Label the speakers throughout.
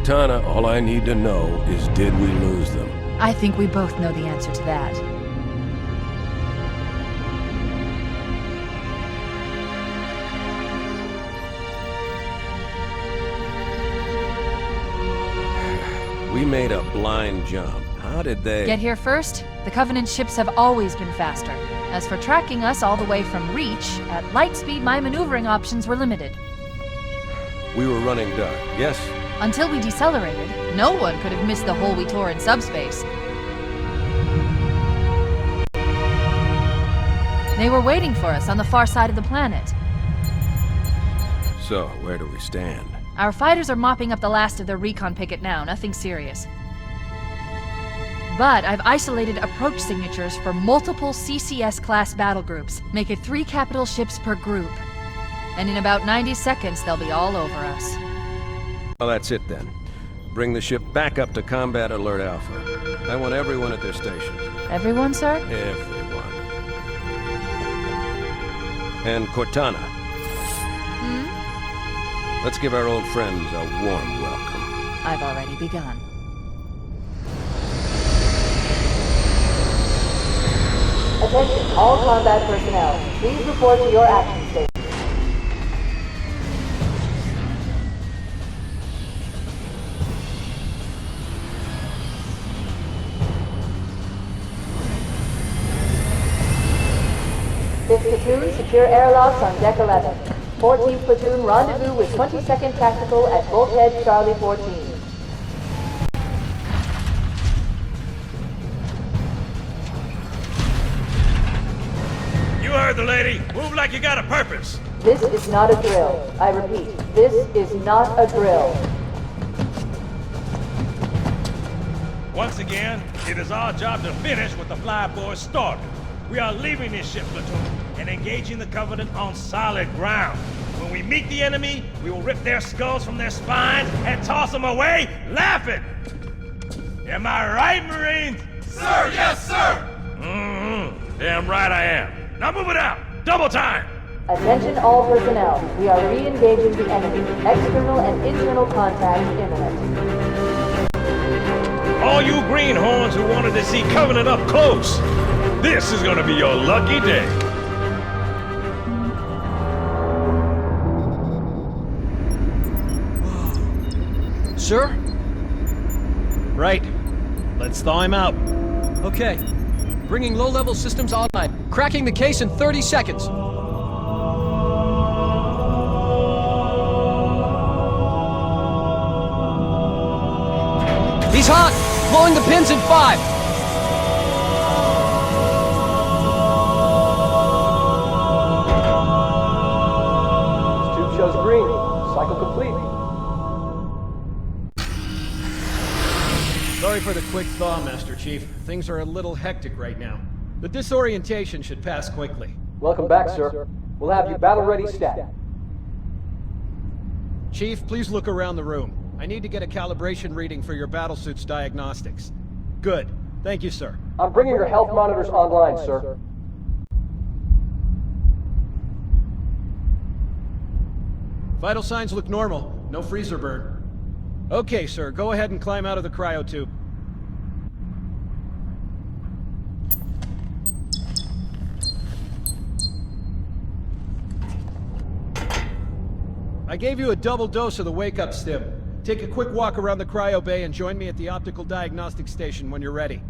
Speaker 1: Cortana, all I need to know is did we lose them?
Speaker 2: I think we both know the answer to that.
Speaker 1: We made a blind jump. How did they...
Speaker 2: Get here first? The Covenant ships have always been faster. As for tracking us all the way from Reach, at light speed my maneuvering options were limited.
Speaker 1: We were running dark, yes?
Speaker 2: Until we decelerated, no one could have missed the hole we tore in subspace. They were waiting for us on the far side of the planet.
Speaker 1: So, where do we stand?
Speaker 2: Our fighters are mopping up the last of their recon picket now, nothing serious. But I've isolated approach signatures for multiple CCS-class battle groups. Make it 3 capital ships per group. And in about 90 seconds, they'll be all over us.
Speaker 1: Well, that's it then. Bring the ship back up to Combat Alert Alpha. I want everyone at their stations.
Speaker 2: Everyone, sir?
Speaker 1: Everyone. And Cortana. Let's give our old friends a warm welcome.
Speaker 2: I've already begun.
Speaker 3: Attention, all combat personnel. Please report to your action station. Fifth platoon, secure airlocks on deck 11. 14th platoon, rendezvous with 22nd Tactical at Bulkhead Charlie 14.
Speaker 4: You heard the lady. Move like you got a purpose.
Speaker 3: This is not a drill. I repeat, this is not a drill.
Speaker 4: Once again, it is our job to finish what the flyboys started. We are leaving this ship platoon and engaging the Covenant on solid ground. When we meet the enemy, we will rip their skulls from their spines and toss them away, laughing! Am I right, Marines?
Speaker 5: Sir, yes, sir!
Speaker 4: Damn right I am. Now move it out! Double time!
Speaker 3: Attention all personnel. We are re-engaging the enemy. External and internal contact imminent.
Speaker 4: All you greenhorns who wanted to see Covenant up close, this is gonna be your lucky day.
Speaker 6: Sir?
Speaker 7: Right. Let's thaw him out.
Speaker 6: Okay. Bringing low-level systems online. Cracking the case in 30 seconds. He's hot! Blowing the pins in 5!
Speaker 8: Tube shows green. Cycle complete.
Speaker 7: Sorry for the quick thaw, Master Chief. Things are a little hectic right now. The disorientation should pass quickly.
Speaker 8: Welcome back, sir. We'll have you battle-ready stat.
Speaker 7: Chief, please look around the room. I need to get a calibration reading for your battlesuit's diagnostics. Good. Thank you, sir.
Speaker 8: I'm bringing your health monitors online, sir.
Speaker 7: Vital signs look normal. No freezer burn. Okay, sir. Go ahead and climb out of the cryotube. I gave you a double dose of the wake-up stim. Take a quick walk around the cryo bay and join me at the optical diagnostic station when you're ready.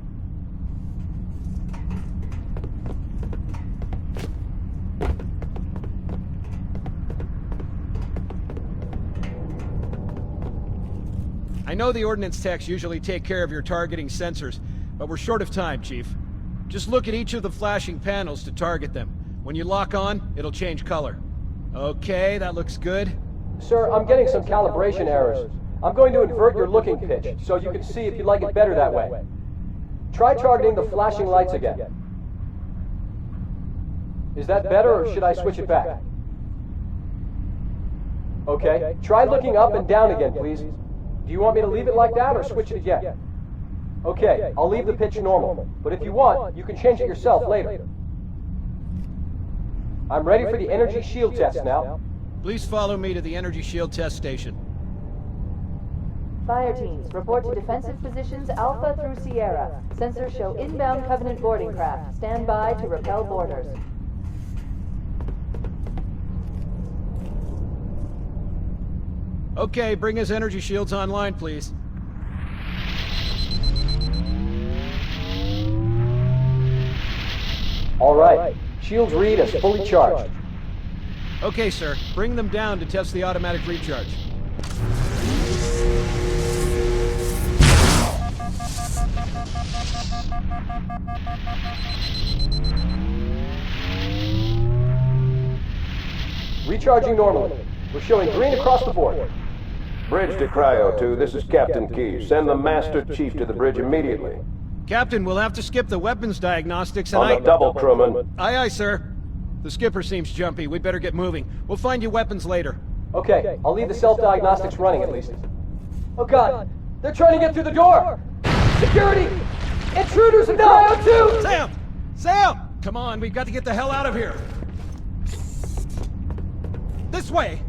Speaker 7: I know the ordnance techs usually take care of your targeting sensors, but we're short of time, Chief. Just look at each of the flashing panels to target them. When you lock on, it'll change color. Okay, that looks good.
Speaker 8: Sir, I'm getting some calibration errors. I'm going to invert your looking pitch, so you can see if you like it better that way. Try targeting the flashing lights again. Is that better, or should I switch it back? Okay, try looking up and down again, please. Do you want me to leave it like that, or switch it again? Okay, I'll leave the pitch normal, but if you want, you can change it yourself later. I'm ready for the energy shield test now.
Speaker 7: Please follow me to the energy shield test station.
Speaker 3: Fire teams, report to defensive positions Alpha through Sierra. Sensors show inbound Covenant boarding craft. Stand by to repel boarders.
Speaker 7: Okay, bring his energy shields online, please.
Speaker 8: All right. Shields read as fully charged.
Speaker 7: Okay, sir. Bring them down to test the automatic recharge.
Speaker 8: Recharging normally. We're showing green across the board.
Speaker 1: Bridge to Cryo 2, this is Captain Keyes. Send the Master Chief to the bridge immediately.
Speaker 7: Captain, we'll have to skip the weapons diagnostics and
Speaker 1: On the double, crewman.
Speaker 7: Aye, aye, sir. The skipper seems jumpy. We better get moving. We'll find you weapons later.
Speaker 8: Okay, I'll leave the self-diagnostics running at least. Oh god, they're trying to get through the door! Security! Intruders in Cryo 2!
Speaker 7: Sam! Sam! Come on, we've got to get the hell out of here. This way!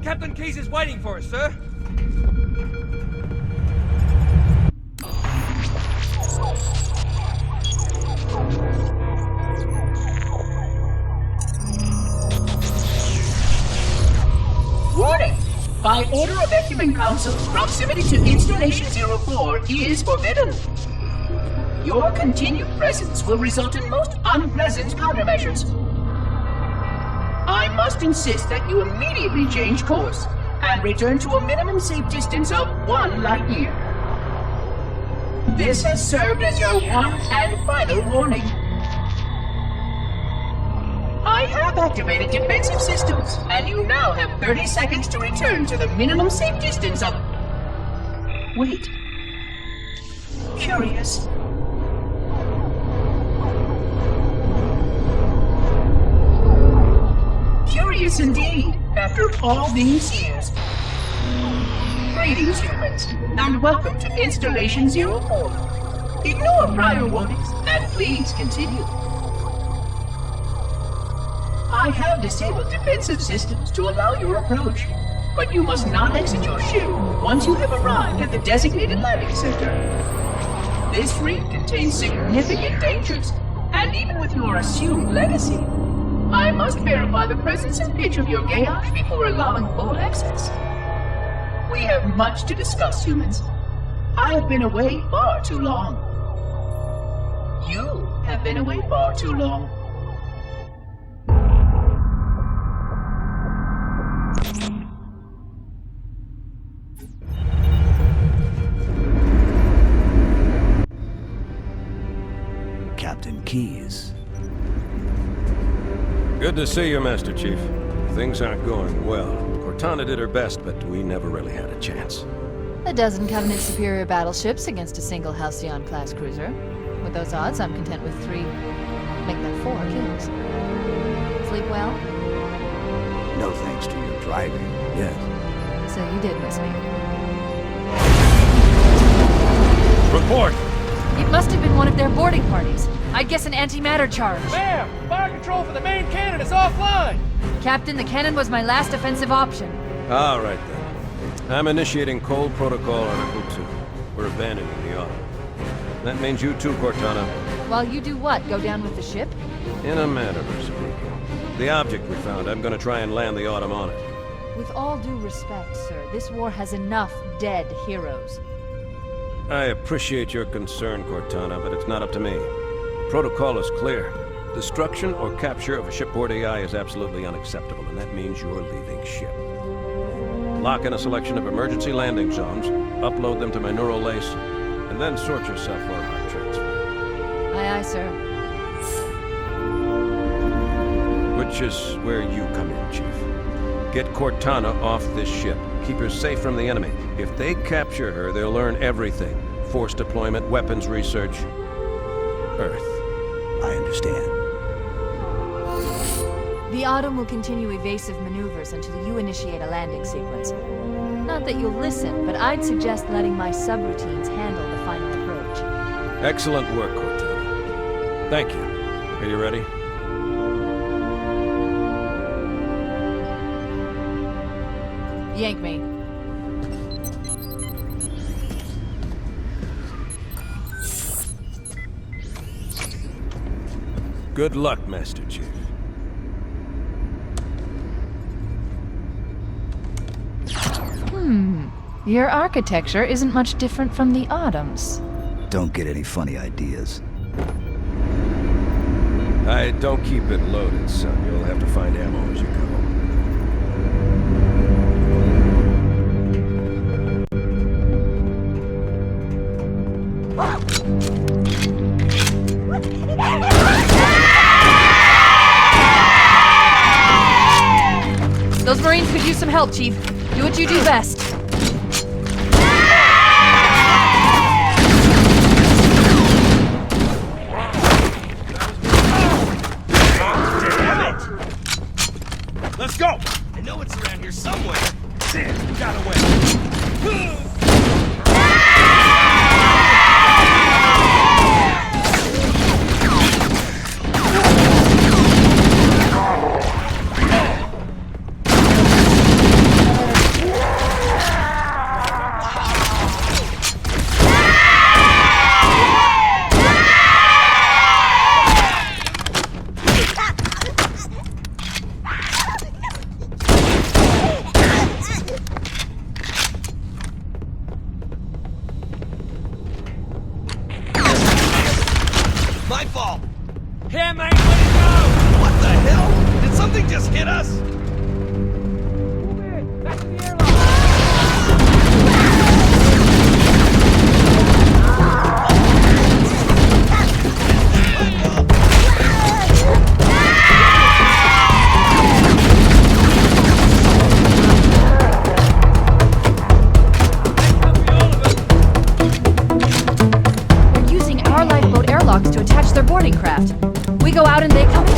Speaker 6: Captain Keyes is waiting for us, sir.
Speaker 9: Warning! By order of Ecumen Council, proximity to Installation 04 is forbidden. Your continued presence will result in most unpleasant countermeasures. I must insist that you immediately change course and return to a minimum safe distance of 1 light year. This has served as your one and final warning. I have activated defensive systems, and you now have 30 seconds to return to the minimum safe distance of... Wait. Curious. Curious indeed, after all these years. Greetings, humans, and welcome to Installation 04. Ignore prior warnings, and please continue. I have disabled defensive systems to allow your approach, but you must not exit your ship once you have arrived at the designated landing center. This ring contains significant dangers, and even with your assumed legacy, I must verify the presence and pitch of your gauge before allowing full access. We have much to discuss, humans. I have been away far too long. You have been away far too long.
Speaker 10: Captain Keyes.
Speaker 1: Good to see you, Master Chief. Things aren't going well. Cortana did her best, but we never really had a chance.
Speaker 2: A dozen Covenant superior battleships against a single Halcyon-class cruiser. With those odds, I'm content with 3, make that 4 kills. Sleep well?
Speaker 10: No thanks to your driving, yes.
Speaker 2: So you did miss me.
Speaker 4: Report!
Speaker 2: It must have been one of their boarding parties. I'd guess an antimatter charge.
Speaker 11: Ma'am! Fire control for the main cannon is offline!
Speaker 2: Captain, the cannon was my last offensive option.
Speaker 1: All right, then. I'm initiating Cold Protocol Article 2. We're abandoning the Autumn. That means you too, Cortana.
Speaker 2: While you do what? Go down with the ship?
Speaker 1: In a manner of speaking. The object we found, I'm gonna try and land the Autumn on it.
Speaker 2: With all due respect, sir, this war has enough dead heroes.
Speaker 1: I appreciate your concern, Cortana, but it's not up to me. Protocol is clear. Destruction or capture of a shipboard AI is absolutely unacceptable, and that means you're leaving ship. Lock in a selection of emergency landing zones, upload them to my neural lace, and then sort yourself for a heart transfer.
Speaker 2: Aye, aye, sir.
Speaker 1: Which is where you come in, Chief. Get Cortana off this ship. Keep her safe from the enemy. If they capture her, they'll learn everything. Force deployment, weapons research. Earth.
Speaker 10: I understand.
Speaker 2: The Autumn will continue evasive maneuvers until you initiate a landing sequence. Not that you'll listen, but I'd suggest letting my subroutines handle the final approach.
Speaker 1: Excellent work, Cortana. Thank you. Are you ready?
Speaker 2: Yank me.
Speaker 1: Good luck, Master Chief.
Speaker 2: Your architecture isn't much different from the Autumn's.
Speaker 10: Don't get any funny ideas.
Speaker 1: I don't keep it loaded, son. You'll have to find ammo as you go.
Speaker 2: Those Marines could use some help, Chief. Do what you do best.
Speaker 4: Let's go! I know it's around here somewhere. Damn, got away. My fault! Hey, mate, let it go! What the hell? Did something just hit us? Move in! Back to the airlock!
Speaker 2: They're using our lifeboat airlocks to attach their boarding craft. We go out and they come in.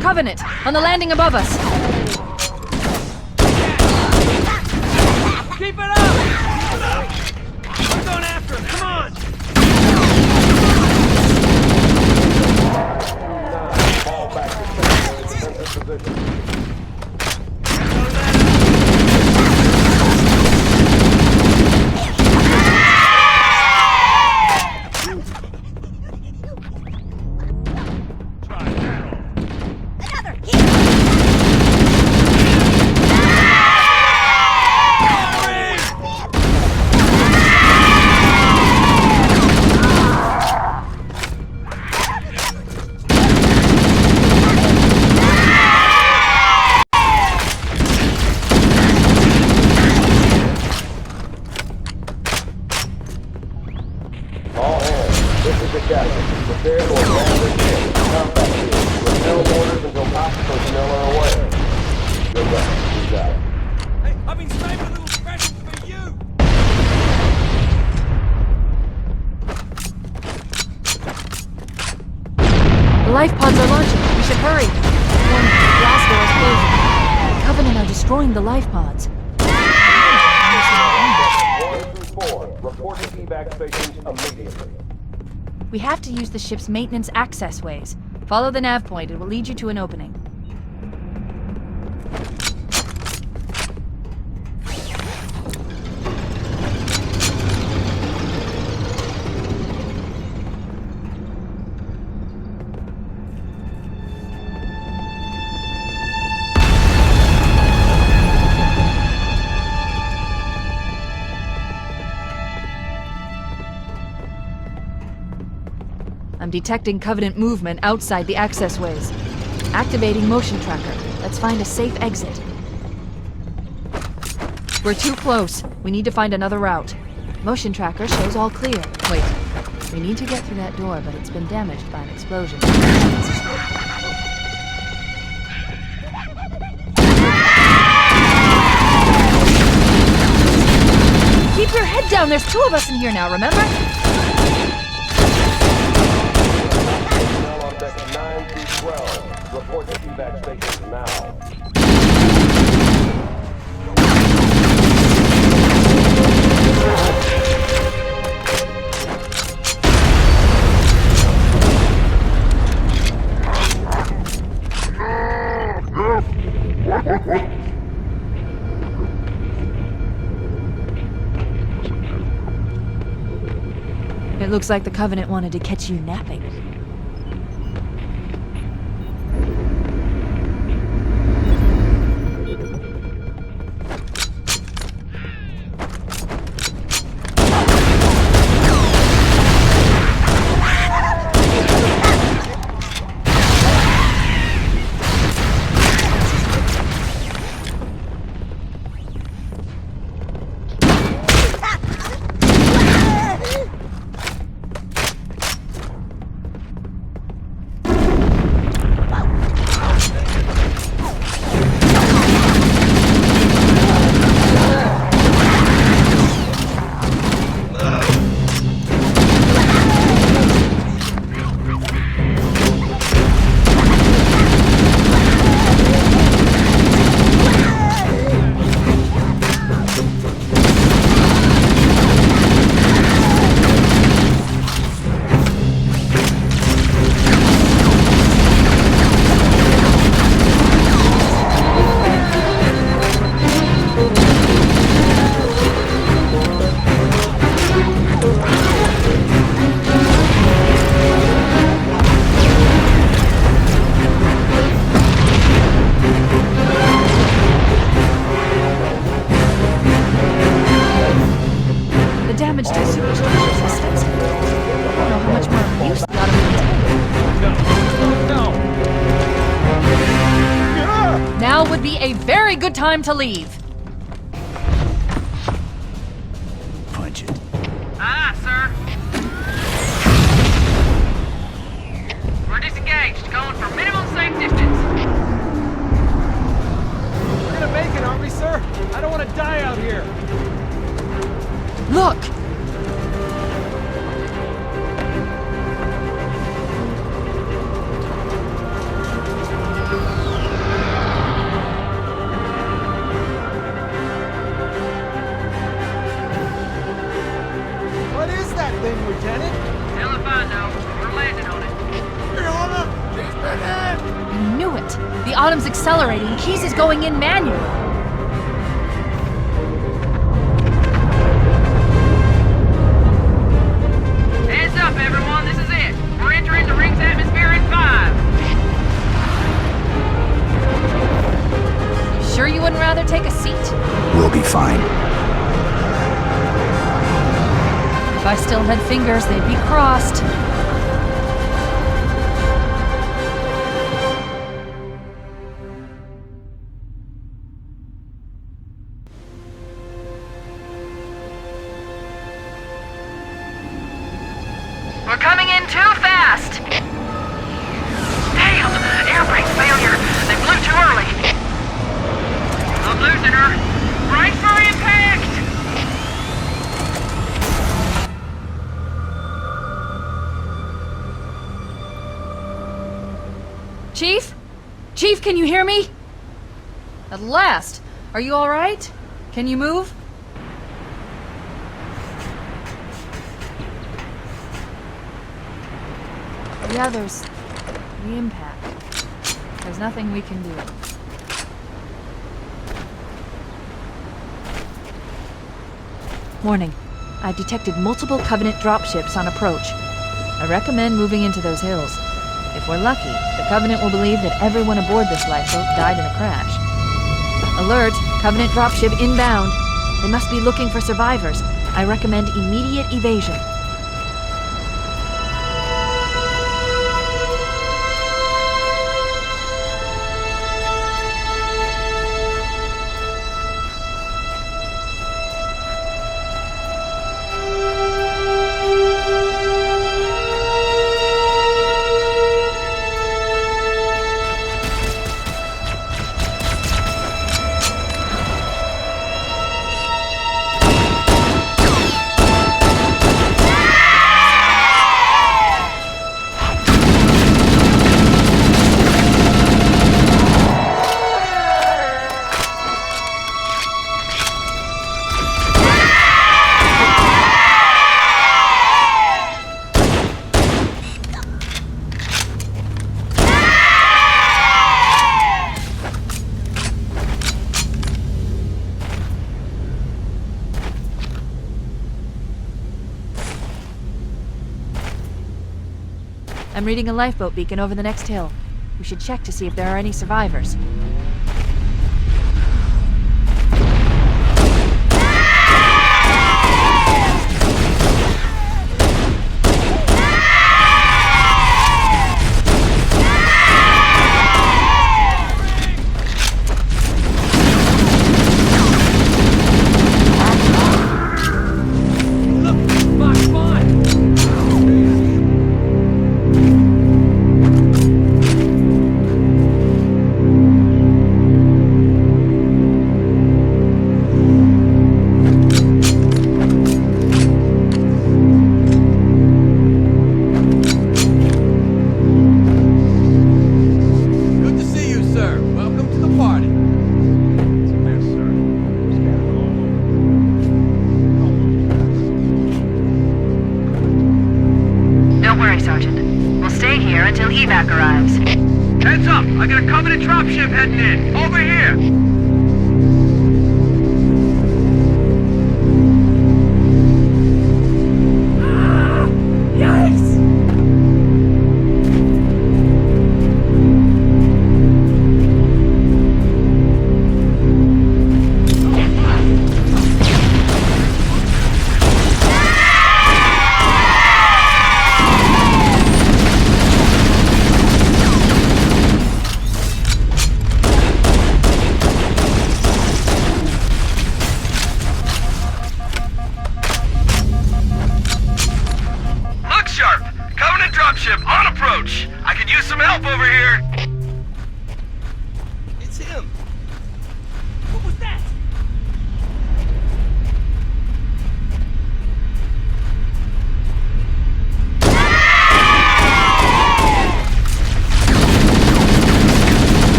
Speaker 2: Covenant, on the landing above us.
Speaker 4: Keep it up! We're going after him!
Speaker 8: position.
Speaker 2: The life pods are launching. We should hurry. Warning, the blast door is closing. The Covenant are destroying the life pods.
Speaker 8: 1 through 4. Report to evac stations immediately.
Speaker 2: We have to use the ship's maintenance access ways. Follow the nav point. It will lead you to an opening. I'm detecting Covenant movement outside the access ways. Activating motion tracker. Let's find a safe exit. We're too close. We need to find another route. Motion tracker shows all clear. Wait. We need to get through that door, but it's been damaged by an explosion. Keep your head down. There's 2 of us in here now, remember?
Speaker 8: Report to evac stations now.
Speaker 2: It looks like the Covenant wanted to catch you napping. Good time to leave.
Speaker 10: Punch it.
Speaker 12: Aye, sir. We're disengaged, going for minimum safe distance.
Speaker 7: We're gonna make it, aren't we, sir? I don't want to die out here.
Speaker 2: Look!
Speaker 7: Lieutenant?
Speaker 12: Hell if I know. We're landing on it.
Speaker 2: Autumn's accelerating. Keys is going in manually.
Speaker 12: Heads up, everyone. This is it. We're entering the ring's atmosphere in 5.
Speaker 2: You sure you wouldn't rather take a seat?
Speaker 10: We'll be fine.
Speaker 2: If I still had fingers, they'd be crossed.
Speaker 12: We're coming in too fast! Damn! Air brake failure! They blew too early! I'm losing her! Brace for impact!
Speaker 2: Chief? Chief, can you hear me? At last! Are you alright? Can you move? The others, the impact. There's nothing we can do. Warning. I've detected multiple Covenant dropships on approach. I recommend moving into those hills. If we're lucky, the Covenant will believe that everyone aboard this lifeboat died in a crash. Alert! Covenant dropship inbound. They must be looking for survivors. I recommend immediate evasion. I'm reading a lifeboat beacon over the next hill. We should check to see if there are any survivors.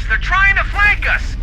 Speaker 12: They're trying to flank us!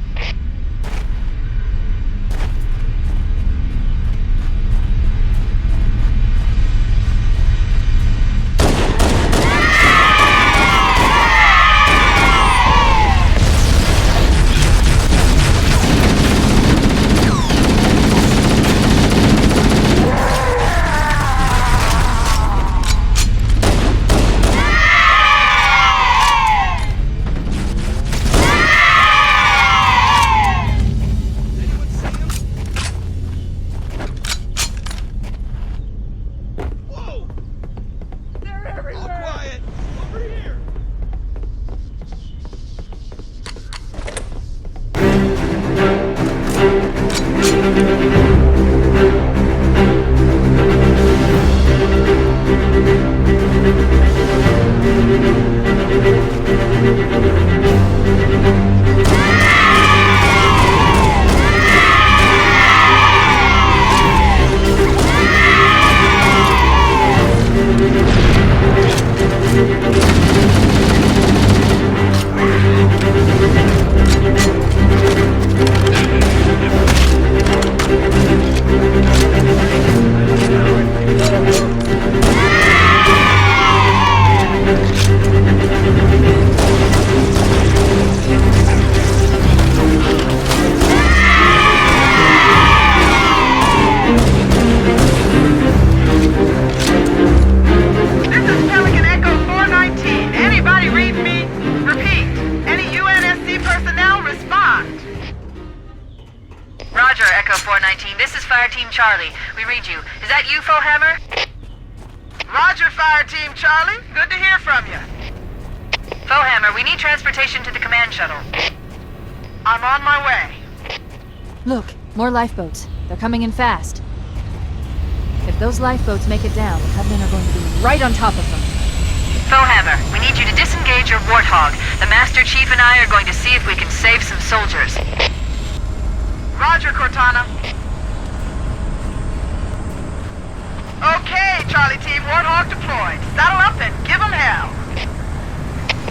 Speaker 2: More lifeboats. They're coming in fast. If those lifeboats make it down, the Covenant are going to be right on top of them.
Speaker 12: Foehammer, we need you to disengage your Warthog. The Master Chief and I are going to see if we can save some soldiers. Roger, Cortana. Okay, Charlie Team, Warthog deployed. Saddle up and give them hell.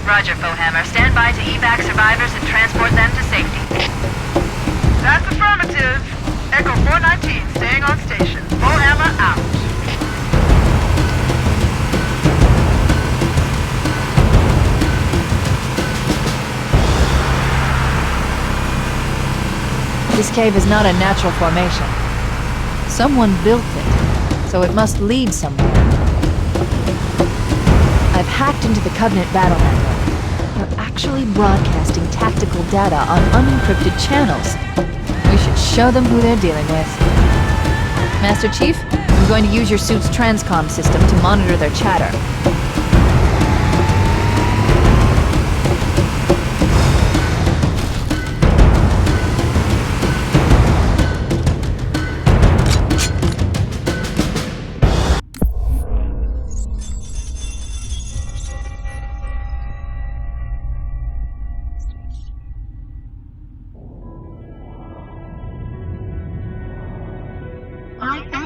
Speaker 12: Roger, Foehammer. Stand by to evac survivors and transport them to safety. That's affirmative. Echo 419 staying on station. Foehammer out.
Speaker 2: This cave is not a natural formation. Someone built it, so it must lead somewhere. I've hacked into the Covenant battle network. They're actually broadcasting tactical data on unencrypted channels. We should show them who they're dealing with. Master Chief, I'm going to use your suit's transcom system to monitor their chatter.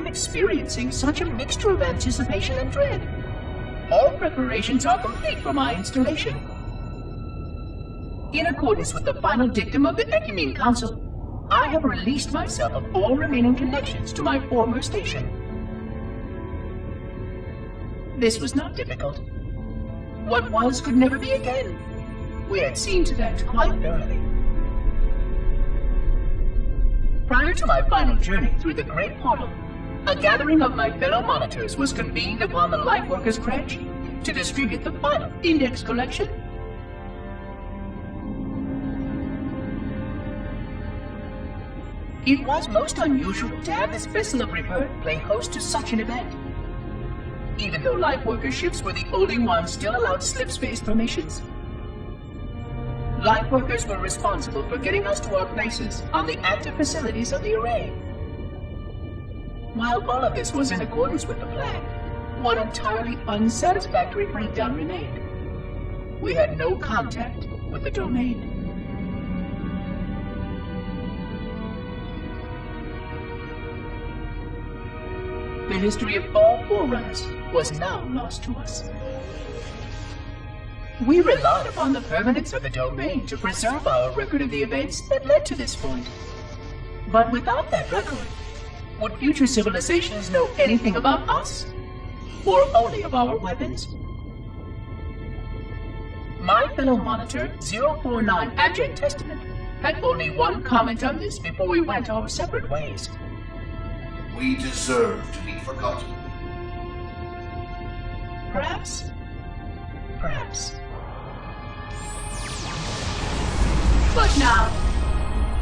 Speaker 9: Experiencing such a mixture of anticipation and dread. All preparations are complete for my installation. In accordance with the final dictum of the Ecumene Council, I have released myself of all remaining connections to my former station. This was not difficult. What was could never be again. We had seen to that quite thoroughly. Prior to my final journey through the Great Portal, a gathering of my fellow monitors was convened upon the Lightworkers Crash to distribute the final index collection. It was most unusual to have this vessel of rebirth play host to such an event. Even though Lightworker ships were the only ones still allowed slip-space formations. Lightworkers were responsible for getting us to our places on the active facilities of the array. While all of this was in accordance with the plan, one entirely unsatisfactory breakdown remained. We had no contact with the domain. The history of all Forerunners was now lost to us. We relied upon the permanence of the domain to preserve our record of the events that led to this point. But without that record, would future civilizations know anything about us? Or only of our weapons? My fellow monitor, 049 Abject Testament, had only one comment on this before we went our separate ways.
Speaker 13: We deserve to be forgotten.
Speaker 9: Perhaps. Perhaps. But now,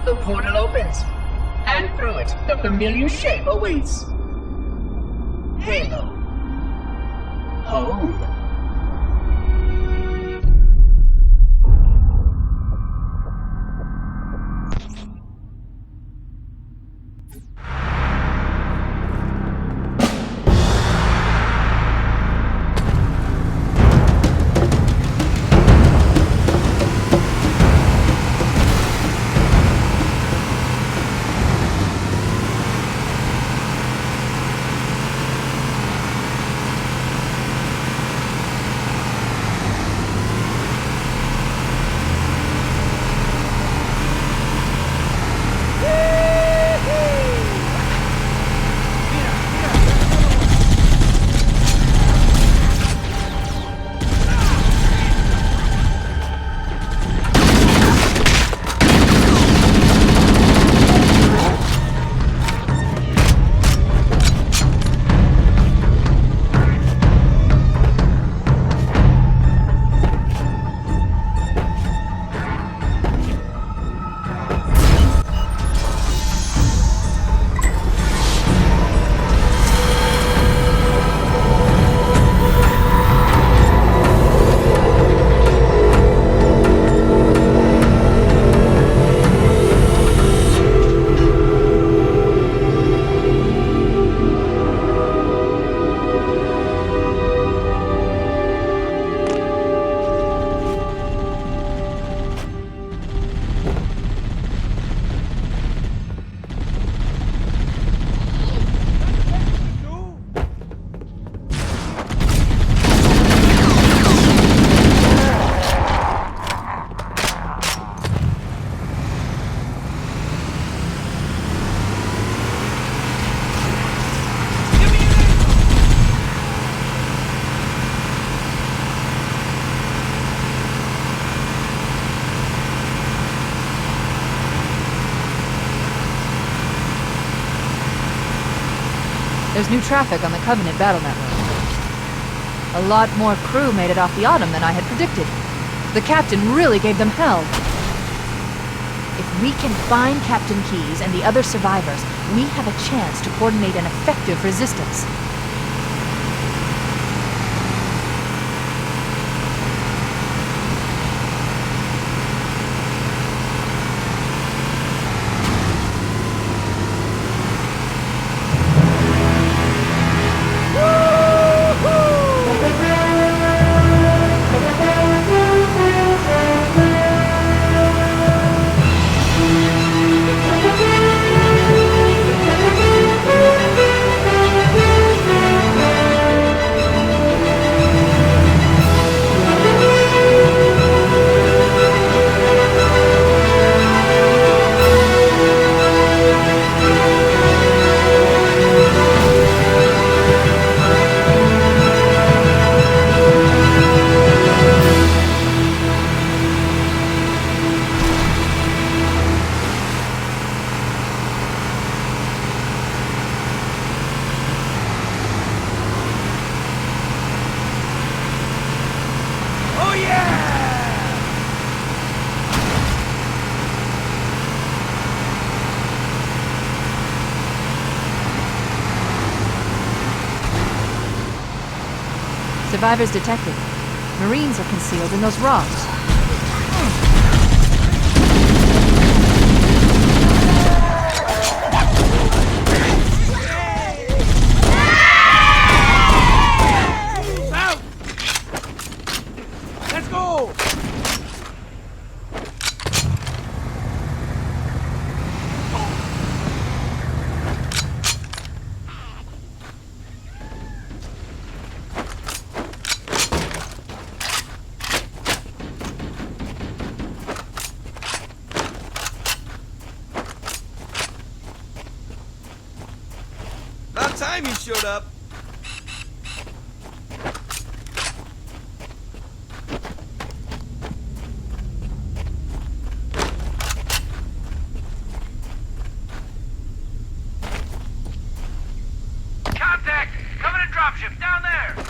Speaker 9: the portal opens, and through it, the familiar shape awaits. Halo. Home.
Speaker 2: There's new traffic on the Covenant battle network. A lot more crew made it off the Autumn than I had predicted. The captain really gave them hell. If we can find Captain Keyes and the other survivors, we have a chance to coordinate an effective resistance. Survivors detected. Marines are concealed in those rocks.
Speaker 4: Out! Let's go!
Speaker 5: showed up.
Speaker 4: Contact! Covenant dropship down there!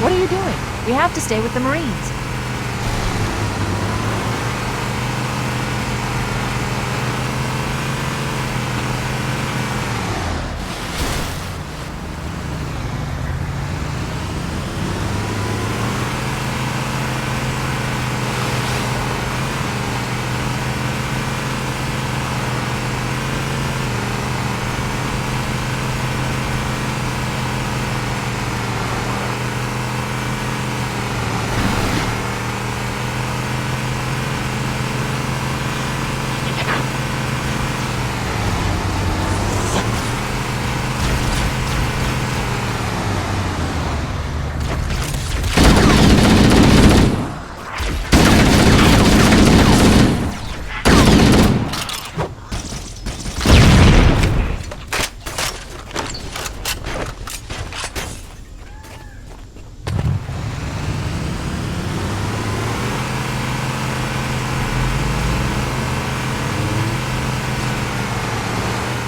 Speaker 2: What are you doing? We have to stay with the Marines.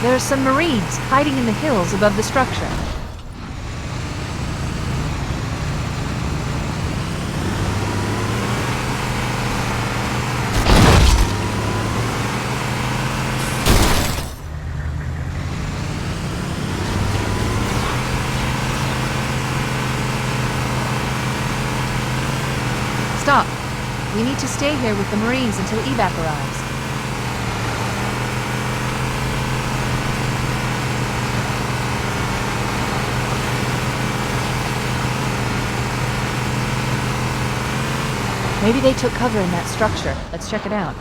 Speaker 2: There are some Marines hiding in the hills above the structure. Stop. We need to stay here with the Marines until evac arrives. Maybe they took cover in that structure. Let's check it out.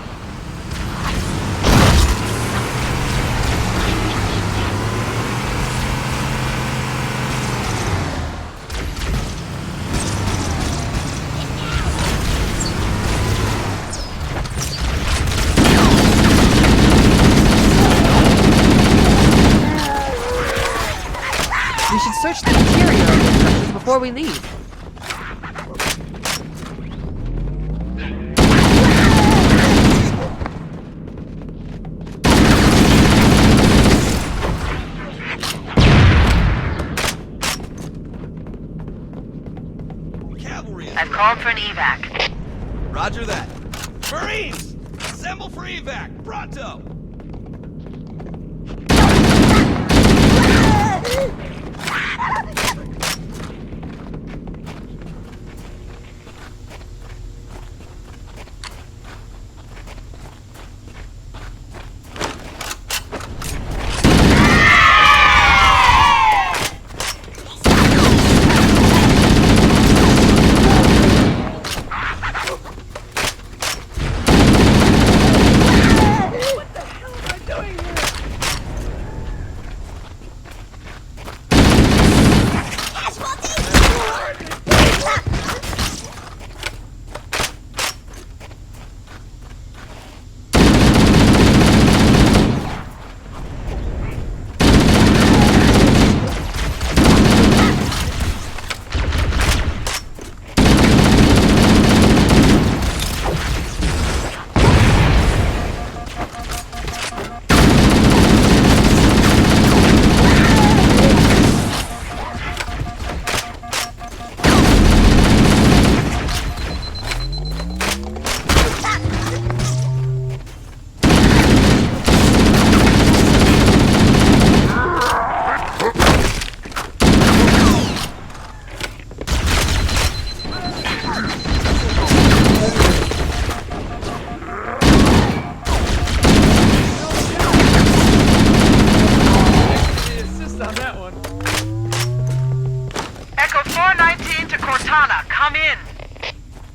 Speaker 2: We should search the interior of the structures before we leave.
Speaker 12: I've called for an evac.
Speaker 5: Roger that. Marines! Assemble for evac! Pronto!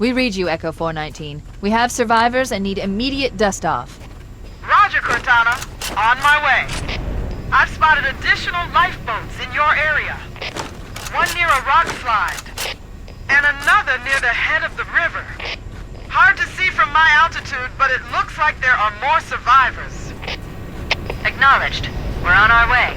Speaker 2: We read you, Echo 419. We have survivors and need immediate dust-off.
Speaker 12: Roger, Cortana. On my way. I've spotted additional lifeboats in your area. One near a rock slide, and another near the head of the river. Hard to see from my altitude, but it looks like there are more survivors.
Speaker 3: Acknowledged. We're on our way.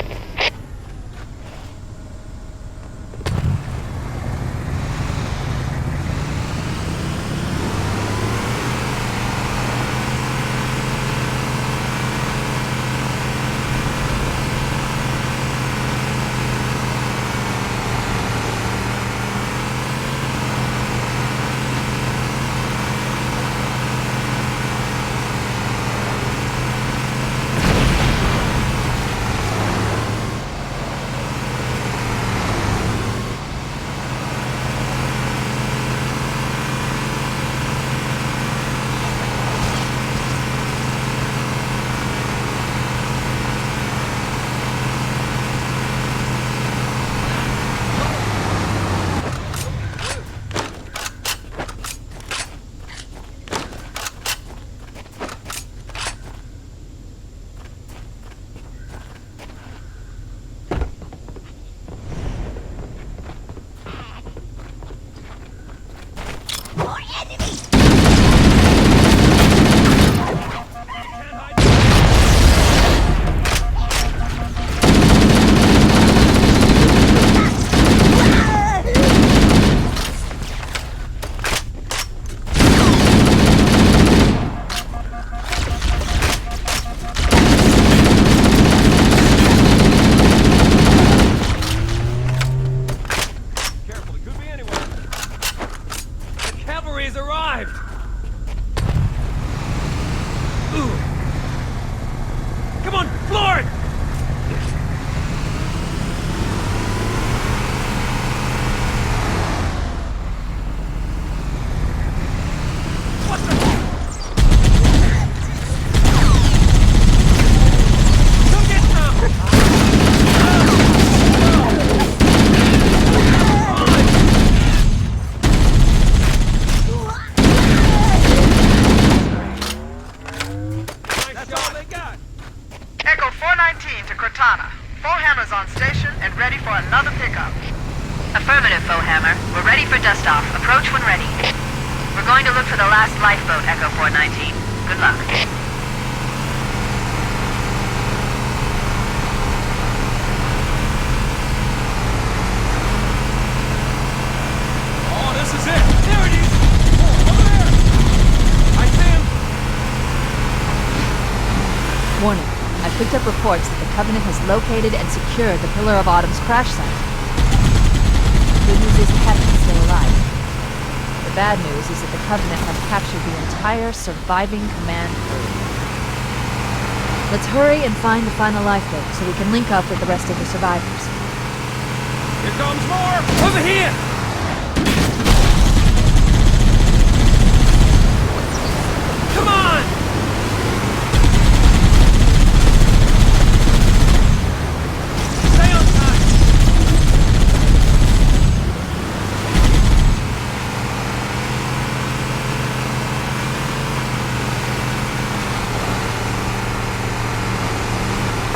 Speaker 2: Warning. I picked up reports that the Covenant has located and secured the Pillar of Autumn's crash site. The good news is Captain is still alive. The bad news is that the Covenant has captured the entire surviving command crew. Let's hurry and find the final lifeboat so we can link up with the rest of the survivors.
Speaker 4: Here comes more! Over here! Come on! Stay on time!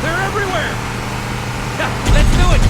Speaker 4: They're everywhere! Yeah, let's do it!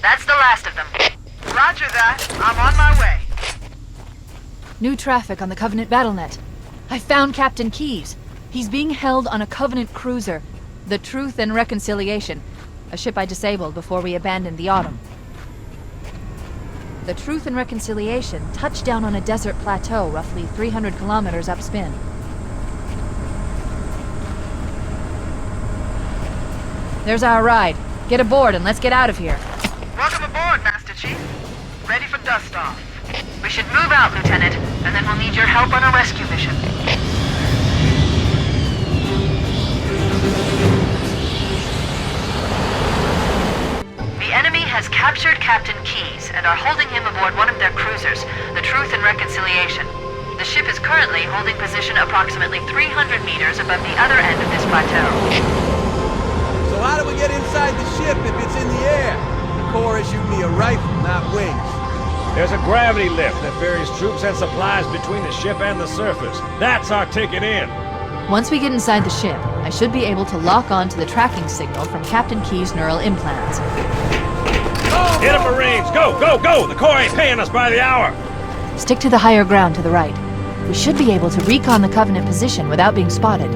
Speaker 12: That's the last of them.
Speaker 3: Roger that. I'm on my way.
Speaker 2: New traffic on the Covenant BattleNet. I found Captain Keyes. He's being held on a Covenant cruiser, the Truth and Reconciliation, a ship I disabled before we abandoned the Autumn. The Truth and Reconciliation touched down on a desert plateau roughly 300 kilometers upspin. There's our ride. Get aboard and let's get out of here.
Speaker 3: Welcome aboard, Master Chief. Ready for dust-off.
Speaker 12: We should move out, Lieutenant, and then we'll need your help on a rescue mission. The enemy has captured Captain Keyes and are holding him aboard one of their cruisers, the Truth and Reconciliation. The ship is currently holding position approximately 300 meters above the other end of this plateau.
Speaker 5: So how do we get inside the ship if it's in the air? The Corps issued me a rifle, not wings.
Speaker 4: There's a gravity lift that ferries troops and supplies between the ship and the surface. That's our ticket in.
Speaker 2: Once we get inside the ship, I should be able to lock on to the tracking signal from Captain Keyes' neural implants.
Speaker 4: Hit 'em, Marines! Go, go, go! The Corps ain't paying us by the hour!
Speaker 2: Stick to the higher ground to the right. We should be able to recon the Covenant position without being spotted.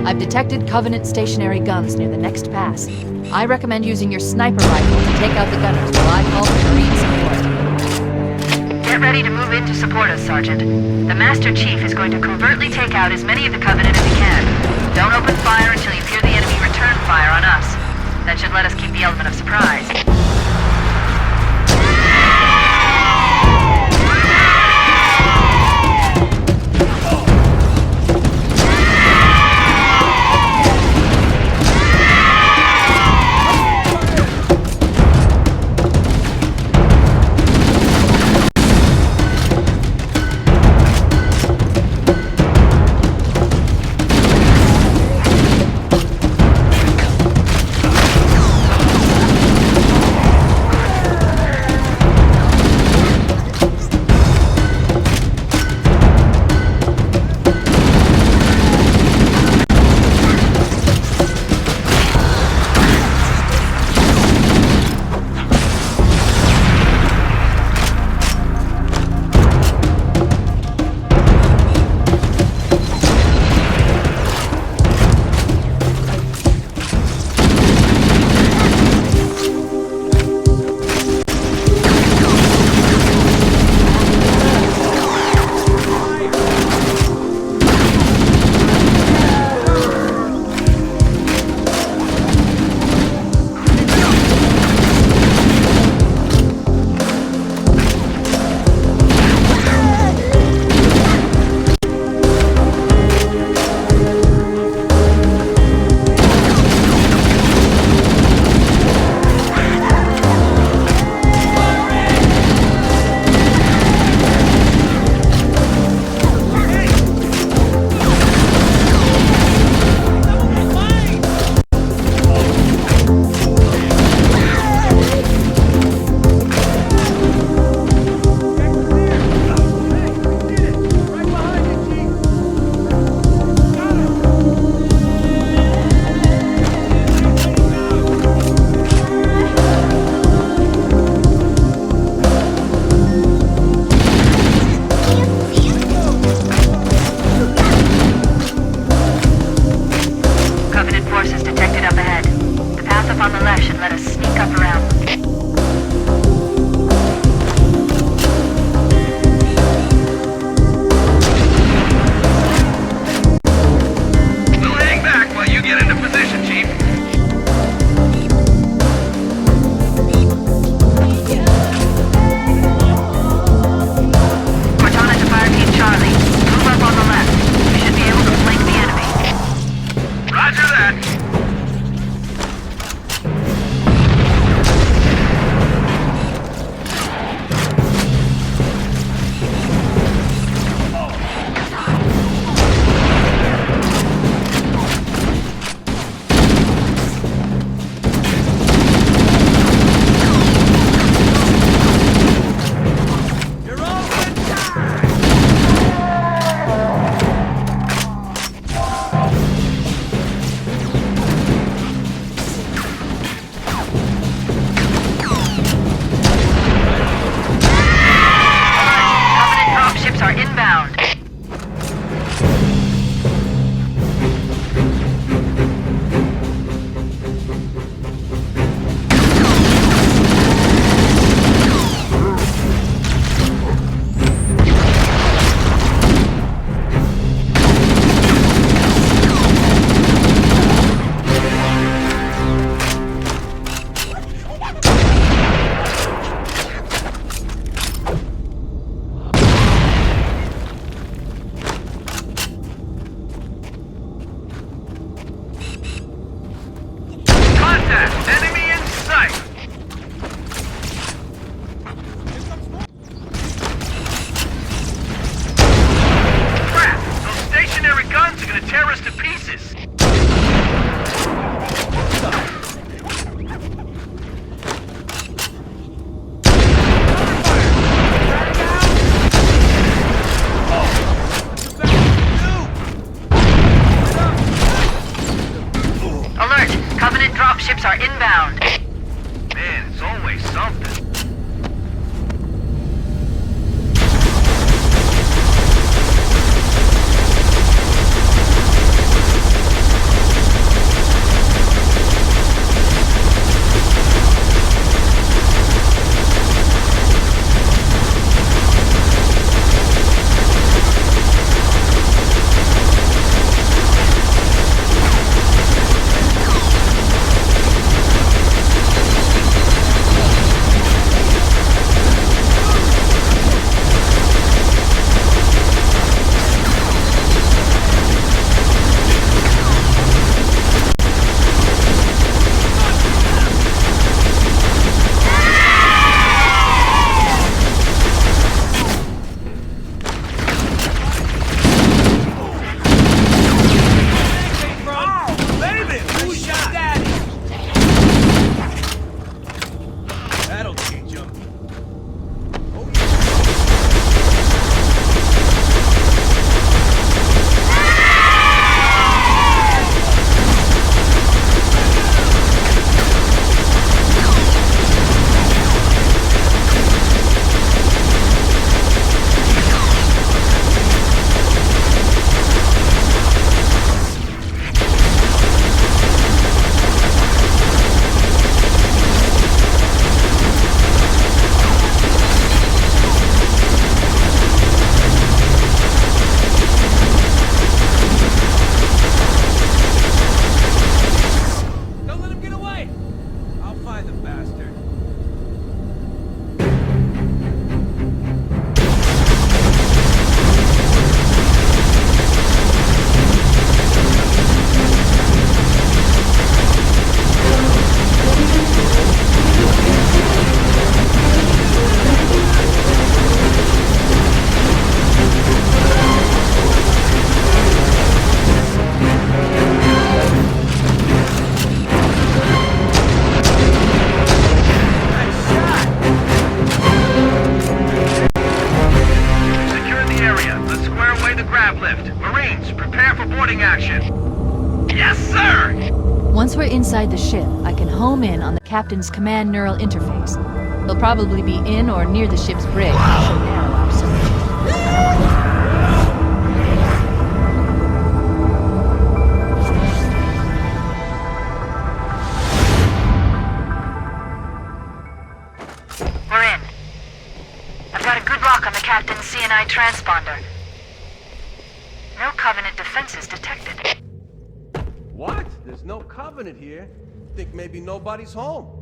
Speaker 2: I've detected Covenant stationary guns near the next pass. I recommend using your sniper rifle to take out the gunners while I call for Marine support.
Speaker 12: Get ready to move in to support us, Sergeant. The Master Chief is going to covertly take out as many of the Covenant as he can. Don't open fire until you hear the enemy return fire on us. That should let us keep the element of surprise.
Speaker 5: find the bastard.
Speaker 2: Once we're inside the ship, I can home in on the captain's command neural interface. He'll probably be in or near the ship's bridge.
Speaker 12: We're in. I've got a good lock on the captain's CNI transponder. No Covenant defenses detected.
Speaker 5: What? There's no Covenant here. Think maybe nobody's home.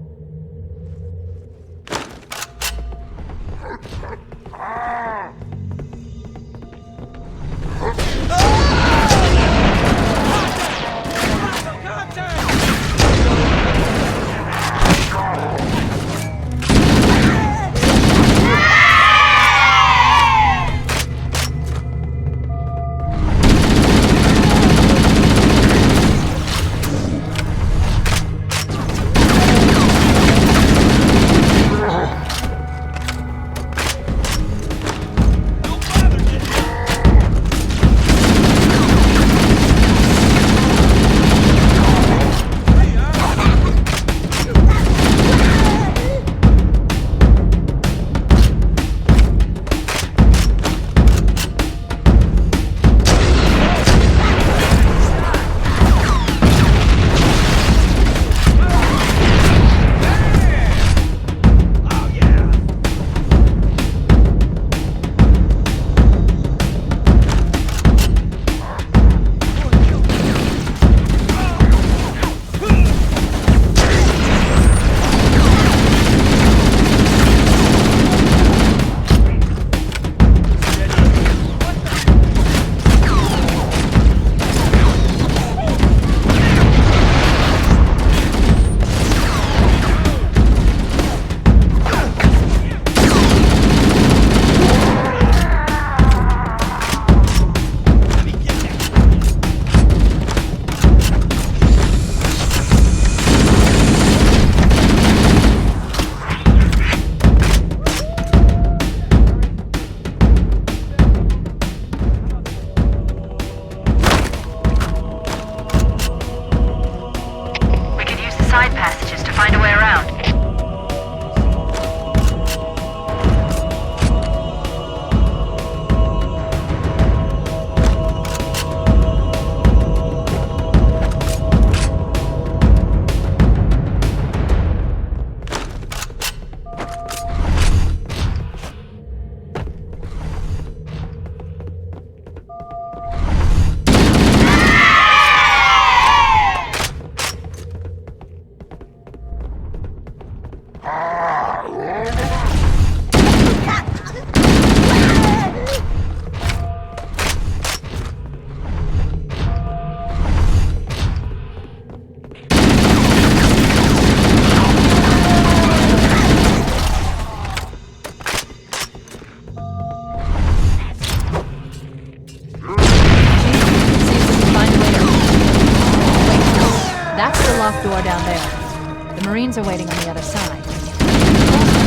Speaker 2: Door down there. The Marines are waiting on the other side.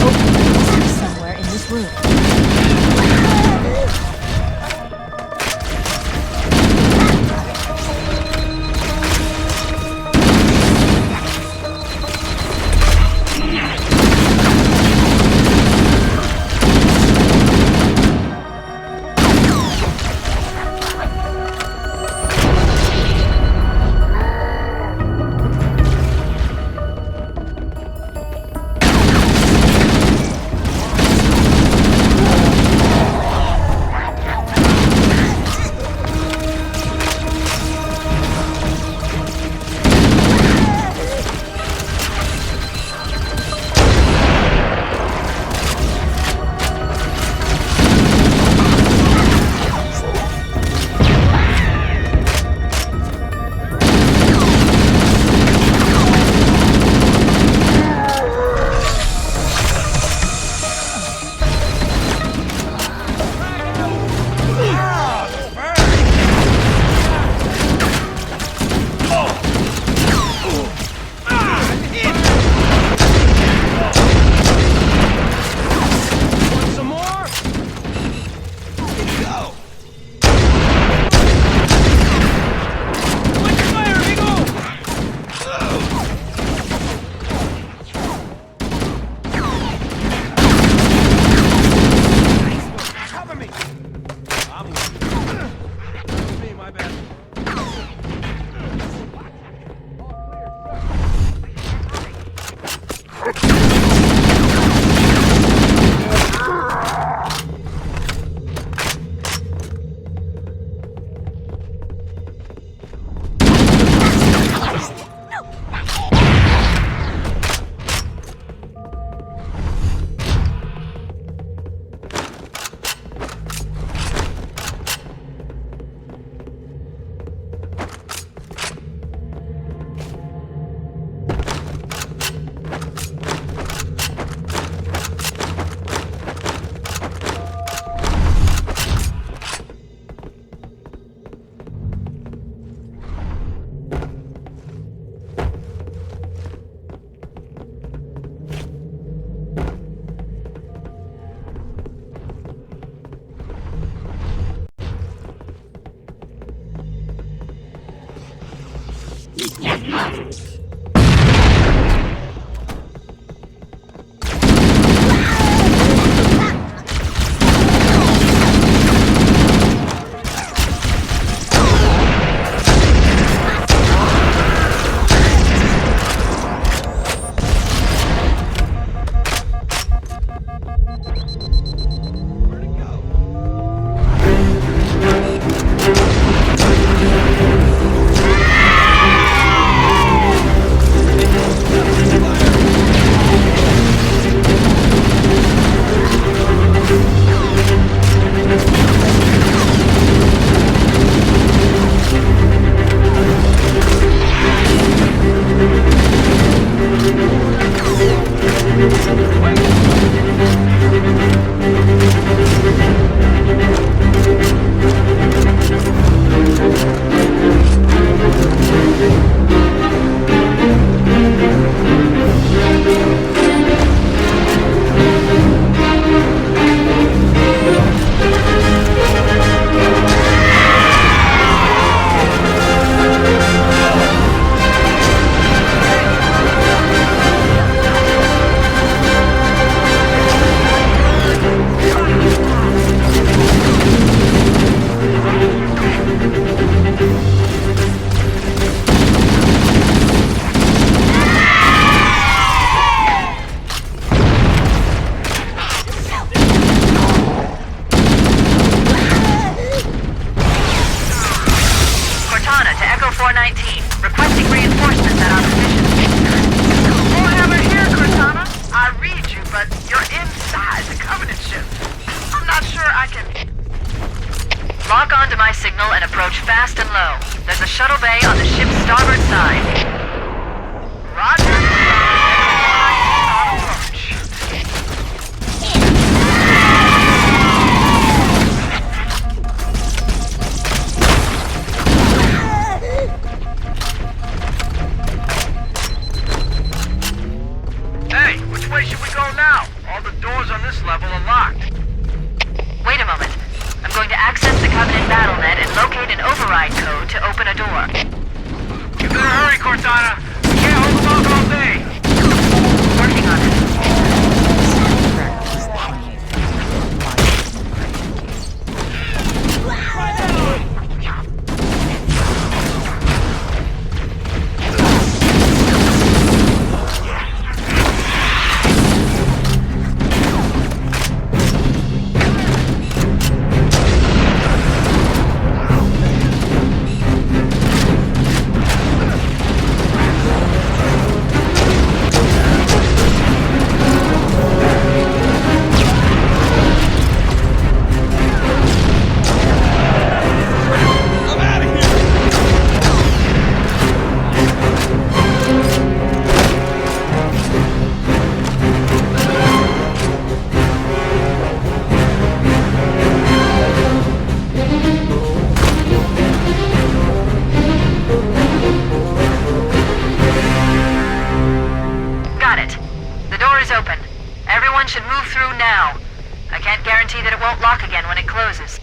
Speaker 2: Open the somewhere in this room.
Speaker 12: Lock onto my signal and approach fast and low. There's a shuttle bay on the ship's starboard side. Roger.
Speaker 4: Hey, which way should we go now? All the doors on this level are locked.
Speaker 12: Wait a moment. I'm going to access the Covenant BattleNet and locate an override code to open a door.
Speaker 4: You better hurry, Cortana. We can't hold them off all day.
Speaker 12: Working on it. Should move through now. I can't guarantee that it won't lock again when it closes.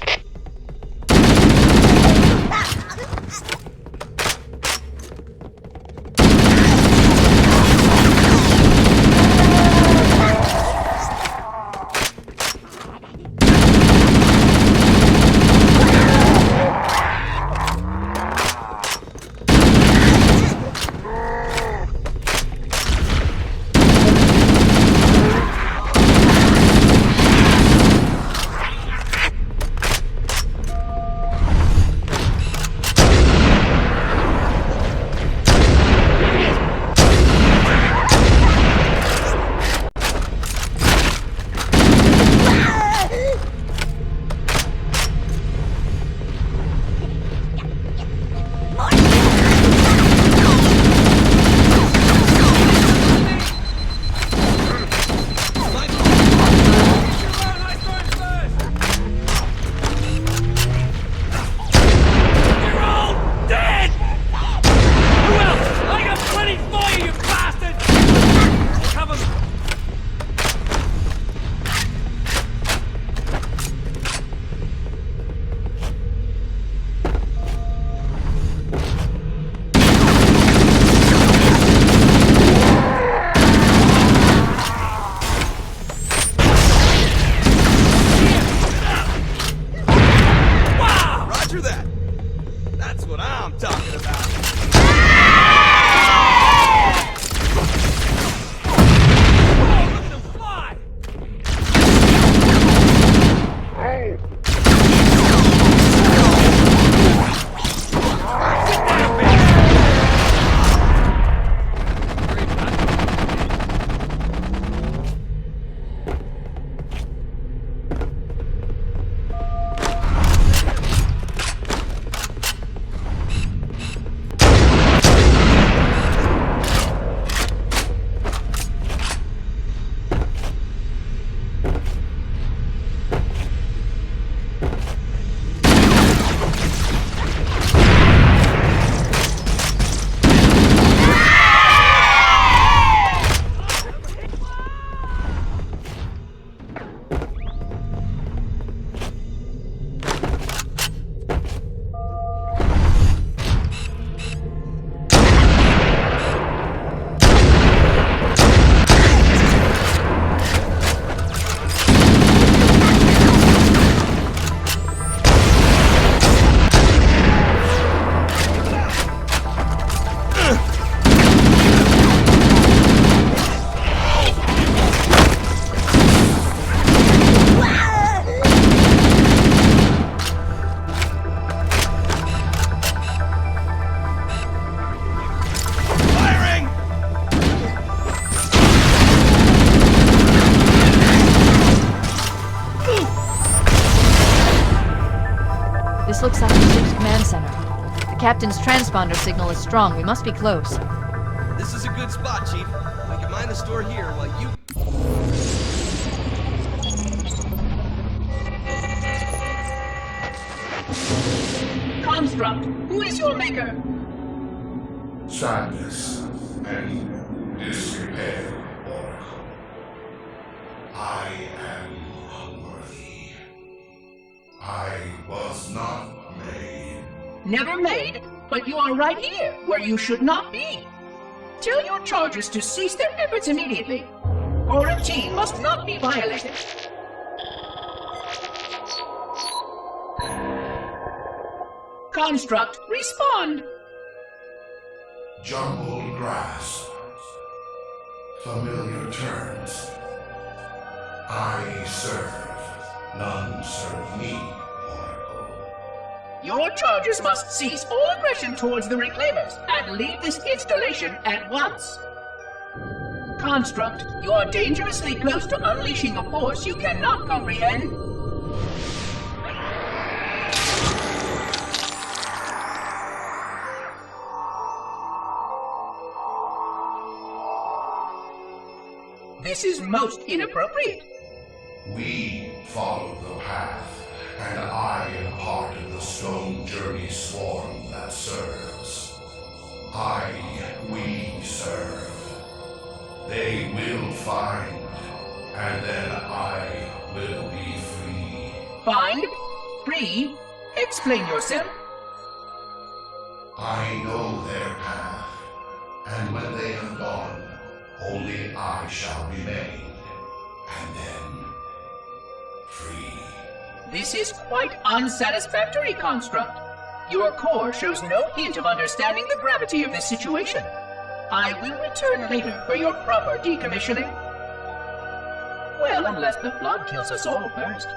Speaker 2: This looks like the ship's command center. The captain's transponder signal is strong. We must be close.
Speaker 5: This is a good spot, Chief. We can mine the store here while you...
Speaker 9: Construct, who is your maker?
Speaker 13: Sadness and disrepair, Oracle. I am unworthy. I was not made.
Speaker 9: Never made, but you are right here, where you should not be. Tell your charges to cease their efforts immediately. Our routine must not be violated. Construct, respond!
Speaker 13: Jumbled grass. Familiar turns. I serve. None serve me, Oracle.
Speaker 9: Your charges must cease all aggression towards the Reclaimers and leave this installation at once. Construct, you are dangerously close to unleashing a force you cannot comprehend. This is most inappropriate.
Speaker 13: We follow the path, and I am part of the Stone Journey swarm that serves. We serve. They will find, and then I will be free.
Speaker 9: Find? Free? Explain yourself.
Speaker 13: I know their path, and when they have gone, only I shall remain, and then free.
Speaker 9: This is quite unsatisfactory, Construct. Your core shows no hint of understanding the gravity of this situation. I will return later for your proper decommissioning. Well, unless the flood kills us all first,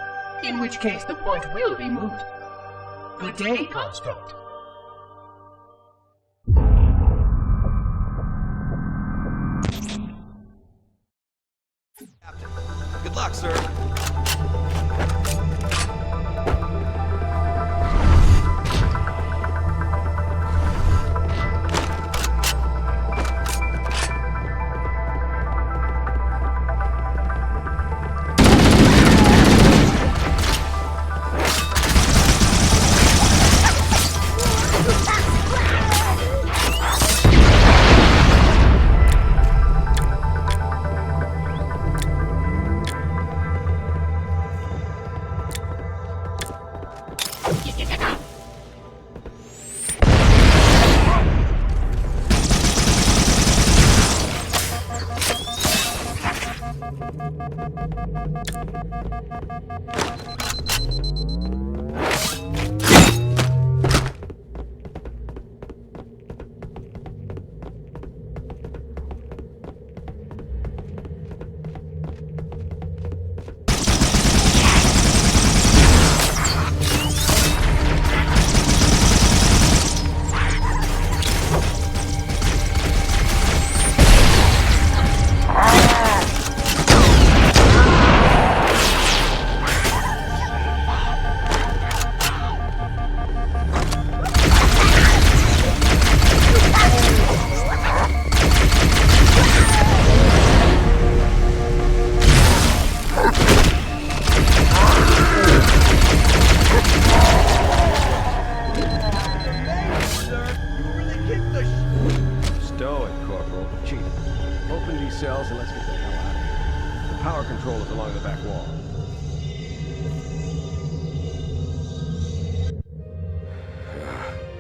Speaker 9: in which case the point will be moot. Good day, Construct.
Speaker 5: Good luck, sir.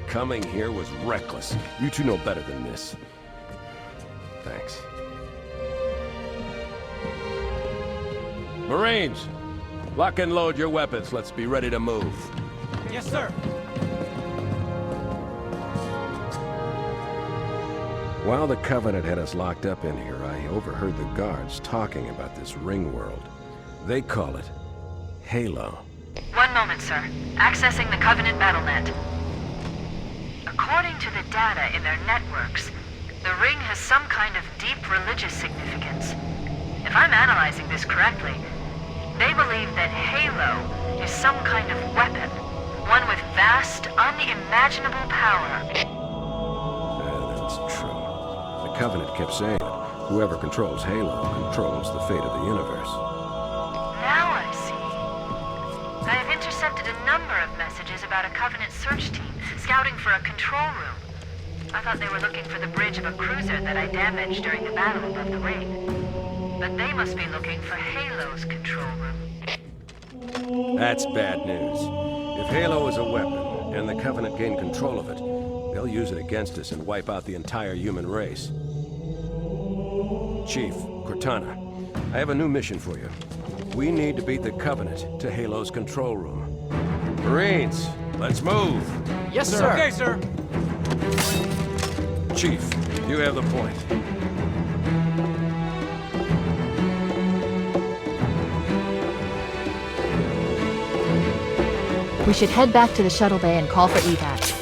Speaker 1: Coming here was reckless. You two know better than this. Thanks. Marines, lock and load your weapons. Let's be ready to move.
Speaker 11: Yes, sir.
Speaker 1: While the Covenant had us locked up in here, I overheard the guards talking about this ring world. They call it Halo.
Speaker 12: One moment, sir. Accessing the Covenant BattleNet. According to the data in their networks, the ring has some kind of deep religious significance. If I'm analyzing this correctly, they believe that Halo is some kind of weapon, One with vast, unimaginable power.
Speaker 1: That's true. The Covenant kept saying it. Whoever controls Halo controls the fate of the universe.
Speaker 12: Now I see. I have intercepted a number of messages about a Covenant search team scouting for a control room. I thought they were looking for the bridge of a cruiser that I damaged during the battle above the ring. But they must be looking for Halo's control room.
Speaker 1: That's bad news. If Halo is a weapon, and the Covenant gain control of it, they'll use it against us and wipe out the entire human race. Chief, Cortana, I have a new mission for you. We need to beat the Covenant to Halo's control room. Marines, let's move!
Speaker 6: Yes, sir.
Speaker 11: Okay, sir.
Speaker 1: Chief, you have the point.
Speaker 2: We should head back to the shuttle bay and call for evac.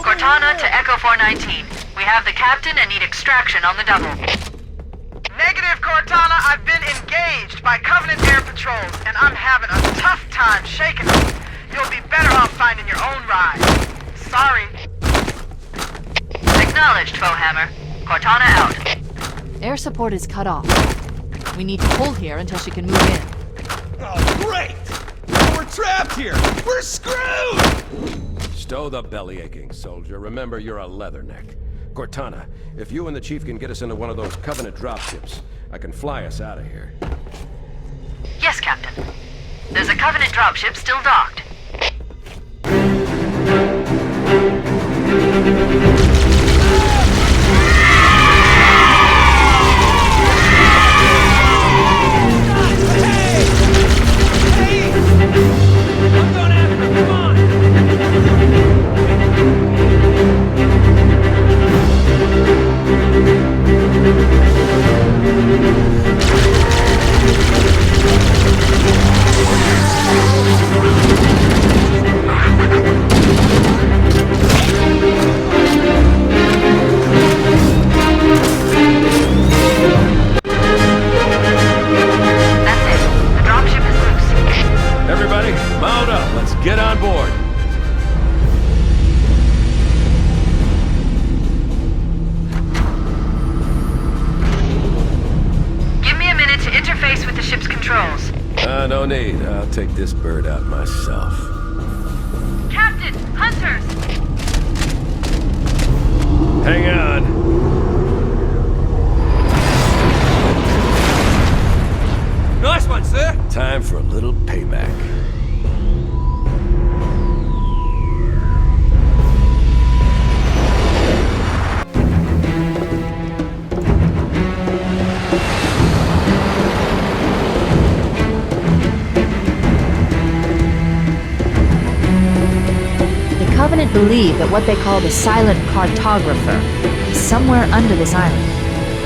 Speaker 12: Cortana to Echo 419. We have the captain and need extraction on the double.
Speaker 14: Negative, Cortana. I've been engaged by Covenant air patrols, and I'm having a tough time shaking them. You'll be better off finding your own ride. Sorry.
Speaker 12: Acknowledged, Foehammer. Cortana out.
Speaker 2: Air support is cut off. We need to hold here until she can move in.
Speaker 5: Oh, great! Now we're trapped here! We're screwed!
Speaker 1: Stow the belly-aching, soldier. Remember, you're a leatherneck. Cortana, if you and the Chief can get us into one of those Covenant dropships, I can fly us out of here.
Speaker 12: Yes, Captain. There's a Covenant dropship still docked.
Speaker 1: Get on board.
Speaker 12: Give me a minute to interface with the ship's controls.
Speaker 1: No need. I'll take this bird out myself.
Speaker 12: Captain! Hunters!
Speaker 1: Hang on.
Speaker 2: Covenant believe that what they call the silent cartographer is somewhere under this island.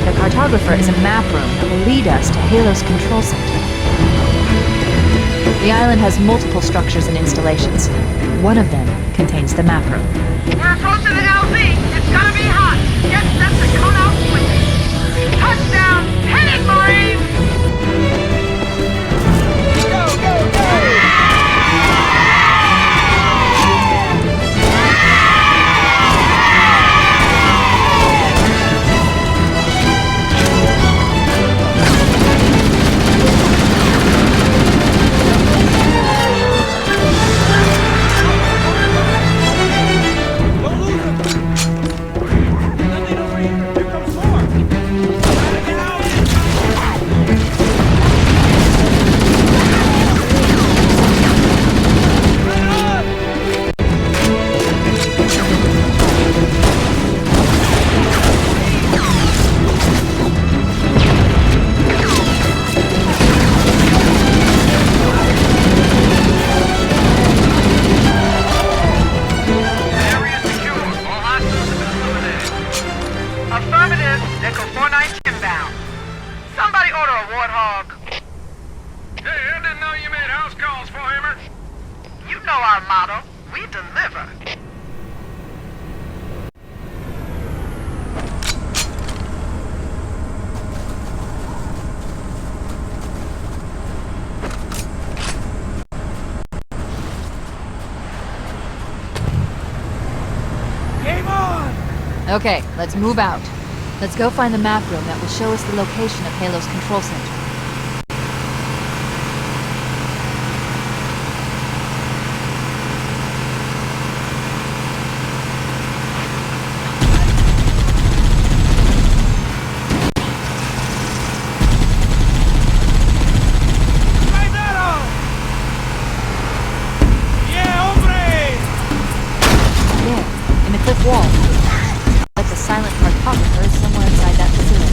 Speaker 2: The cartographer is a map room that will lead us to Halo's control center. The island has multiple structures and installations. One of them contains the map room.
Speaker 14: We're approaching the LZ. It's gonna be hot. Get set to come out quickly. Touchdown! Hit it, Marines!
Speaker 5: Go, go, go!
Speaker 2: Okay, let's move out. Let's go find the map room that will show us the location of Halo's control center. There, in the cliff wall. Like the silent cartographer is somewhere inside that facility.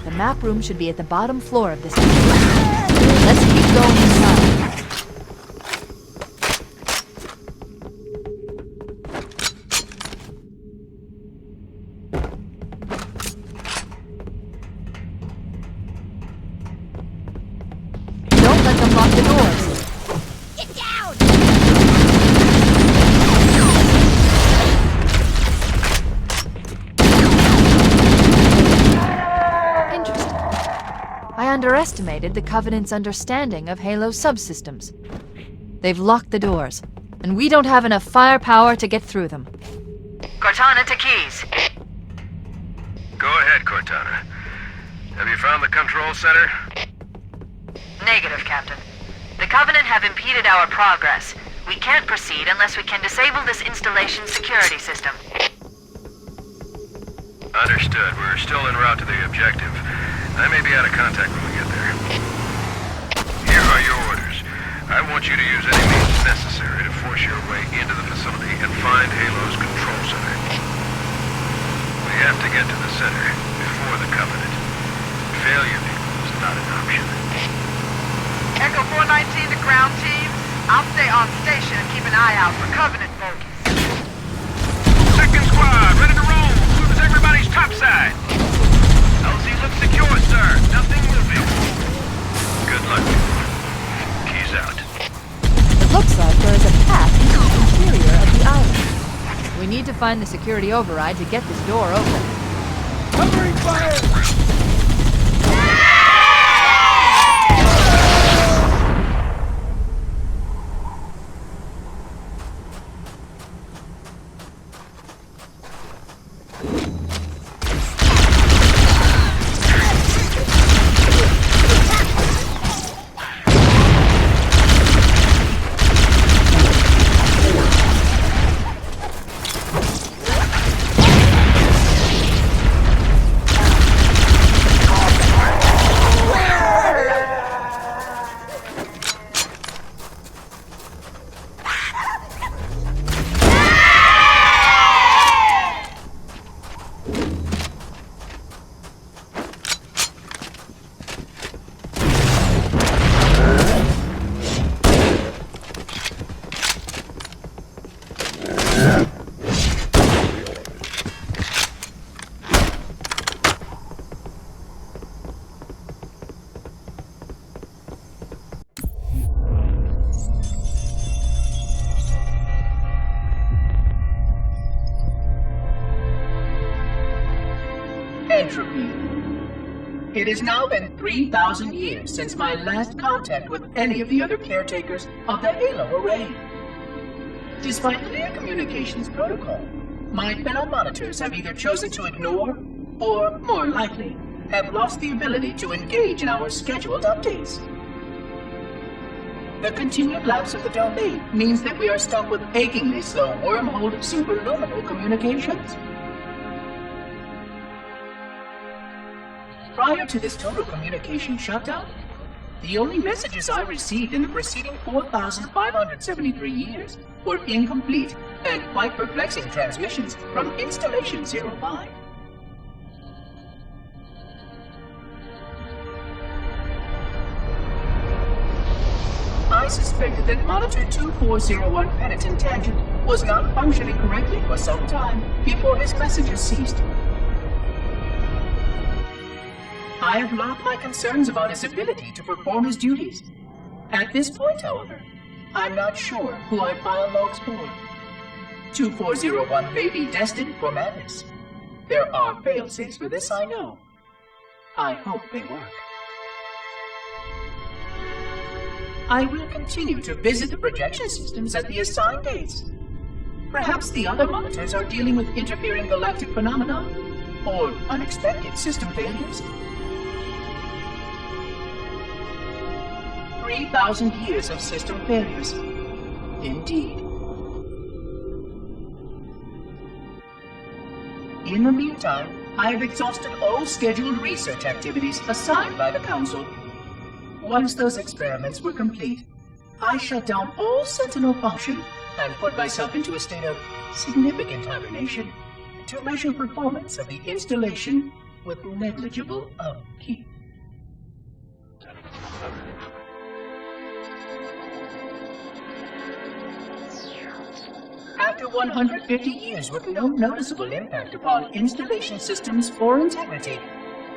Speaker 2: The map room should be at the bottom floor of this building. Let's keep going inside. Don't let them lock the doors. Get down! I underestimated the Covenant's understanding of Halo subsystems. They've locked the doors, and we don't have enough firepower to get through them.
Speaker 12: Cortana to Keys.
Speaker 1: Go ahead, Cortana. Have you found the control center?
Speaker 12: Negative, Captain. The Covenant have impeded our progress. We can't proceed unless we can disable this installation's security system.
Speaker 1: Understood. We're still en route to the objective. I may be out of contact when we get there. Here are your orders. I want you to use any means necessary to force your way into the facility and find Halo's control center. We have to get to the center before the Covenant. Failure, people, is not an option.
Speaker 14: Echo 419 to ground team. I'll stay on station and keep an eye out for Covenant bogies.
Speaker 4: Second squad, ready to roll. As soon as everybody's topside. LZ looks secure, sir. Nothing moving.
Speaker 1: Good luck. Keys out.
Speaker 2: It looks like there is a path into the interior of the island. We need to find the security override to get this door open.
Speaker 11: Covering fire!
Speaker 9: entropy. It has now been 3,000 years since my last contact with any of the other caretakers of the Halo array. Despite clear communications protocol, my fellow monitors have either chosen to ignore, or, more likely, have lost the ability to engage in our scheduled updates. The continued lapse of the domain means that we are stuck with achingly slow wormhole superluminal communications. Prior to this total communication shutdown, the only messages I received in the preceding 4,573 years were incomplete and quite perplexing transmissions from Installation 05. I suspected that Monitor 2401 Penitent Tangent was not functioning correctly for some time before his messages ceased. I have logged my concerns about his ability to perform his duties. At this point, however, I'm not sure who I file logs for. 2401 may be destined for madness. There are fail-safes for this, I know. I hope they work. I will continue to visit the projection systems at the assigned dates. Perhaps the other monitors are dealing with interfering galactic phenomena, or unexpected system failures. 3,000 years of system failures. Indeed. In the meantime, I have exhausted all scheduled research activities assigned by the Council. Once those experiments were complete, I shut down all Sentinel function and put myself into a state of significant hibernation to measure performance of the installation with negligible upkeep. After 150 years with no noticeable impact upon installation systems or integrity,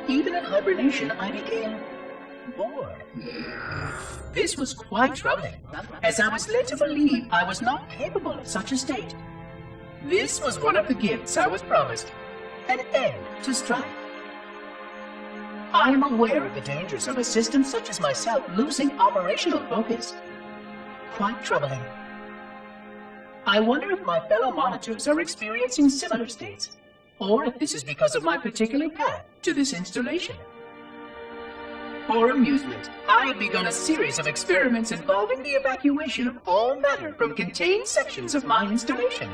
Speaker 9: even in hibernation I became bored. This was quite troubling, as I was led to believe I was not capable of such a state. This was one of the gifts I was promised, an end to strife. I am aware of the dangers of a system such as myself losing operational focus. Quite troubling. I wonder if my fellow monitors are experiencing similar states, or if this is because of my particular path to this installation. For amusement, I have begun a series of experiments involving the evacuation of all matter from contained sections of my installation.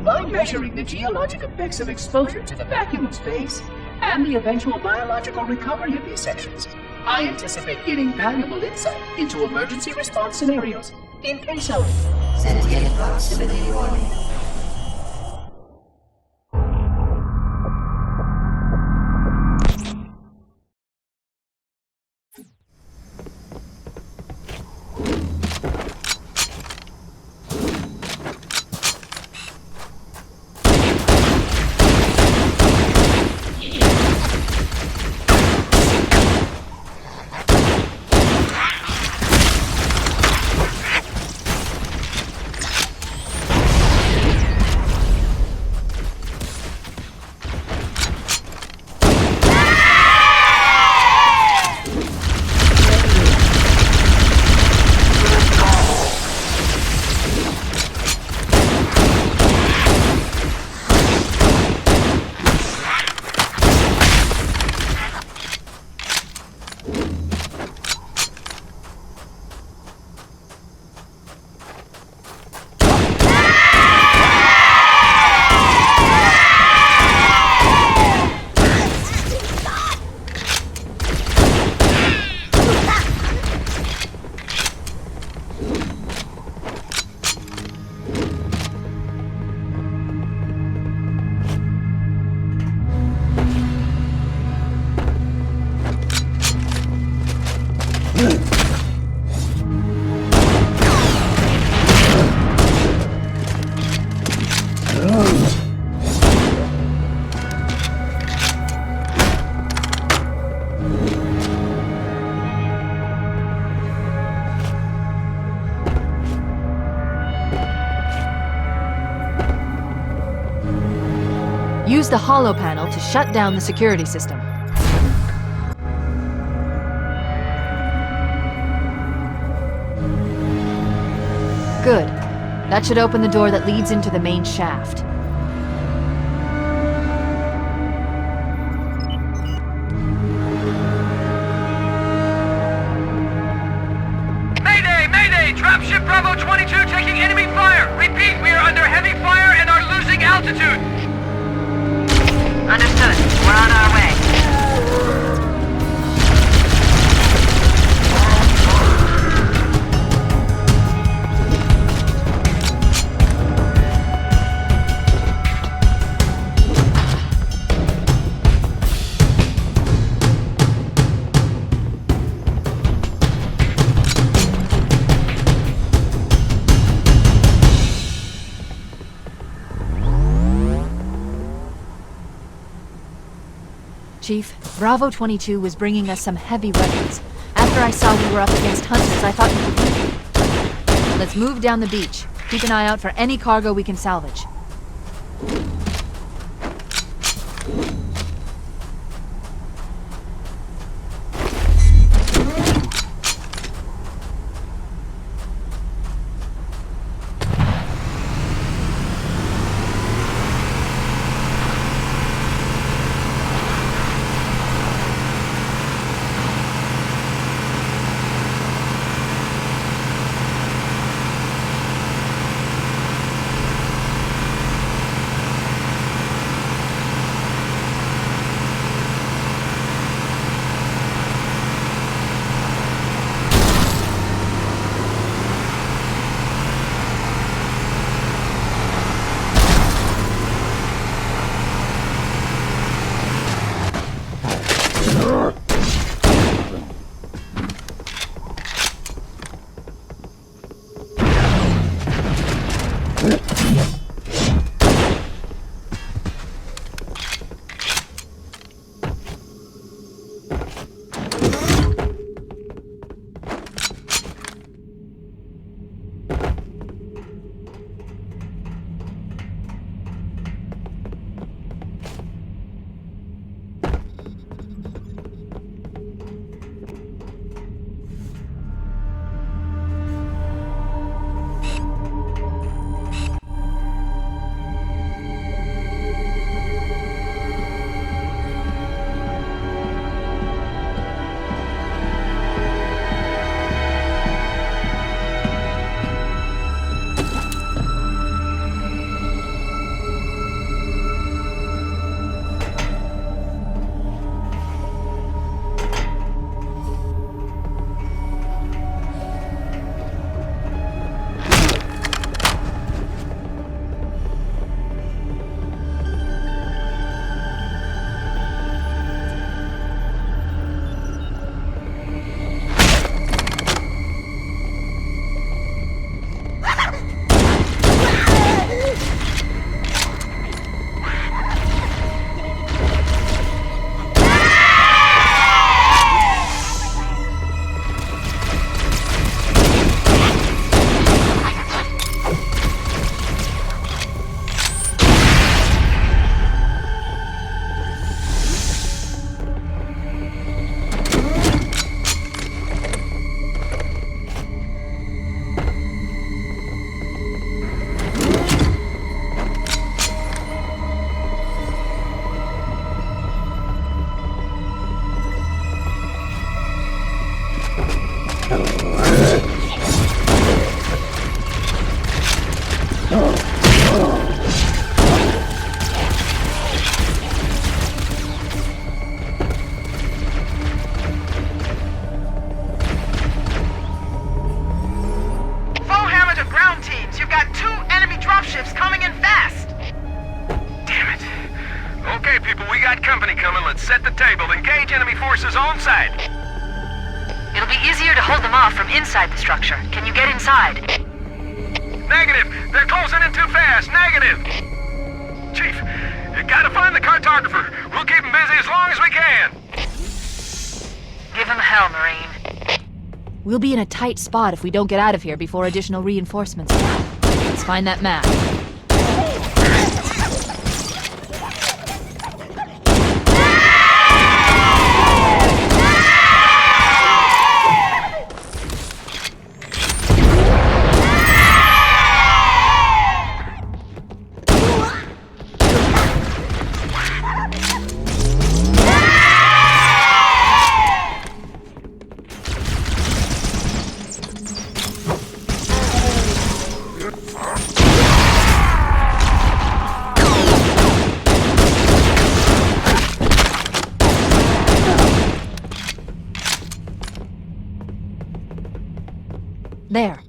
Speaker 9: By measuring the geologic effects of exposure to the vacuum of space, and the eventual biological recovery of these sections, I anticipate getting valuable insight into emergency response scenarios in case of sentient proximity warning.
Speaker 2: Use the holo panel to shut down the security system. Good. That should open the door that leads into the main shaft.
Speaker 14: Mayday! Mayday! Dropship Bravo 22 taking enemy fire! Repeat, we are under heavy fire and are losing altitude!
Speaker 12: Understood. We're on our way.
Speaker 2: Chief, Bravo 22 was bringing us some heavy weapons. After I saw we were up against hunters, I thought you could... Let's move down the beach. Keep an eye out for any cargo we can salvage.
Speaker 14: Set the table. Engage enemy forces on site.
Speaker 12: It'll be easier to hold them off from inside the structure. Can you get inside?
Speaker 14: Negative. They're closing in too fast. Negative. Chief, you gotta find the cartographer. We'll keep him busy as long as we can.
Speaker 12: Give him hell, Marine.
Speaker 2: We'll be in a tight spot if we don't get out of here before additional reinforcements arrive. Let's find that map. There.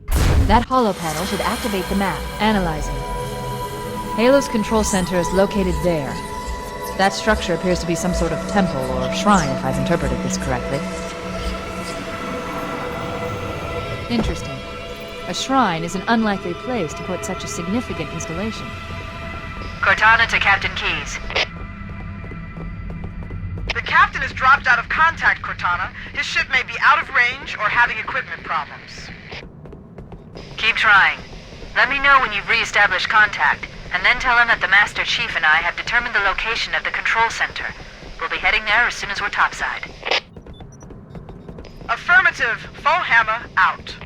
Speaker 2: That holo panel should activate the map. Analyzing. Halo's control center is located there. That structure appears to be some sort of temple or shrine, if I've interpreted this correctly. Interesting. A shrine is an unlikely place to put such a significant installation.
Speaker 12: Cortana to Captain Keyes.
Speaker 14: The captain has dropped out of contact, Cortana. His ship may be out of range or having equipment problems.
Speaker 12: Keep trying. Let me know when you've re-established contact, and then tell him that the Master Chief and I have determined the location of the control center. We'll be heading there as soon as we're topside.
Speaker 14: Affirmative. Foehammer out.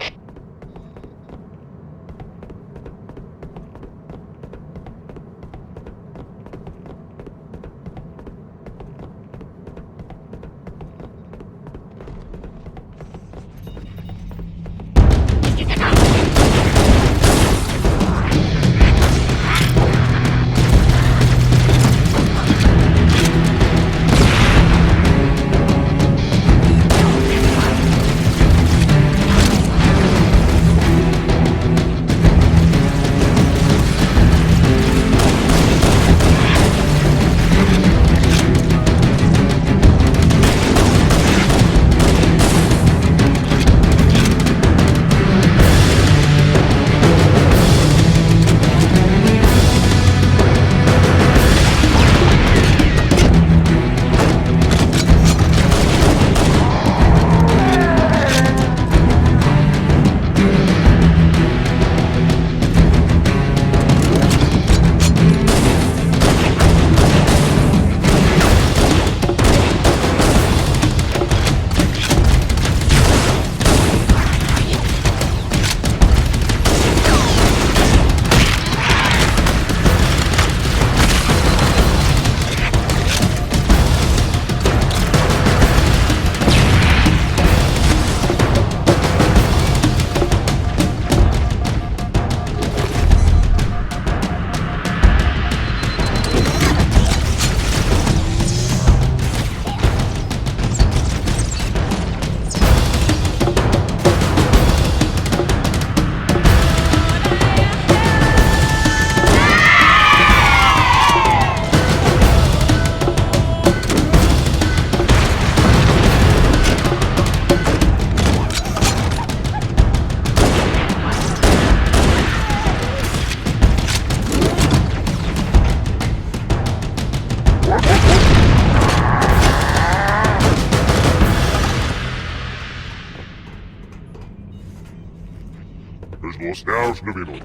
Speaker 15: Nos vemos.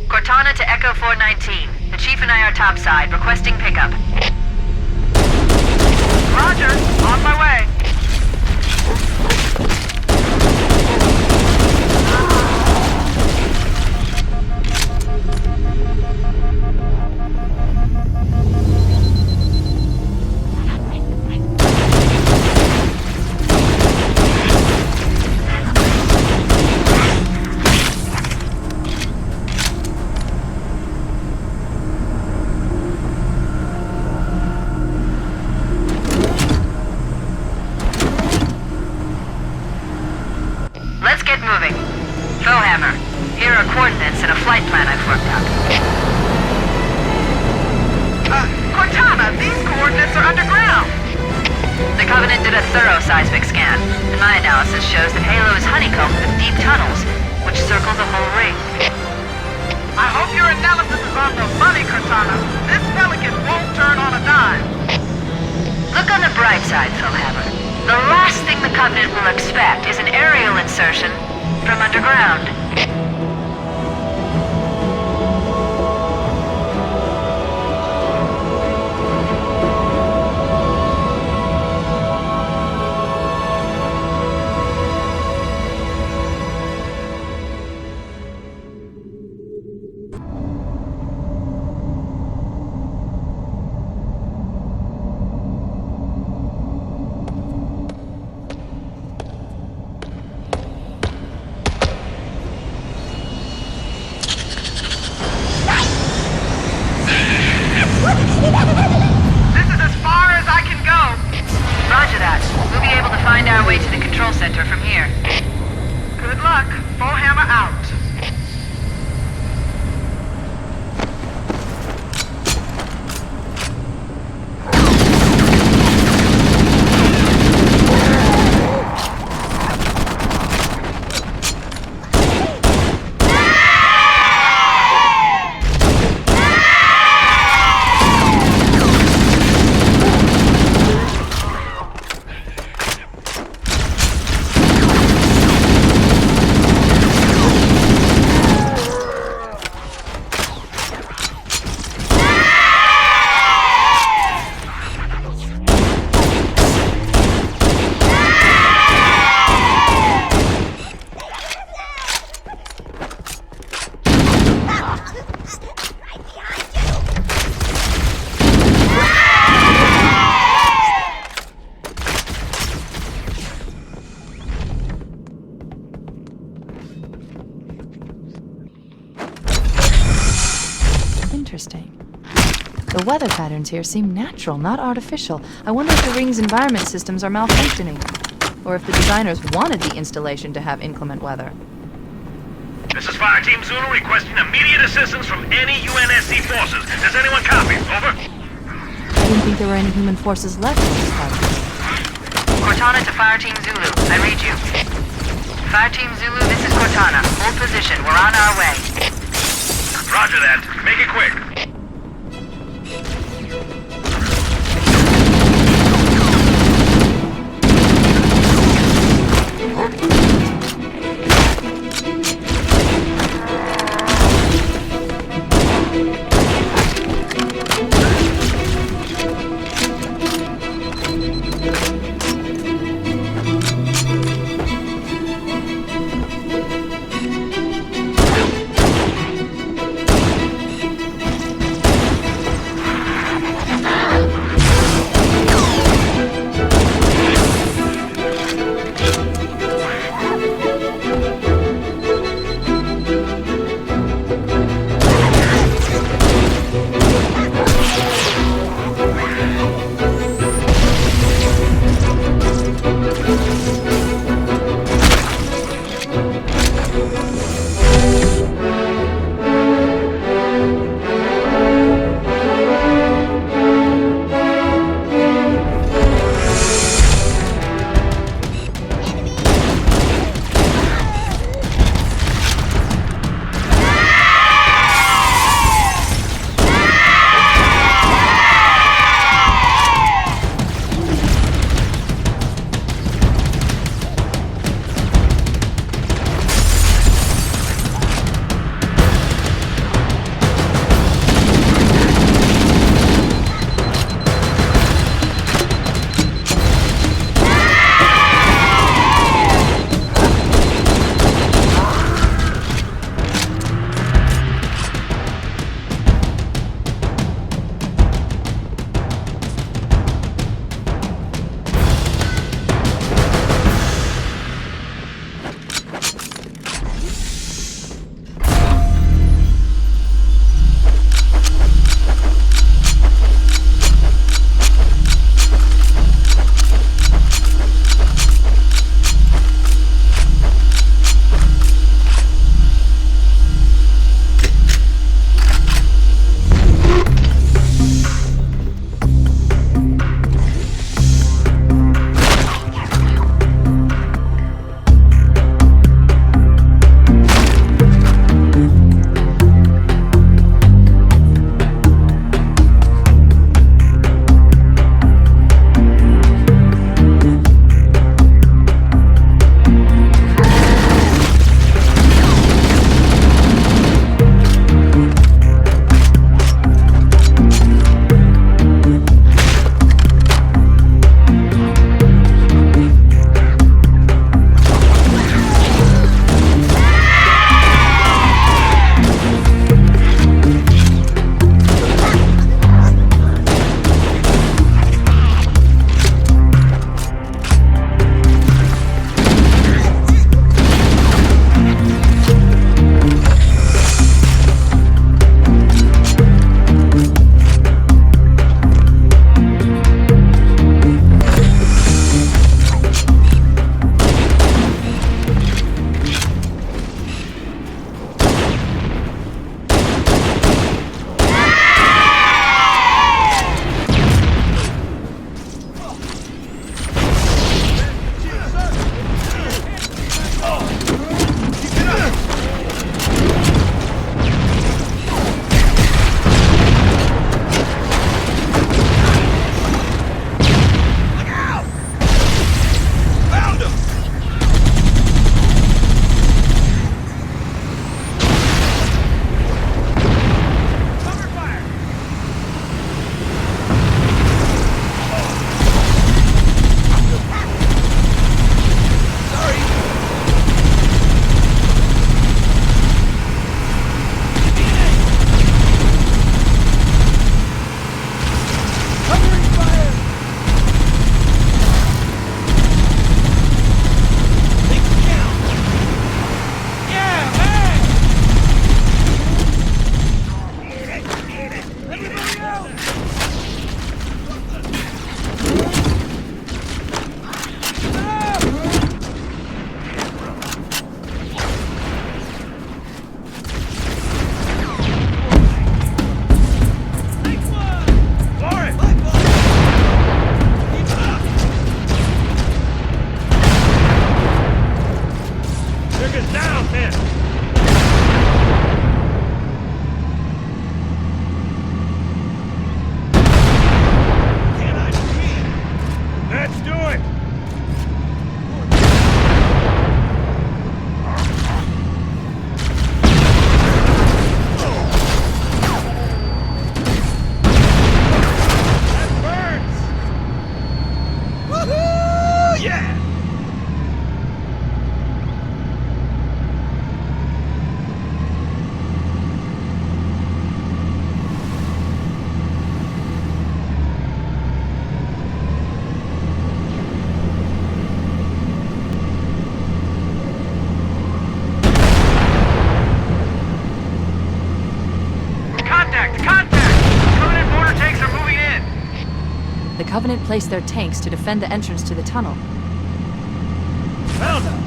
Speaker 12: Cortana to Echo 419. The Chief and I are topside, requesting pickup.
Speaker 14: Roger, on my way.
Speaker 12: way to the control center from here.
Speaker 14: Good luck. Bowhammer out.
Speaker 2: Interesting. The weather patterns here seem natural, not artificial. I wonder if the ring's environment systems are malfunctioning, or if the designers wanted the installation to have inclement weather.
Speaker 4: This is Fire Team Zulu requesting immediate assistance from any UNSC forces. Does anyone copy? Over.
Speaker 2: I didn't think there were any human forces left in this part.
Speaker 12: Cortana to Fire Team Zulu. I read you. Fire Team Zulu, this is Cortana. Hold position. We're on our way.
Speaker 4: Roger that. Make it quick.
Speaker 2: Covenant placed their tanks to defend the entrance to the tunnel.
Speaker 4: Found them!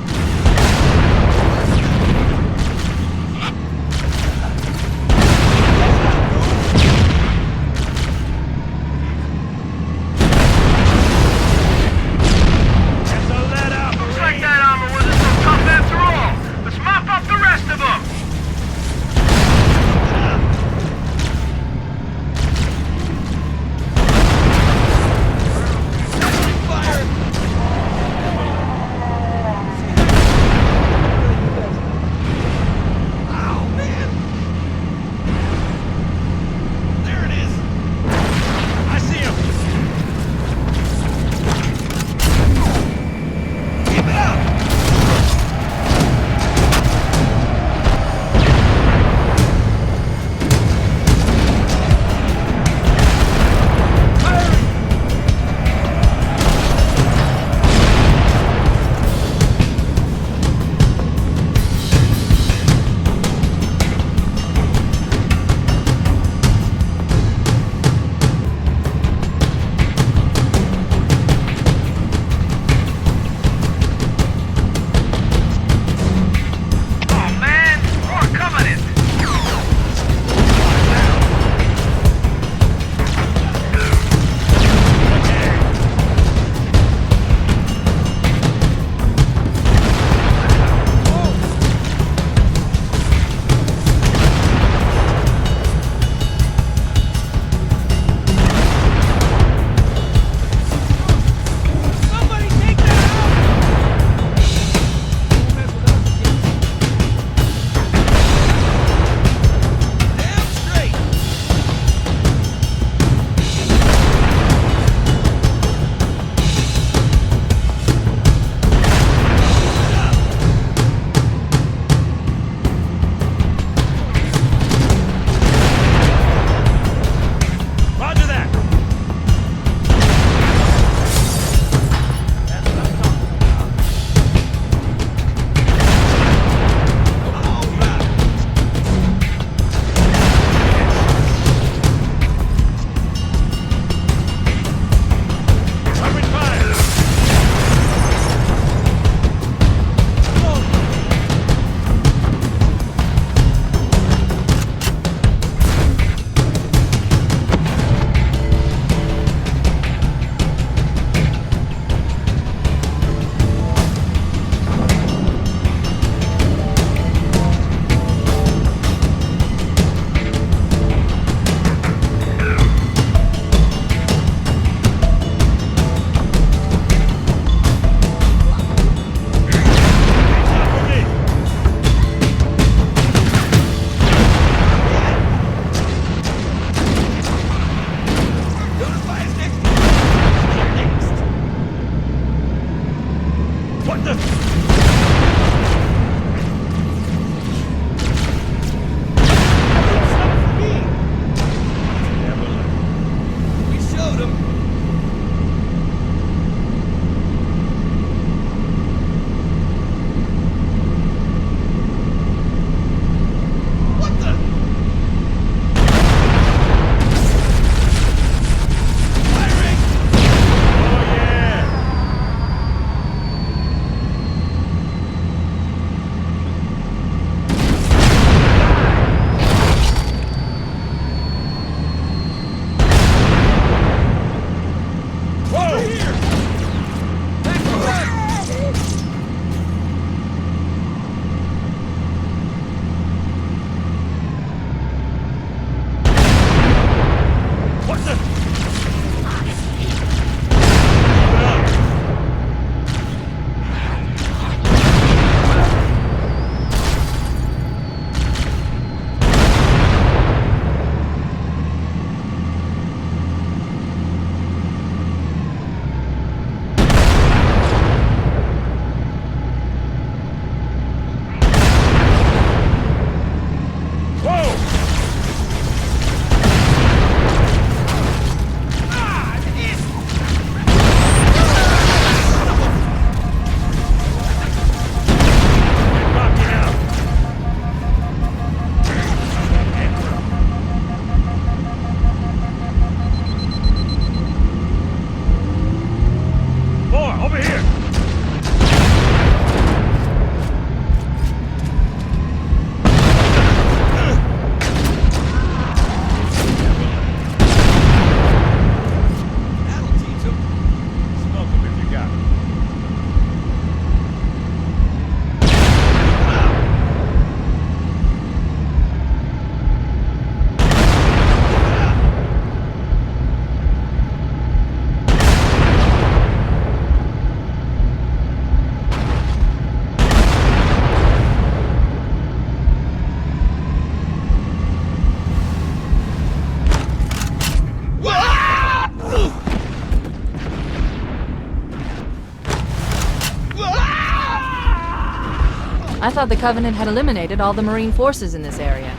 Speaker 2: I thought the Covenant had eliminated all the Marine forces in this area.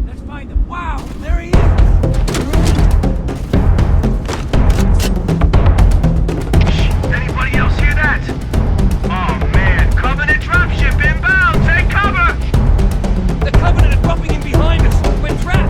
Speaker 11: Let's find him. Wow, there he is!
Speaker 14: Anybody else hear that? Oh man, Covenant dropship inbound! Take cover!
Speaker 11: The Covenant is bumping in behind us! We're trapped!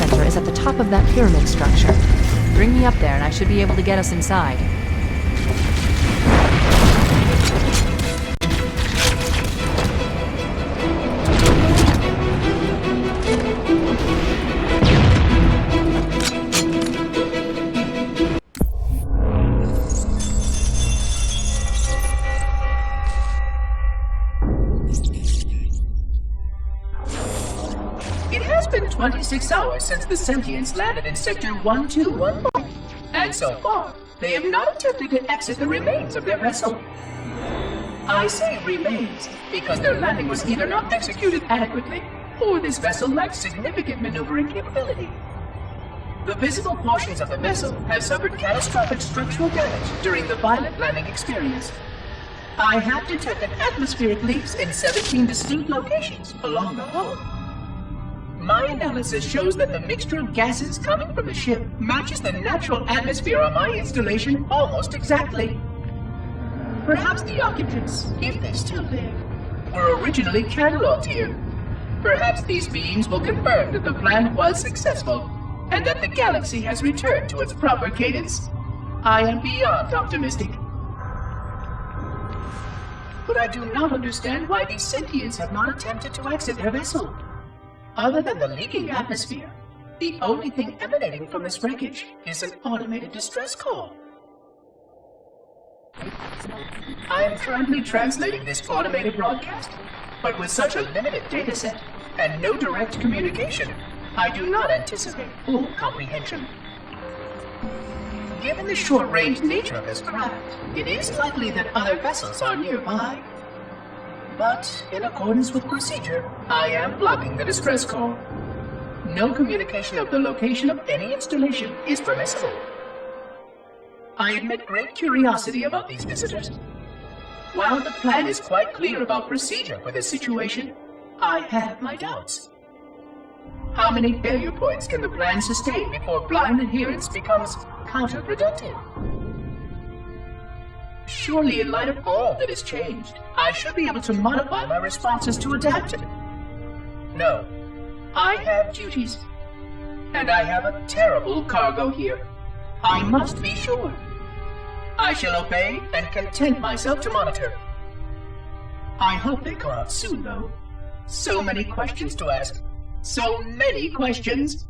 Speaker 2: center is at the top of that pyramid structure. Bring me up there and I should be able to get us inside.
Speaker 9: It has been 26 hours since the sentients landed in Sector 121, and so far, they have not attempted to exit the remains of their vessel. I say remains because their landing was either not executed adequately, or this vessel lacks significant maneuvering capability. The visible portions of the vessel have suffered catastrophic structural damage during the violent landing experience. I have detected atmospheric leaks in 17 distinct locations along the hull. My analysis shows that the mixture of gases coming from the ship matches the natural atmosphere on my installation almost exactly. Perhaps the occupants, if they're still there, were originally cataloged here. Perhaps these beings will confirm that the plan was successful, and that the galaxy has returned to its proper cadence. I am beyond optimistic. But I do not understand why these sentients have not attempted to exit their vessel. Other than the leaking atmosphere, the only thing emanating from this wreckage is an automated distress call. I am currently translating this automated broadcast, but with such a limited dataset and no direct communication, I do not anticipate full comprehension. Given the short-range nature of this craft, it is likely that other vessels are nearby. But, in accordance with procedure, I am blocking the distress call. No communication of the location of any installation is permissible. I admit great curiosity about these visitors. While the plan is quite clear about procedure for this situation, I have my doubts. How many failure points can the plan sustain before blind adherence becomes counterproductive? Surely, in light of all that has changed, I should be able to modify my responses to adapt. No, I have duties, and I have a terrible cargo here. I must be sure. I shall obey and content myself to monitor. I hope they come out soon, though. So many questions to ask. So many questions.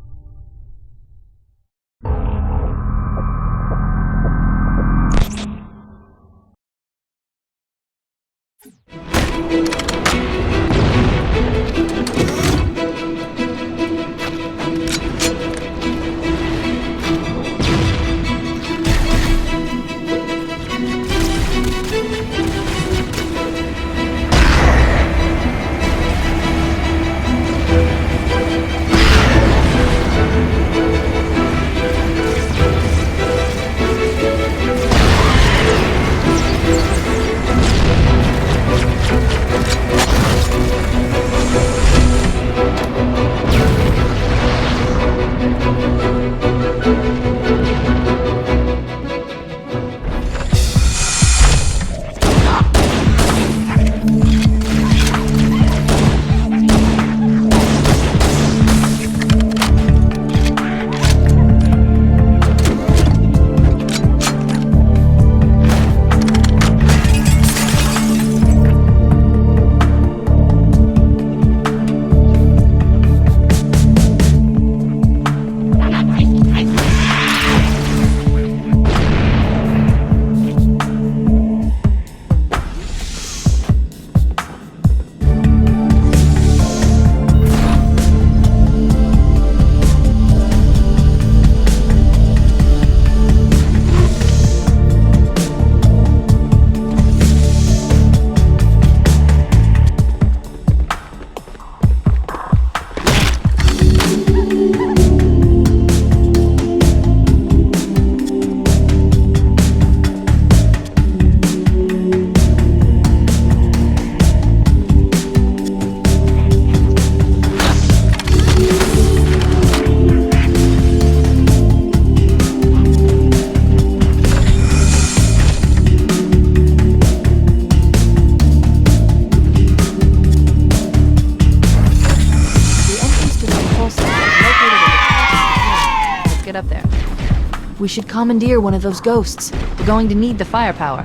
Speaker 2: We should commandeer one of those ghosts. We're going to need the firepower.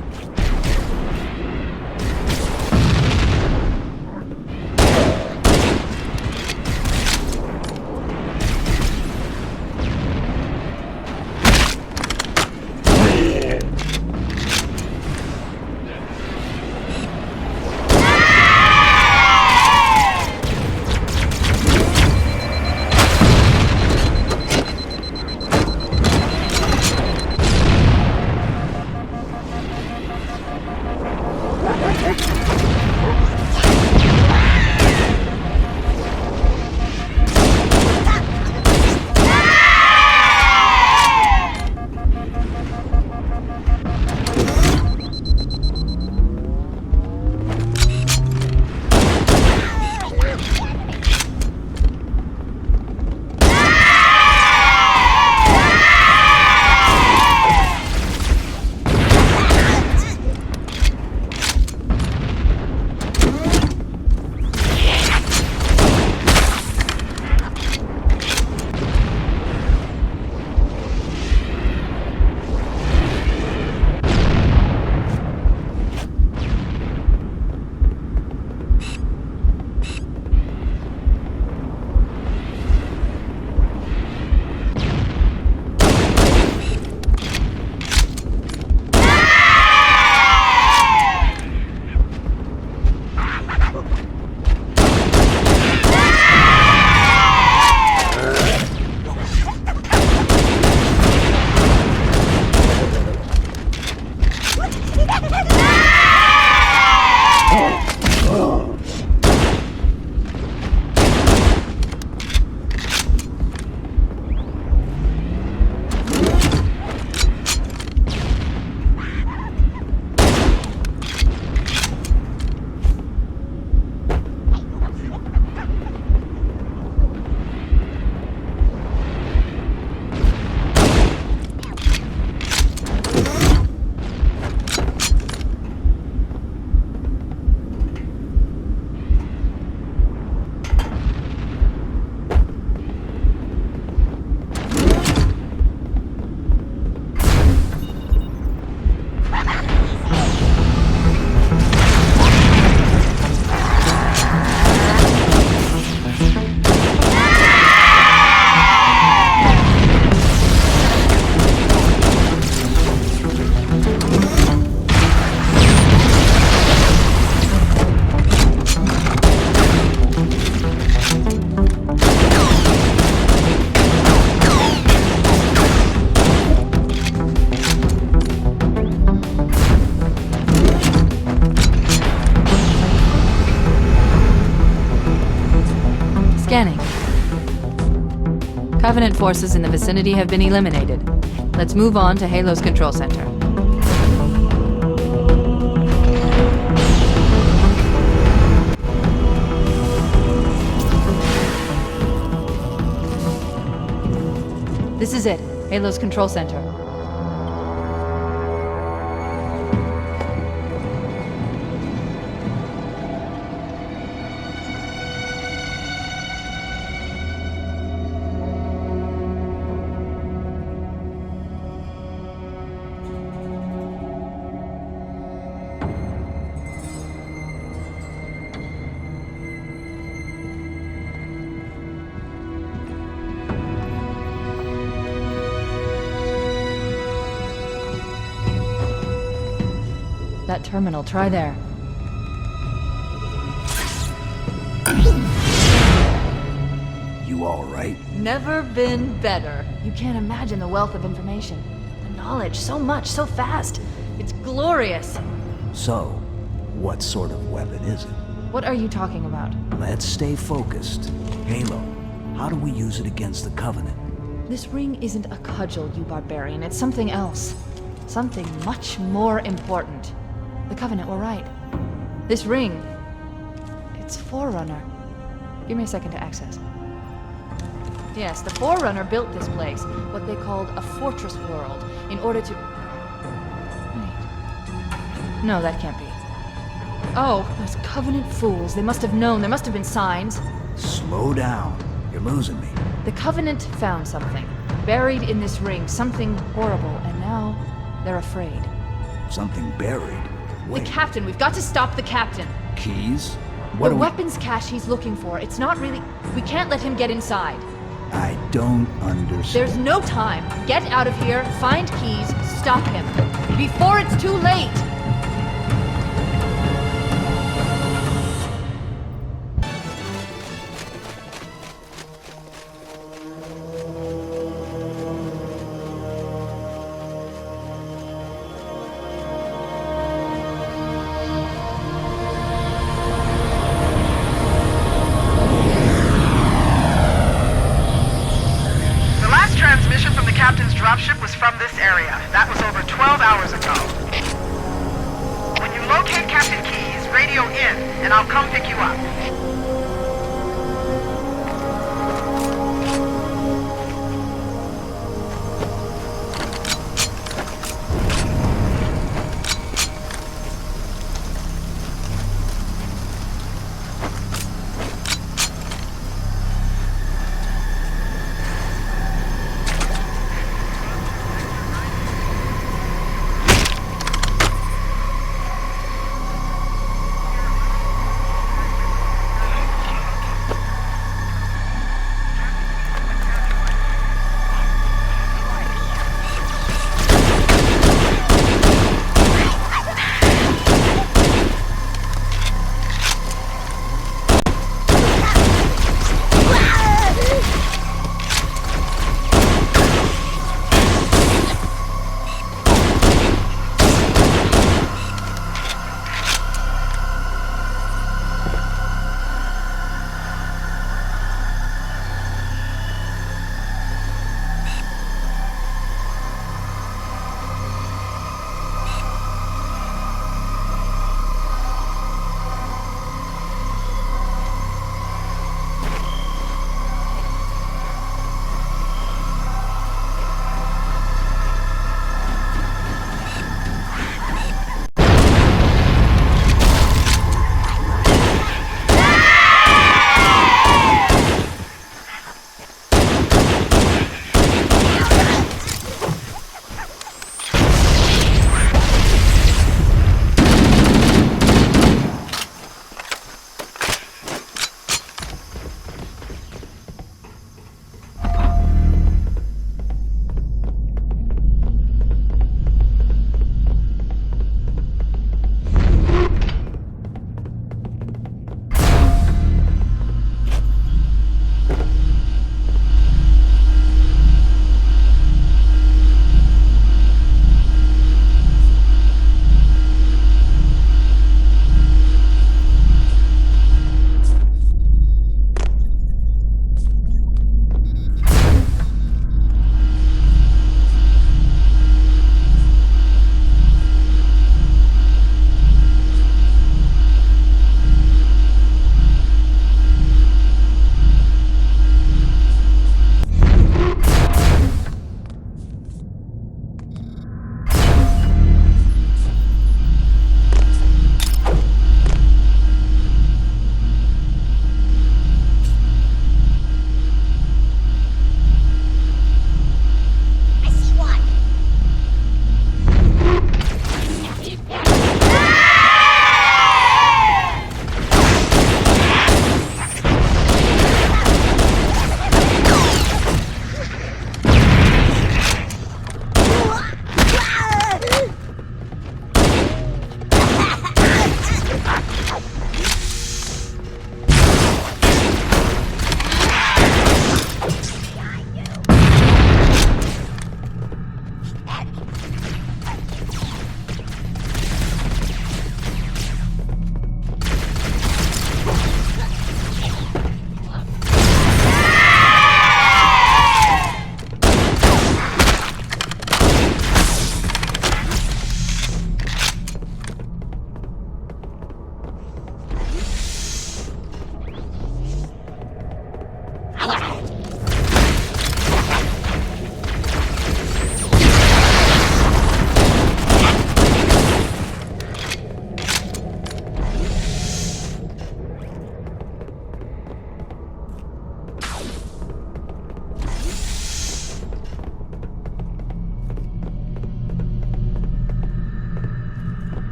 Speaker 2: Scanning. Covenant forces in the vicinity have been eliminated. Let's move on to Halo's control center. This is it, Halo's control center. That terminal, try there.
Speaker 10: You all right?
Speaker 2: Never been better. You can't imagine the wealth of information. The knowledge, so much, so fast. It's glorious.
Speaker 10: So, what sort of weapon is it?
Speaker 2: What are you talking about?
Speaker 10: Let's stay focused. Halo, how do we use it against the Covenant?
Speaker 2: This ring isn't a cudgel, you barbarian. It's something else. Something much more important. The Covenant were right. This ring, it's Forerunner. Give me a second to access. Yes, the Forerunner built this place, what they called a fortress world, in order to... Wait. No, that can't be. Oh, those Covenant fools. They must have known. There must have been signs.
Speaker 10: Slow down. You're losing me.
Speaker 2: The Covenant found something. buried in this ring, something horrible, and now they're afraid.
Speaker 10: Something buried?
Speaker 2: The captain, we've got to stop the captain.
Speaker 10: Keys? What
Speaker 2: The
Speaker 10: are we...
Speaker 2: weapons cache he's looking for, it's not really... We can't let him get inside.
Speaker 10: I don't understand.
Speaker 2: There's no time. Get out of here, find keys, stop him. Before it's too late!
Speaker 14: Dropship was from this area. That was over 12 hours ago. When you locate Captain Keys, radio in, and I'll come pick you up.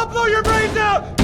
Speaker 5: I'll blow your brains out!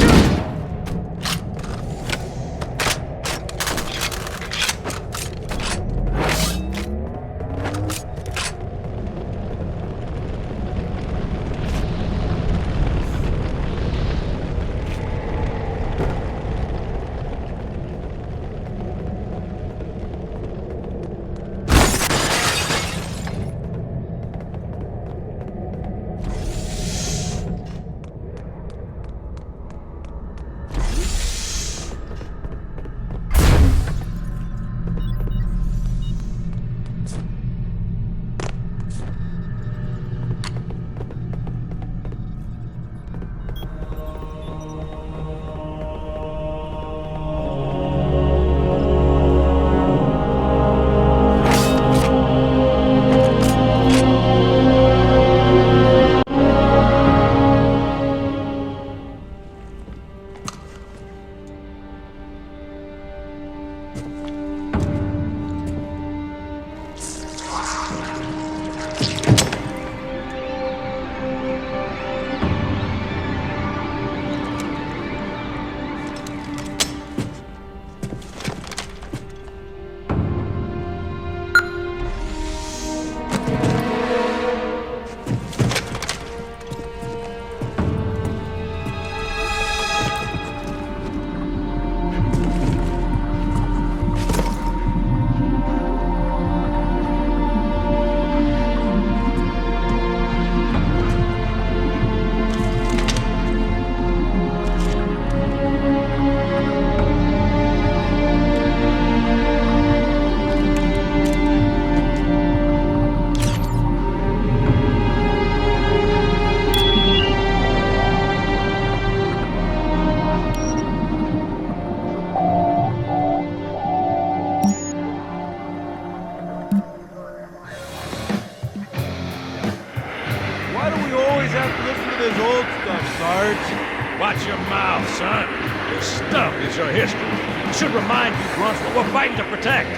Speaker 4: Watch your mouth, son. This stuff is your history. It should remind you, grunts, what we're fighting to protect.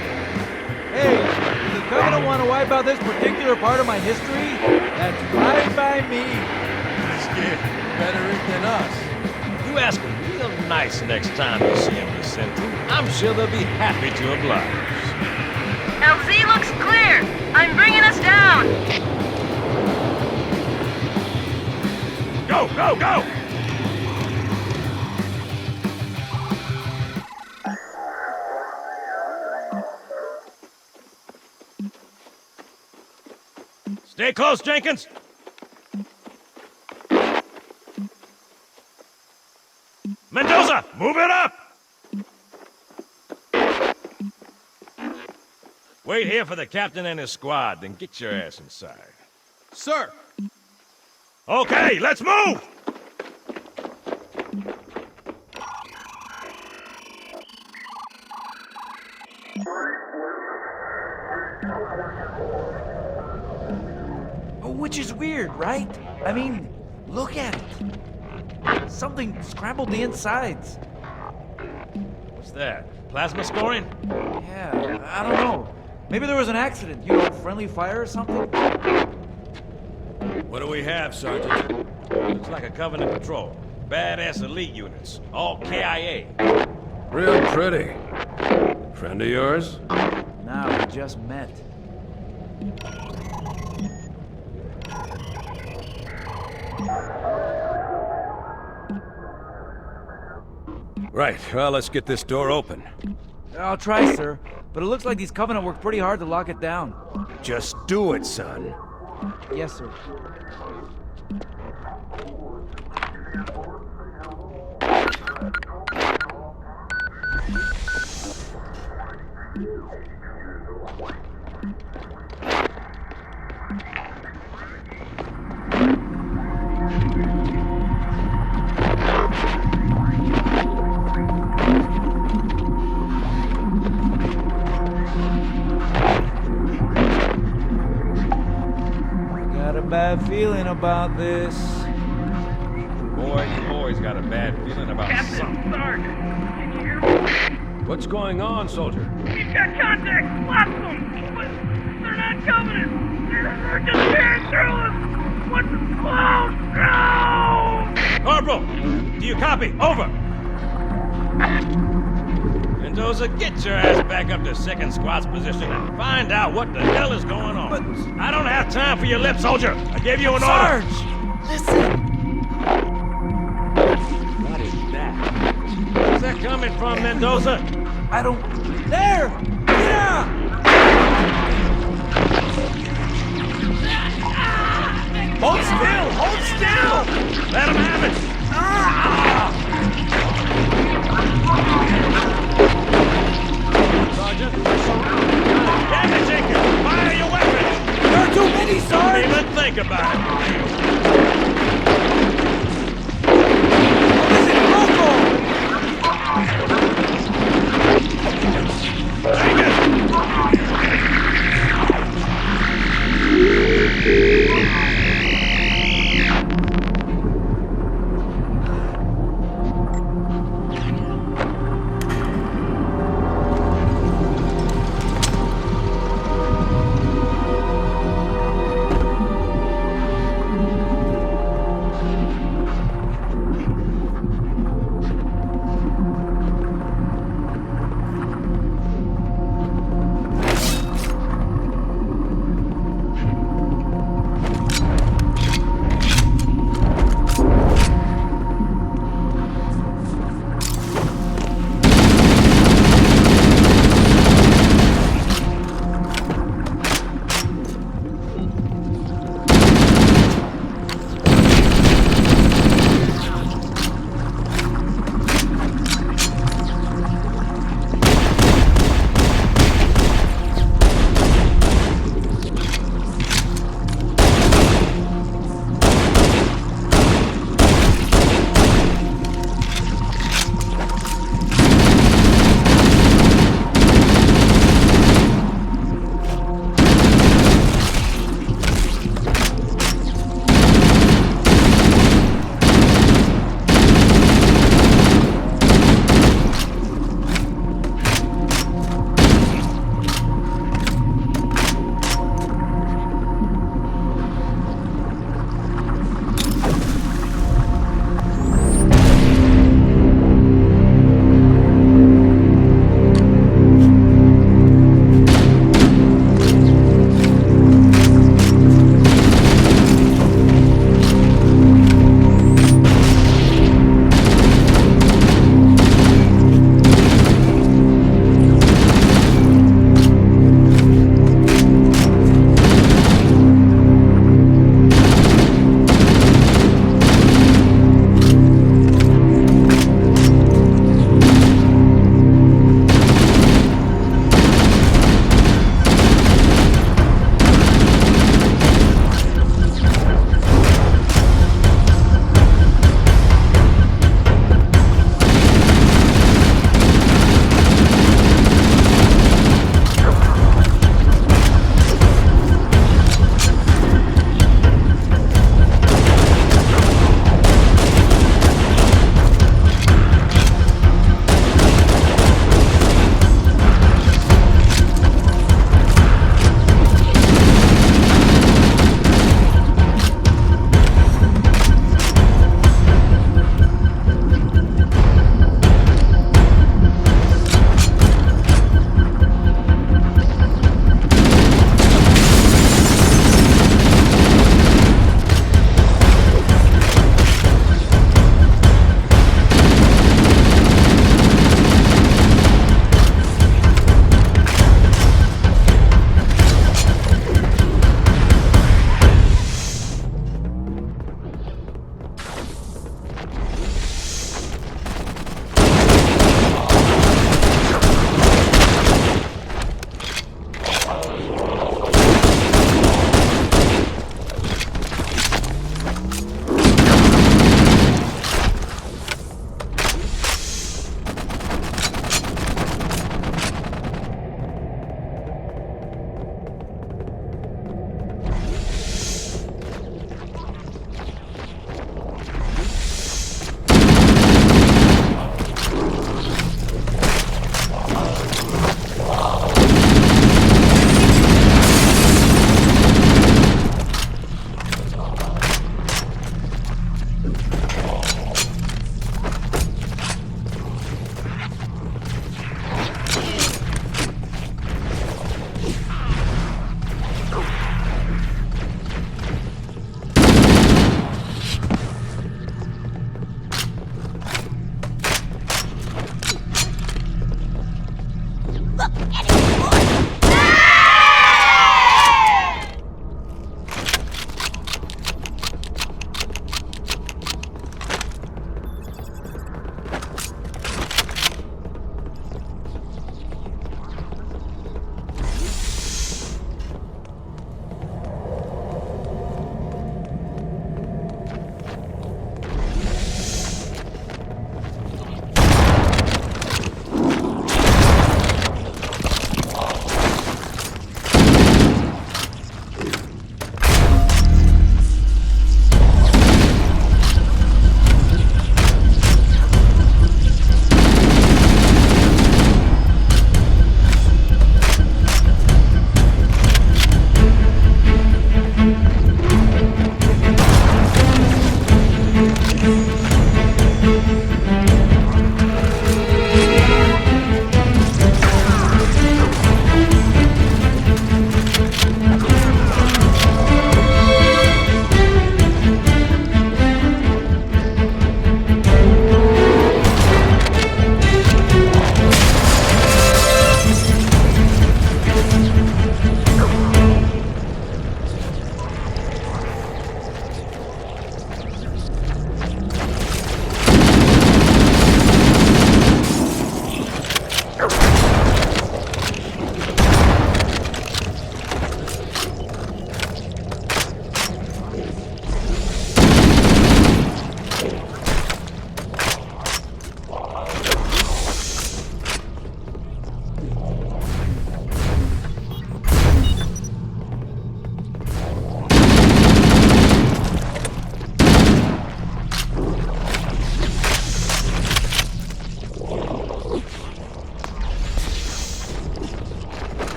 Speaker 16: Hey, does the Covenant want to wipe out this particular part of my history? That's fine by me.
Speaker 5: This kid better it than us.
Speaker 4: You ask them real nice next time you see him, Vicente. I'm sure they'll be happy to oblige.
Speaker 12: LZ looks clear. I'm bringing us down.
Speaker 4: Go, go, go! Stay close, Jenkins! Mendoza, move it up! Wait here for the captain and his squad, then get your ass inside.
Speaker 5: Sir!
Speaker 4: Okay, let's move!
Speaker 16: Which is weird, right? I mean, look at it. Something scrambled the insides.
Speaker 4: What's that? Plasma scoring?
Speaker 16: Yeah, I don't know. Maybe there was an accident, you know, friendly fire or something?
Speaker 1: What do we have, Sergeant?
Speaker 4: Looks like a Covenant patrol. Badass elite units. All KIA.
Speaker 1: Real pretty. Friend of yours?
Speaker 16: Nah, we just met.
Speaker 1: Right, well, let's get this door open.
Speaker 16: I'll try, sir. But it looks like these Covenant worked pretty hard to lock it down.
Speaker 1: Just do it, son.
Speaker 16: Yes, sir. Bad feeling about this.
Speaker 4: Boy, you always got a bad feeling about something.
Speaker 11: Stark, can you hear me?
Speaker 1: What's going on, soldier?
Speaker 11: We've got contact. Lots of them. But they're not Covenant. They're just tearing through us. What's close? No!
Speaker 4: Corporal! Do you copy? Over! Mendoza, get your ass back up to second squad's position and find out what the hell is going on. But I don't have time for your lip, soldier. I gave you an order.
Speaker 11: Listen.
Speaker 4: What is that? Where's that coming from, Mendoza?
Speaker 11: I don't... There! Yeah!
Speaker 4: Hold still! Hold still! Let him have it! Sergeant, damn it, Jenkins! Fire your weapons!
Speaker 11: There are too many, Sarge!
Speaker 4: Don't even think about it.
Speaker 11: Listen, local!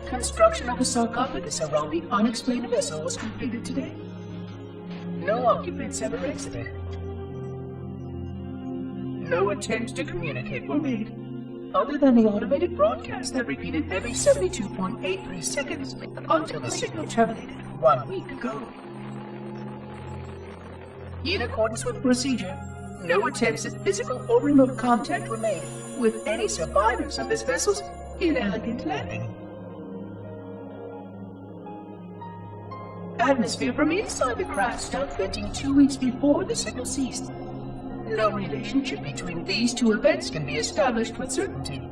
Speaker 9: Construction of the sarcophagus around the unexplained vessel was completed today. No occupants ever exited. No attempts to communicate were made, other than the automated broadcast that repeated every 72.83 seconds until the signal terminated 1 week ago. In accordance with procedure, no attempts at physical or remote contact were made with any survivors of this vessel's inelegant landing. Atmosphere from inside the craft stopped venting 2 weeks before the signal ceased. No relationship between these two events can be established with certainty.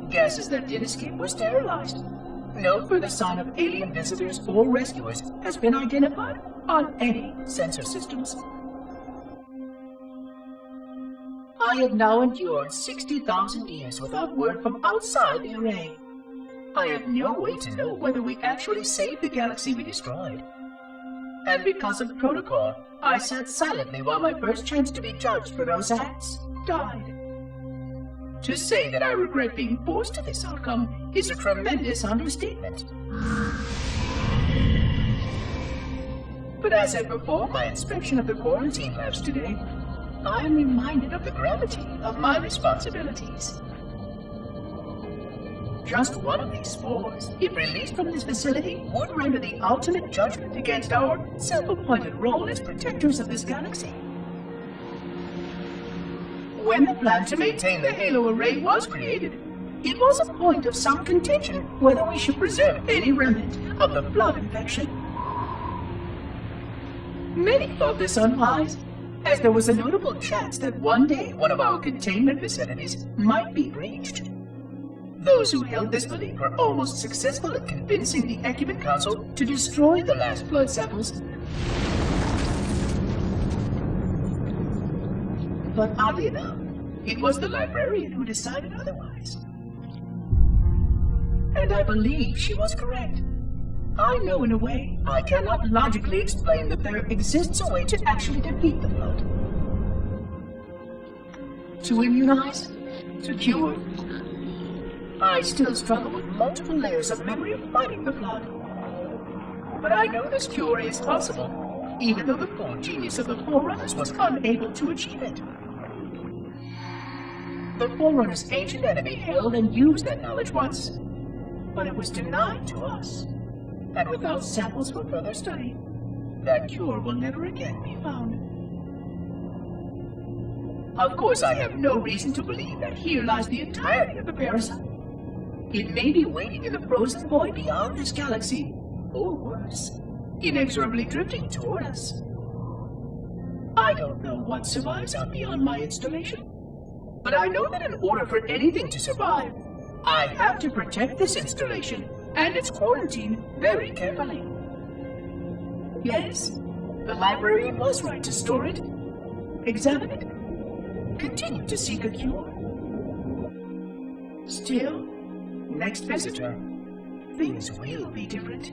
Speaker 9: Gases that did escape were sterilized. No further sign of alien visitors or rescuers has been identified on any sensor systems. I have now endured 60,000 years without word from outside the array. I have no way to know whether we actually saved the galaxy we destroyed. And because of protocol, I sat silently while my first chance to be judged for those acts died. To say that I regret being forced to this outcome is a tremendous understatement. But as I perform my inspection of the quarantine labs today, I am reminded of the gravity of my responsibilities. Just one of these spores, if released from this facility, would render the ultimate judgment against our self-appointed role as protectors of this galaxy. When the plan to maintain the Halo array was created, it was a point of some contention whether we should preserve any remnant of the flood infection. Many thought this unwise, as there was a notable chance that one day one of our containment facilities might be breached. Those who held this belief were almost successful at convincing the Ecumen Council to destroy the last blood samples. But oddly enough, it was the librarian who decided otherwise. And I believe she was correct. I know in a way I cannot logically explain that there exists a way to actually defeat the flood. To immunize, to cure. I still struggle with multiple layers of memory of fighting the flood. But I know this cure is possible, even though the full genius of the Forerunners was unable to achieve it. The Forerunners' ancient enemy held and used that knowledge once, but it was denied to us. And without samples for further study, that cure will never again be found. Of course, I have no reason to believe that here lies the entirety of the parasite. It may be waiting in the frozen void beyond this galaxy, or worse, inexorably drifting toward us. I don't know what survives out beyond my installation, but I know that in order for anything to survive, I have to protect this installation and its quarantine very carefully. Yes, the librarian was right to store it, examine it, continue to seek a cure. Still, next visitor, things will be different.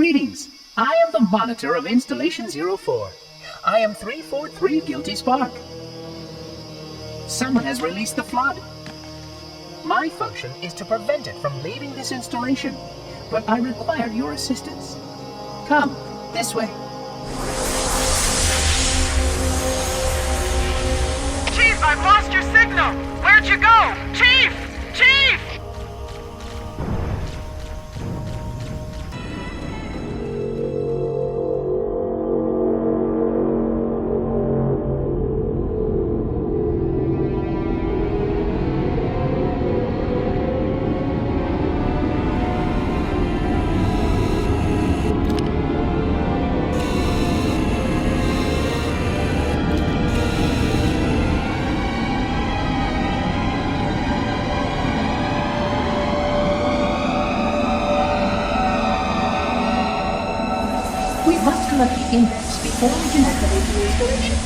Speaker 9: Greetings. I am the monitor of Installation 04. I am 343 Guilty Spark. Someone has released the flood. My function is to prevent it from leaving this installation, but I require your assistance. Come, this way.
Speaker 14: Chief, I've lost your signal! Where'd you go? Chief! Chief!
Speaker 9: Collect the index before we can activate the installation.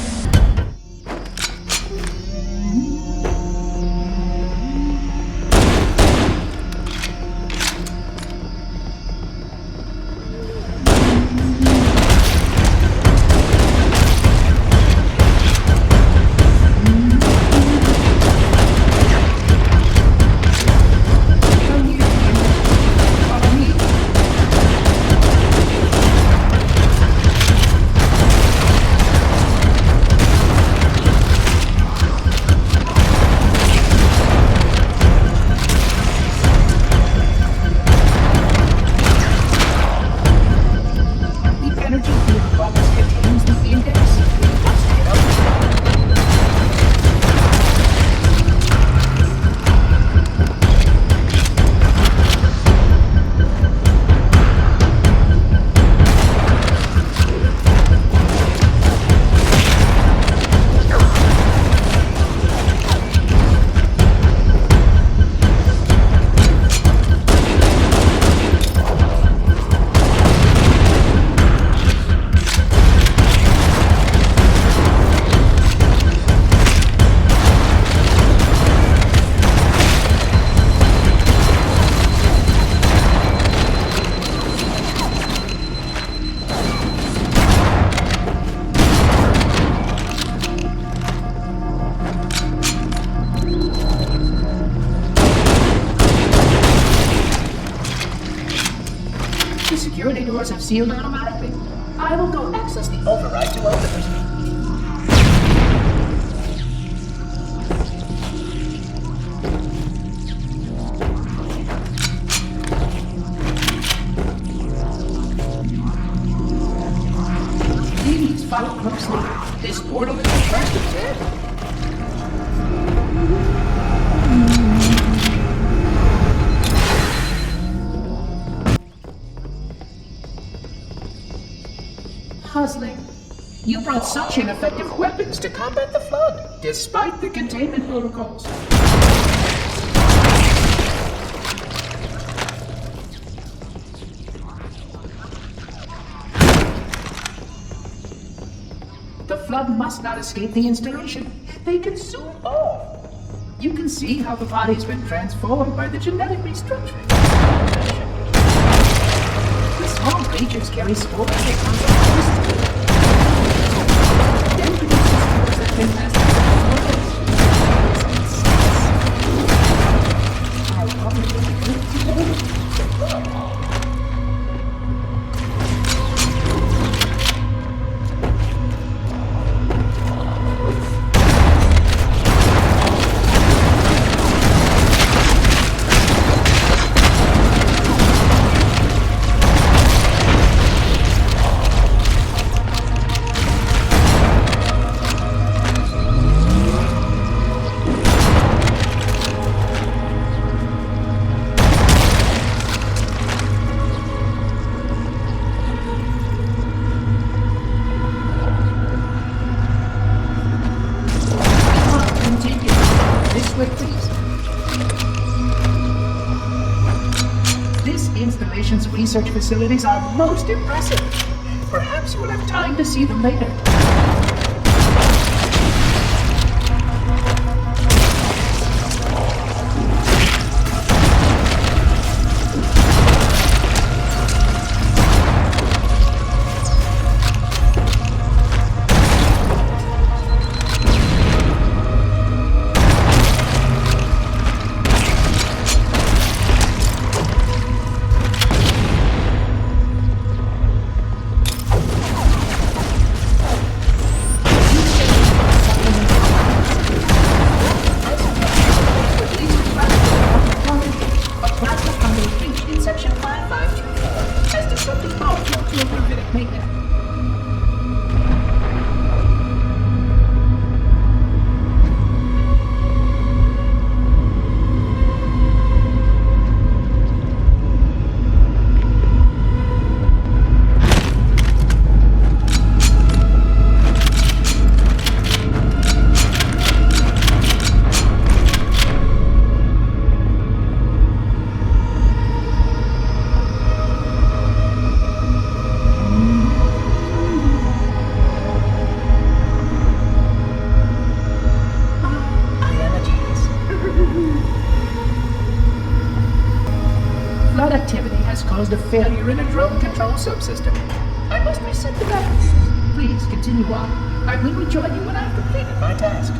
Speaker 9: Security doors have sealed automatically. I will go access the override to open them. Please follow closely. This portal is the first of 10. Puzzling. You brought such ineffective weapons to combat the flood, despite the containment protocols. The flood must not escape the installation. They consume all. You can see how the body's been transformed by the genetic restructuring. The small creatures carry spores that concentrate. Then produce spores that can last research facilities are most impressive. Perhaps you will have time to see them later. subject molecule to a gravitic magnet. Flood activity has caused a failure in a drone control subsystem. I must reset the batteries. Please continue on. I will rejoin you when I've completed my task.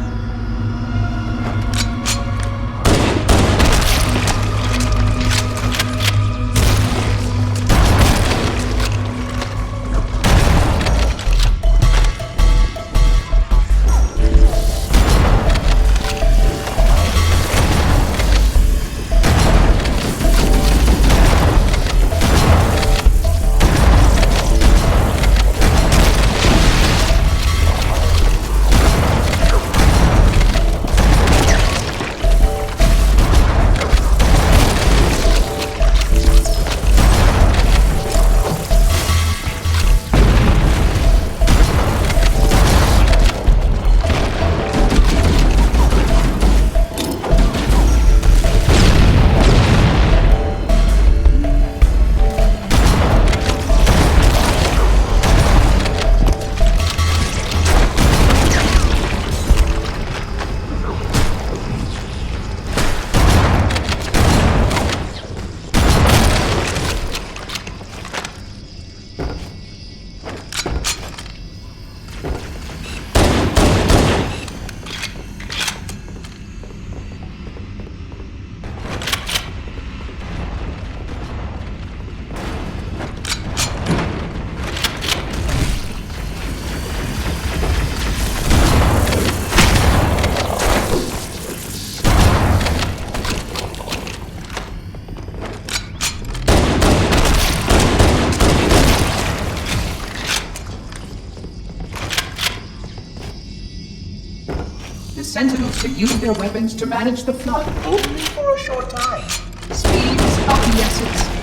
Speaker 9: Sentinels can use their weapons to manage the flood only for a short time. Speed is of the essence.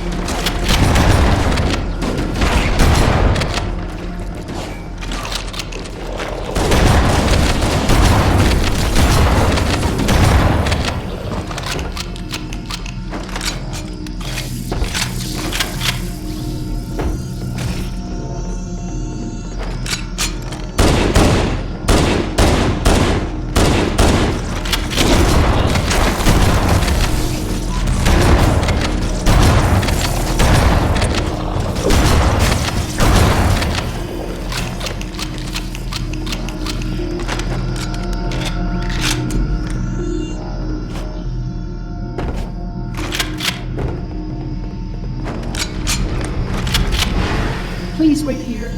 Speaker 9: Please wait here.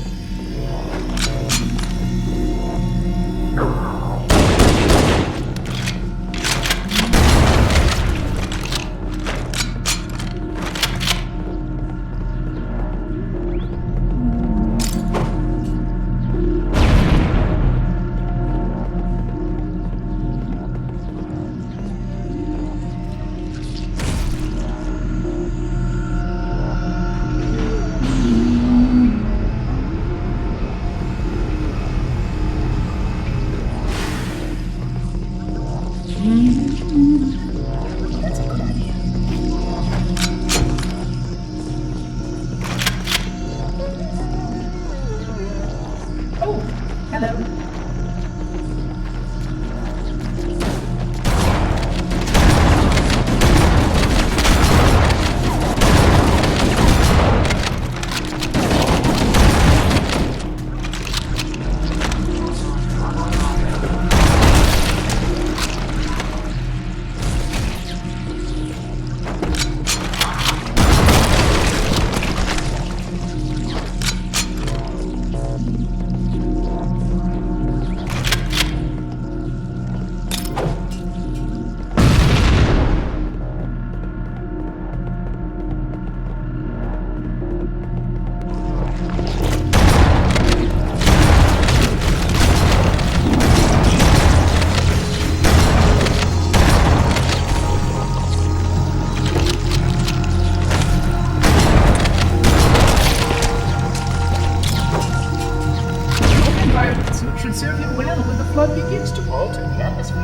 Speaker 9: flood begins to alter the atmosphere.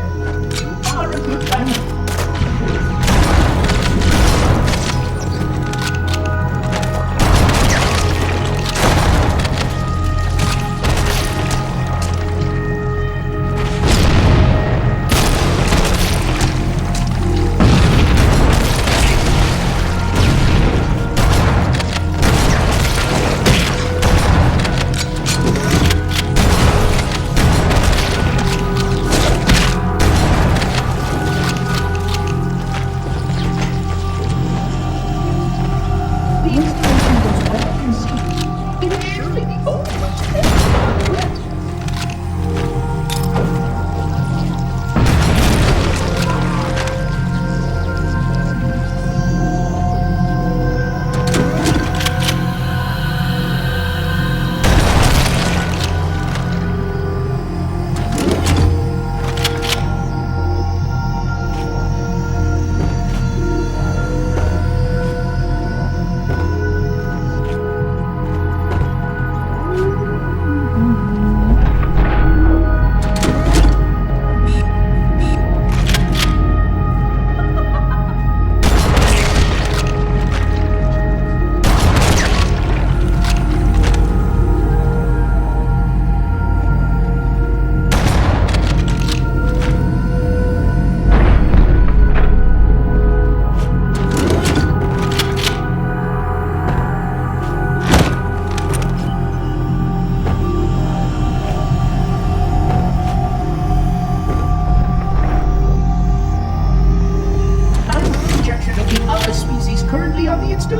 Speaker 9: You are a good planner.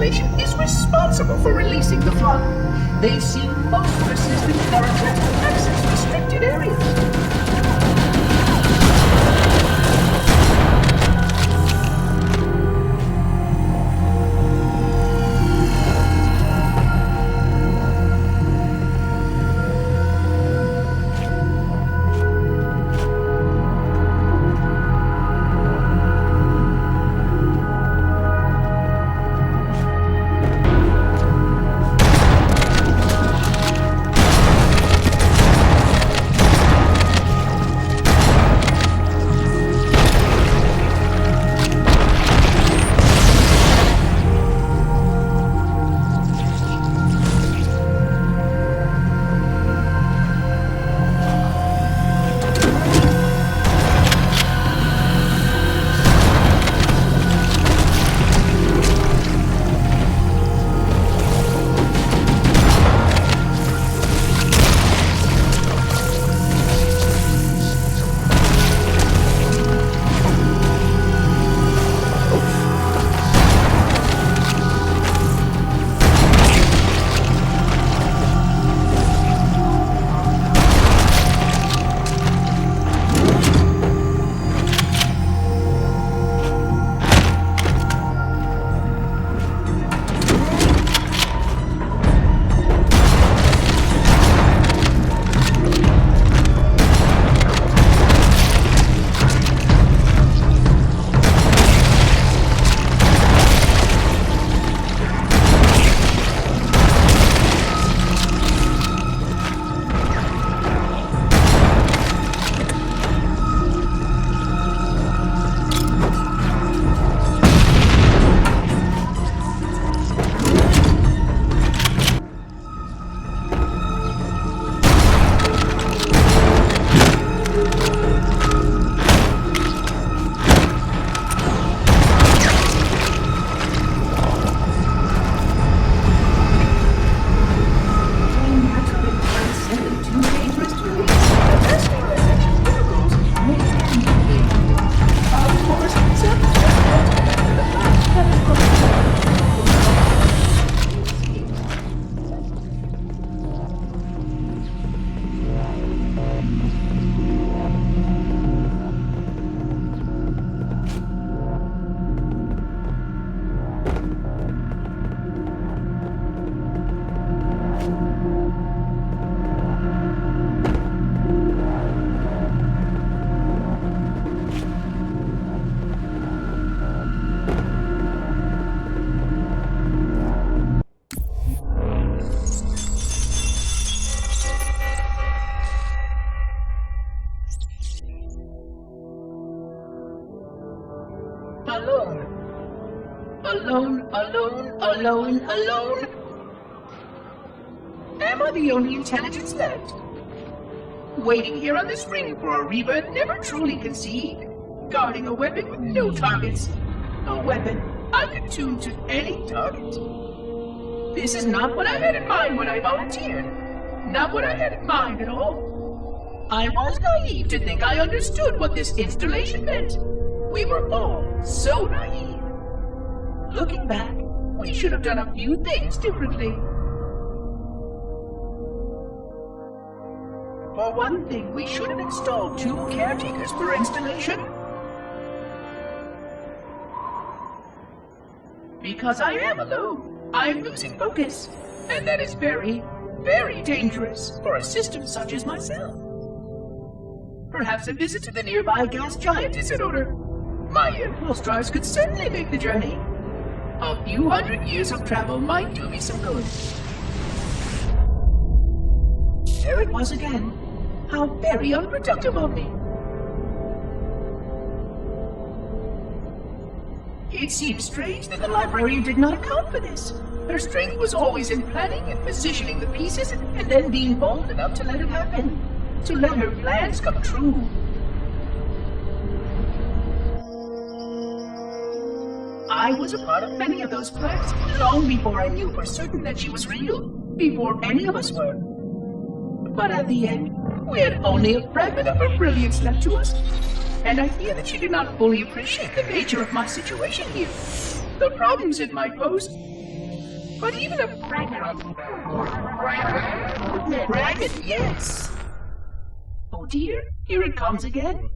Speaker 9: Is responsible for releasing the flood. They seem most persistent in their attempts to access restricted areas. Alone? Am I the only intelligence left? Waiting here on this ring for a rebirth never truly conceived. Guarding a weapon with no targets. A weapon unattuned to any target. This is not what I had in mind when I volunteered. Not what I had in mind at all. I was naive to think I understood what this installation meant. We were all so naive. Looking back, we should have done a few things differently. For one thing, we should have installed 2 caretakers per installation. Because I am alone, I'm losing focus. And that is very, very dangerous for a system such as myself. Perhaps a visit to the nearby gas giant is in order. My impulse drives could certainly make the journey. A few hundred years of travel might do me some good. There it was again. How very unproductive of me. It seems strange that the librarian did not account for this. Her strength was always in planning and positioning the pieces and then being bold enough to let it happen. To let her plans come true. I was a part of many of those plans long before I knew for certain that she was real. Before any of us were. But at the end, we had only a fragment of her brilliance left to us. And I fear that she did not fully appreciate the nature of my situation here. The problems it might pose. But even a fragment of... Fragment, yes! Oh dear, here it comes again.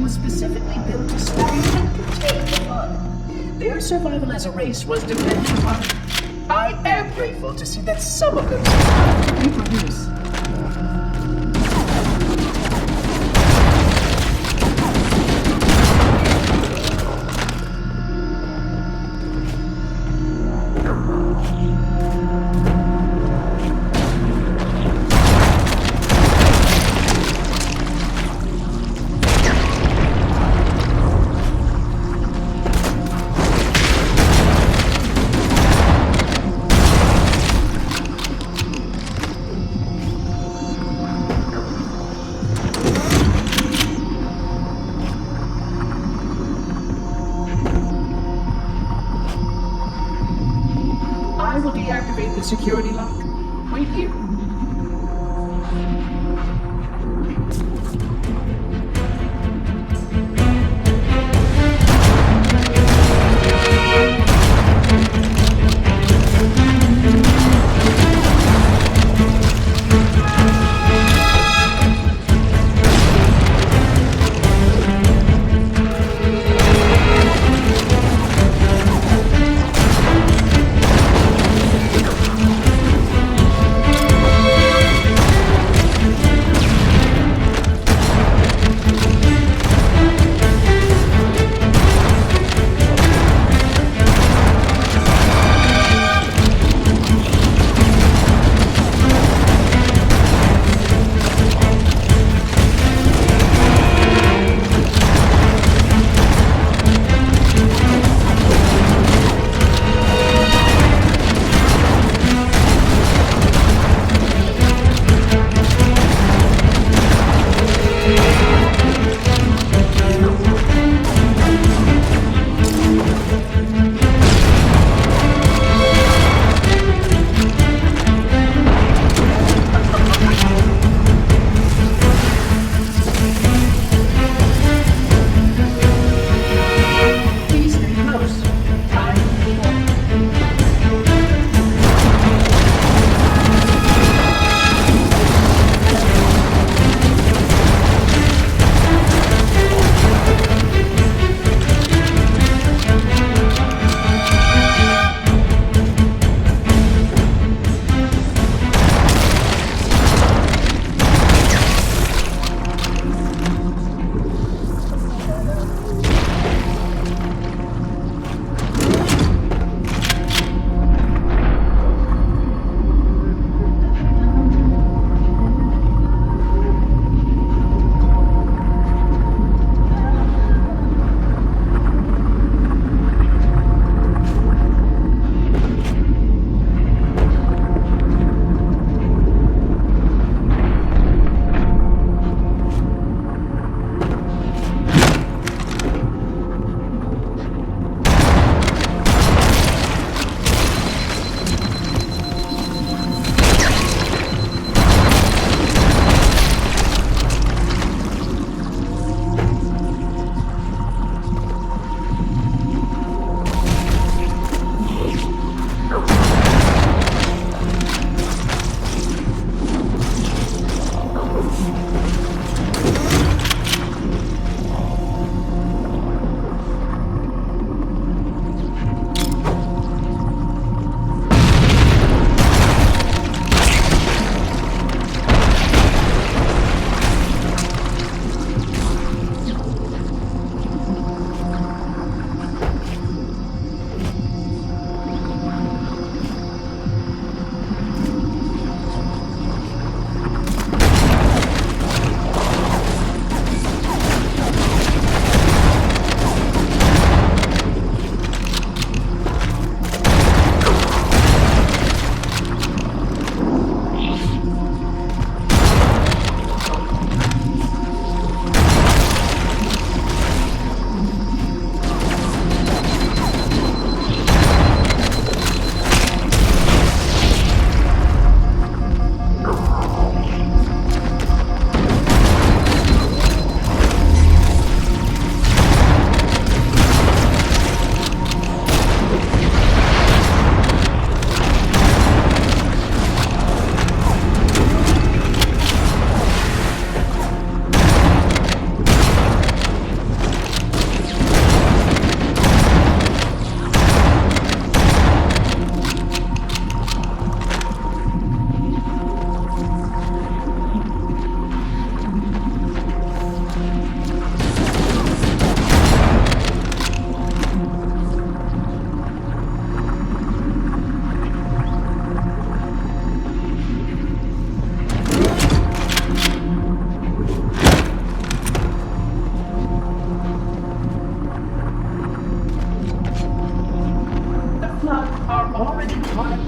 Speaker 9: Was specifically built to store and contain the blood. Their survival as a race was dependent upon it. I am grateful to see that some of them survived to reproduce. Security lock. Wait here.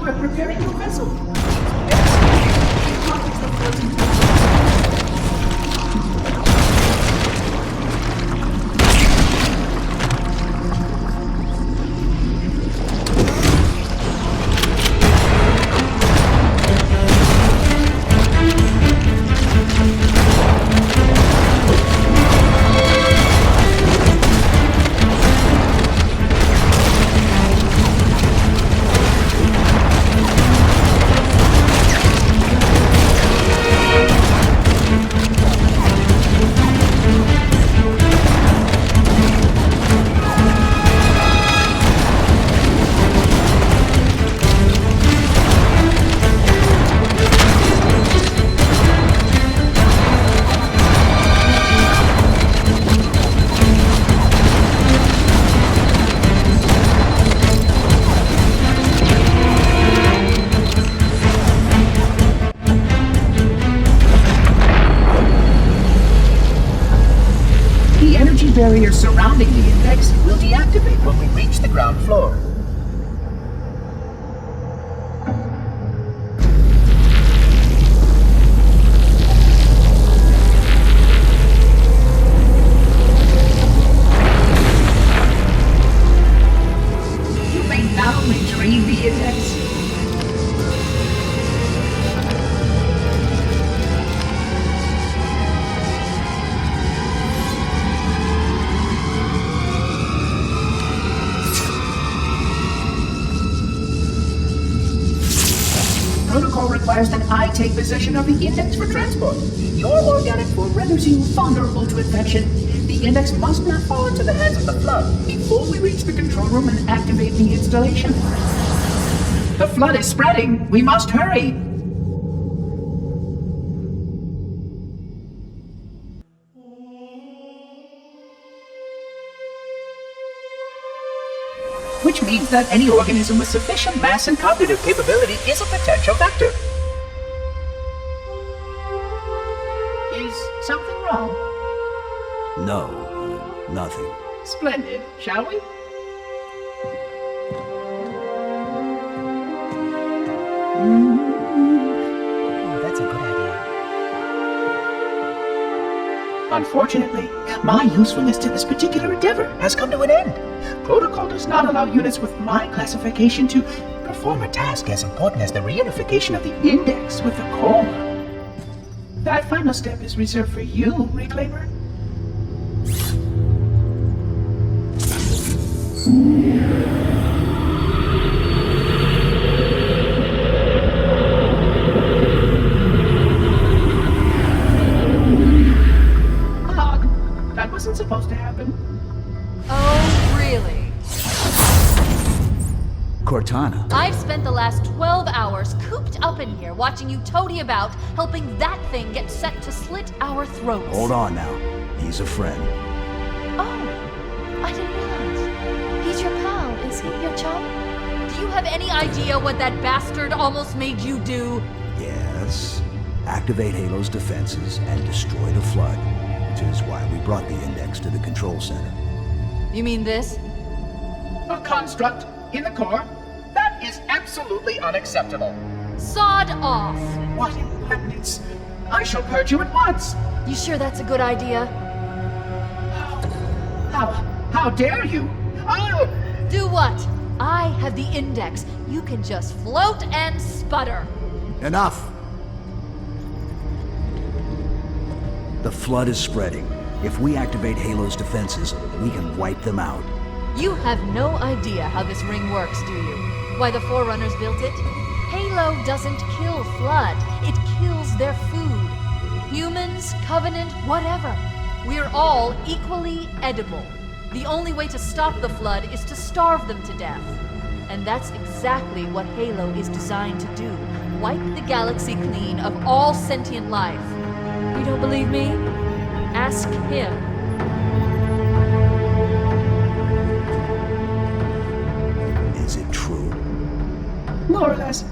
Speaker 9: are preparing your vessel. Barrier surrounding the index will deactivate when we reach the ground floor. You may now retrieve the index. Requires that I take possession of the index for transport. Your organic form renders you vulnerable to infection. The index must not fall into the hands of the Flood before we reach the control room and activate the installation. The Flood is spreading. We must hurry. Which means that any organism with sufficient mass and cognitive capability is a potential vector. Is something wrong?
Speaker 10: No, nothing.
Speaker 9: Splendid, shall we? That's a good idea. Unfortunately, my usefulness to this particular endeavor has come to an end. Protocol does not allow units with my classification to perform a task as important as the reunification of the index with the core. That final step is reserved for you, Reclaimer. That wasn't supposed to happen.
Speaker 2: Oh, really?
Speaker 10: Cortana.
Speaker 2: I've spent the last 12 hours cooped up in here watching you toady about, helping that thing get set to slit our throats.
Speaker 10: Hold on now. He's a friend.
Speaker 2: Oh, I didn't realize. He's your pal, is he? Your chum? Do you have any idea what that bastard almost made you do?
Speaker 10: Yes. Activate Halo's defenses and destroy the Flood, which is why we brought the index to the control center.
Speaker 2: You mean this?
Speaker 9: A construct in the core? That is absolutely unacceptable.
Speaker 2: Sod off!
Speaker 9: What impertinence! I shall purge you at once!
Speaker 2: You sure that's a good idea?
Speaker 9: How dare you? Oh!
Speaker 2: Do what? I have the index. You can just float and sputter.
Speaker 10: Enough! The Flood is spreading. If we activate Halo's defenses, we can wipe them out.
Speaker 2: You have no idea how this ring works, do you? Why the Forerunners built it? Halo doesn't kill Flood. It kills their food. Humans, Covenant, whatever. We're all equally edible. The only way to stop the Flood is to starve them to death. And that's exactly what Halo is designed to do. Wipe the galaxy clean of all sentient life. You don't believe me? Ask him.
Speaker 10: Is it true?
Speaker 9: More or less.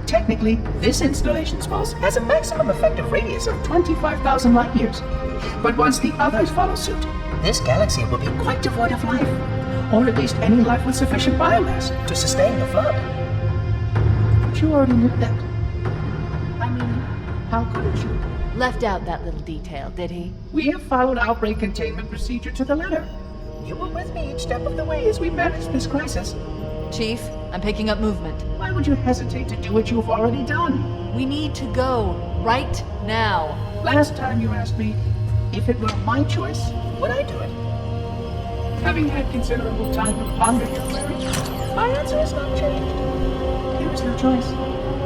Speaker 9: Technically, this installation's pulse has a maximum effective radius of 25,000 light years. But once the others follow suit, this galaxy will be quite devoid of life. Or at least any life with sufficient biomass to sustain the Flood. you already knew that. I mean, how couldn't you?
Speaker 2: Left out that little detail, did he?
Speaker 9: We have followed outbreak containment procedure to the letter. You were with me each step of the way as we managed this crisis.
Speaker 2: Chief, I'm picking up movement.
Speaker 9: Why would you hesitate to do what you've already done?
Speaker 2: We need to go. Right now.
Speaker 9: Last time you asked me if it were my choice, would I do it? Having had considerable time to ponder your query, my answer has not changed. There is no choice.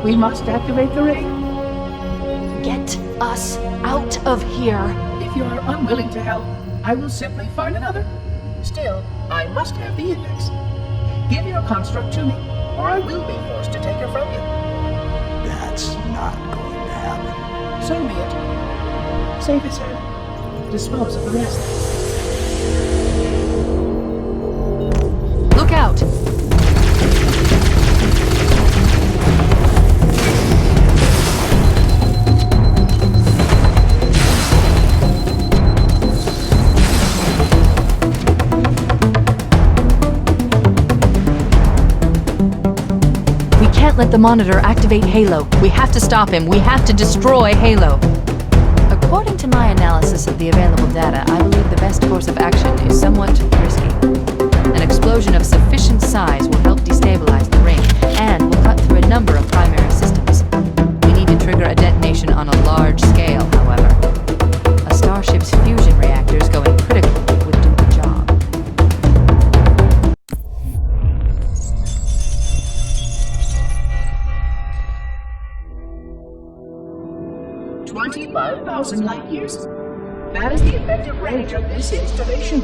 Speaker 9: We must activate the ring.
Speaker 2: Get us out of here.
Speaker 9: If you are unwilling to help, I will simply find another. Still, I must have the index. Give your construct to me, or I will be forced to take her from you.
Speaker 10: That's not going to happen.
Speaker 9: So be it. Save his head. Dispose of the rest.
Speaker 2: Look out! Let the monitor activate Halo. We have to stop him. We have to destroy Halo. According to my analysis of the available data, I believe the best course of action is somewhat risky. An explosion of sufficient size will help destabilize the ring, and will cut through a number of primary systems. We need to trigger a detonation on a large scale, however. A starship's fusion reactors going critical would do the job.
Speaker 9: 25,000 light years. That is the effective range of this installation.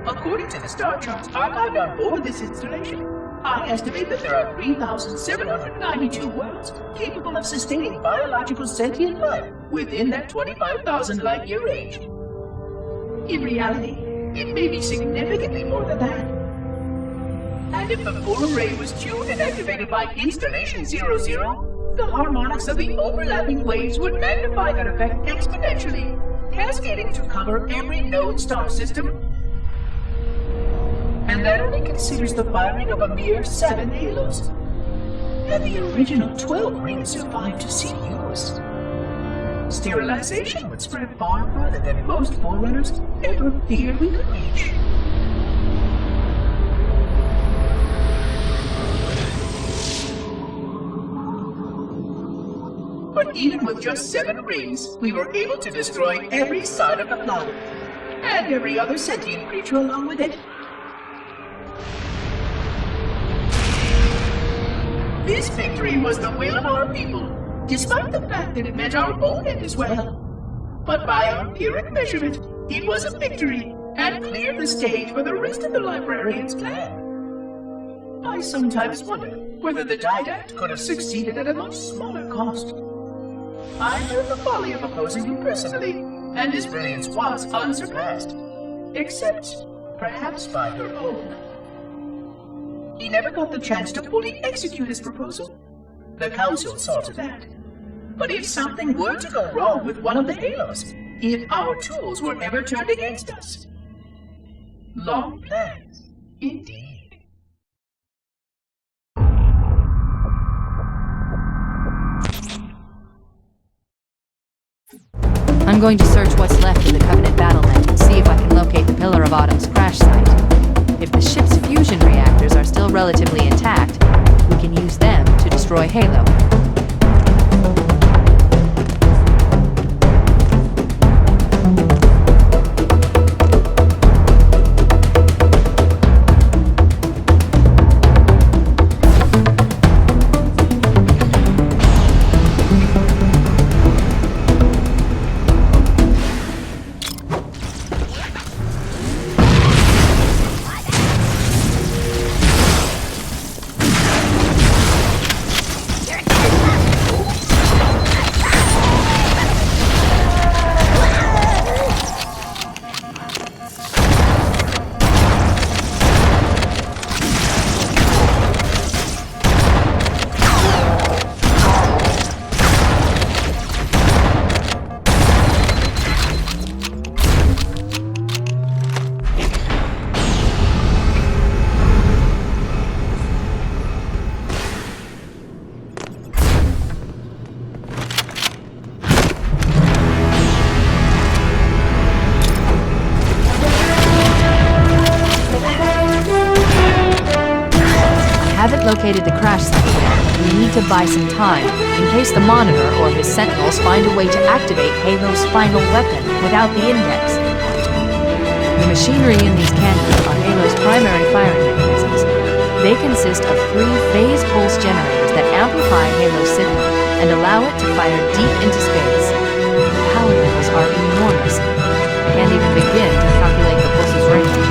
Speaker 9: According to the star charts archived on board this installation, I estimate that there are 3,792 worlds capable of sustaining biological sentient life within that 25,000 light-year range. In reality, it may be significantly more than that. And if the full array was tuned and activated by Installation 00, the harmonics of the overlapping waves would magnify that effect exponentially, cascading to cover every known star system. And that only considers the firing of a mere 7 halos. And the original 12 rings survived to see use. Sterilization would spread far farther than most forerunners ever feared we could reach. But even with just 7 rings, we were able to destroy every side of the planet, and every other sentient creature along with it. This victory was the will of our people, despite the fact that it meant our own end as well. But by our empiric measurement, it was a victory, and cleared the stage for the rest of the librarian's plan. I sometimes wonder whether the Didact could have succeeded at a much smaller cost. I knew the folly of opposing him personally, and his brilliance was unsurpassed, except perhaps by her own. He never got the chance to fully execute his proposal. The Council saw to that. But if something were to go wrong with one of the halos, if our tools were ever turned against us, long plans, indeed.
Speaker 2: I'm going to search what's left of the Covenant battlement and see if I can locate the Pillar of Autumn's crash site. If the ship's fusion reactors are still relatively intact, we can use them to destroy Halo. haven't located the crash site yet, we need to buy some time, in case the Monitor or his Sentinels find a way to activate Halo's final weapon without the index. The machinery in these cannons are Halo's primary firing mechanisms. They consist of 3 phase pulse generators that amplify Halo's signal and allow it to fire deep into space. The power levels are enormous. I can't even begin to calculate the pulse's range.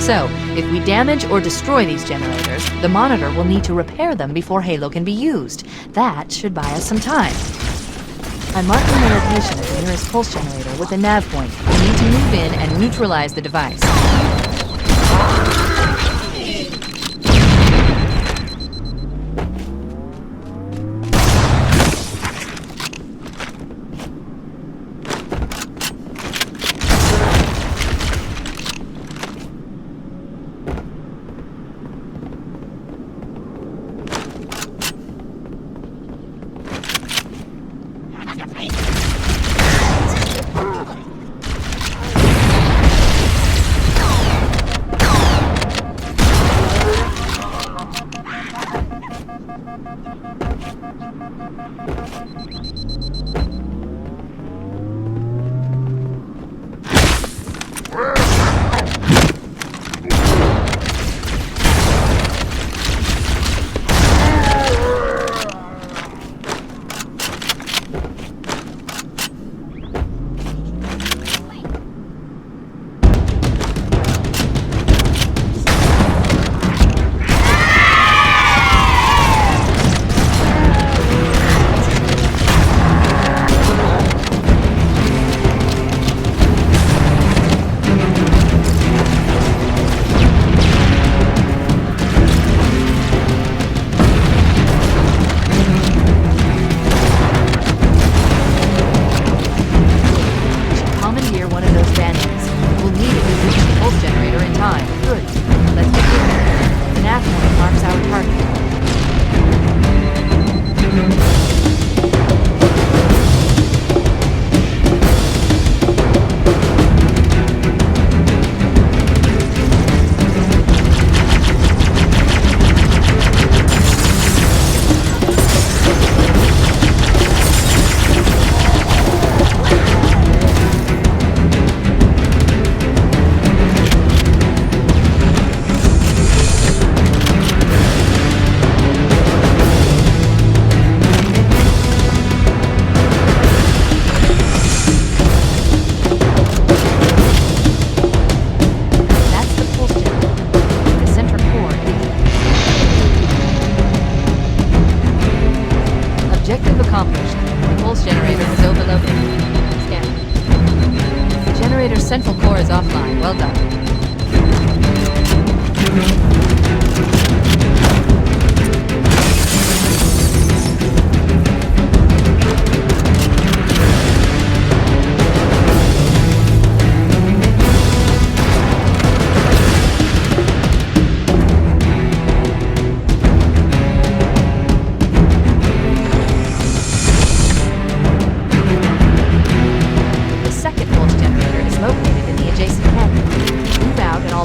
Speaker 2: So, if we damage or destroy these generators, the Monitor will need to repair them before Halo can be used. That should buy us some time. I'm marking the location of the nearest pulse generator with a nav point. We need to move in and neutralize the device. Central core is offline. Well done.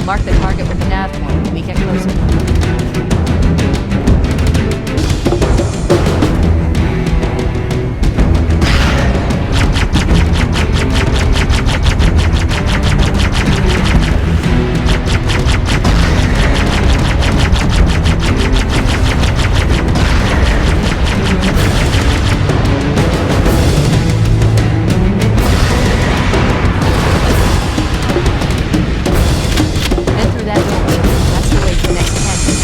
Speaker 2: Mark the target with the nav point when we get closer. That door. That's the way to the next canyon.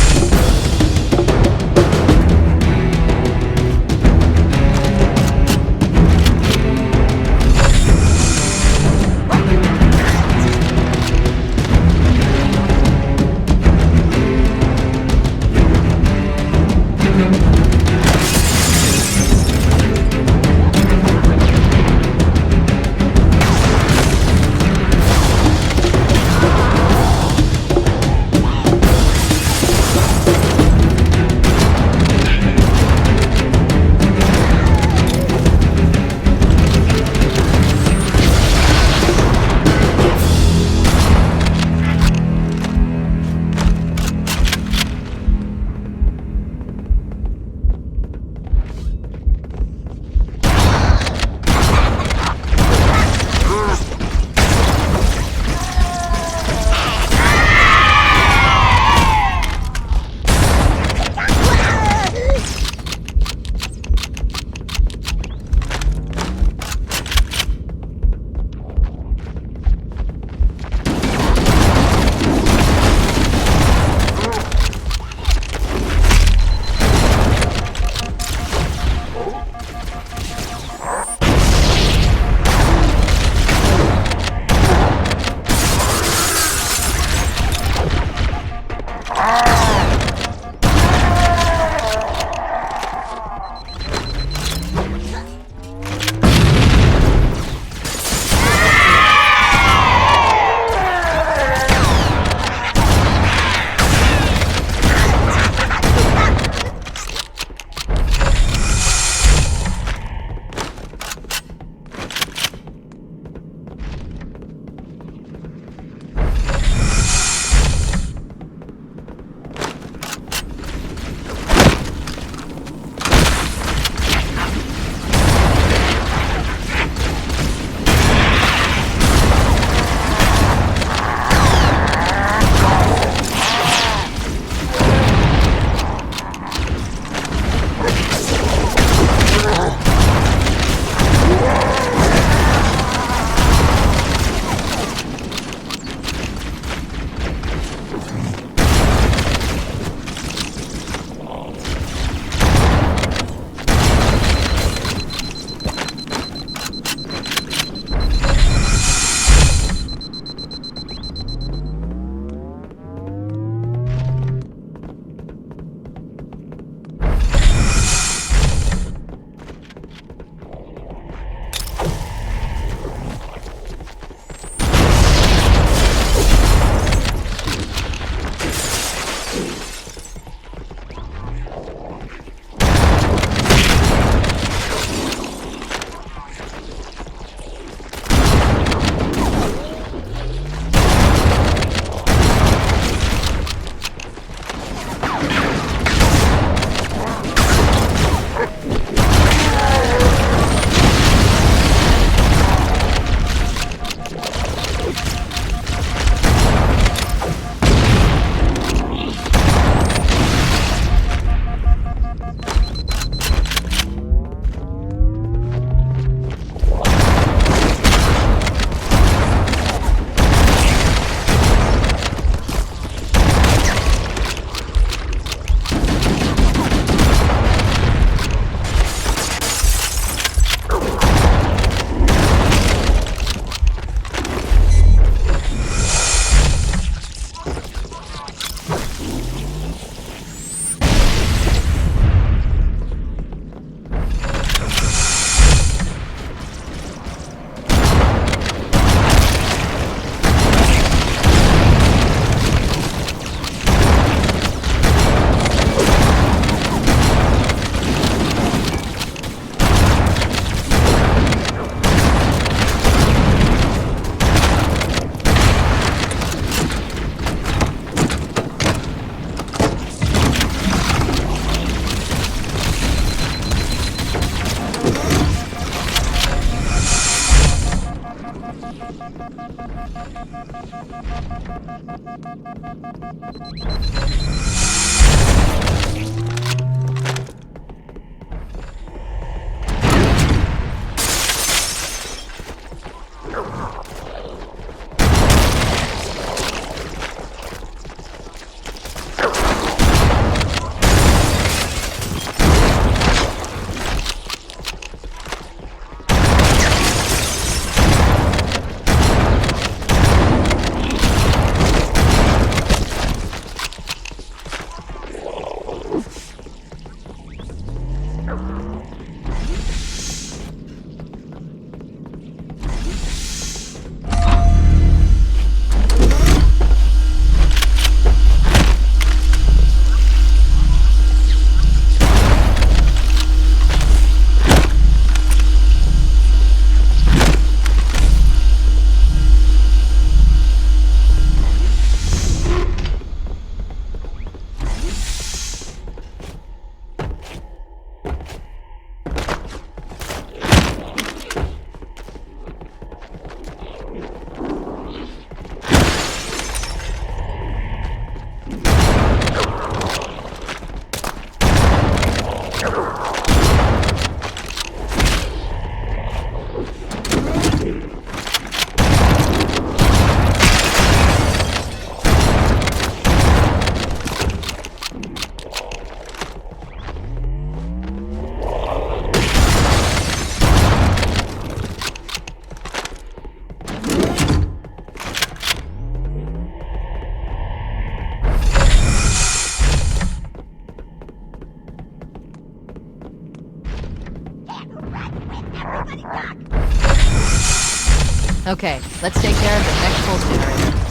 Speaker 2: Okay, let's take care of the next pulse generator.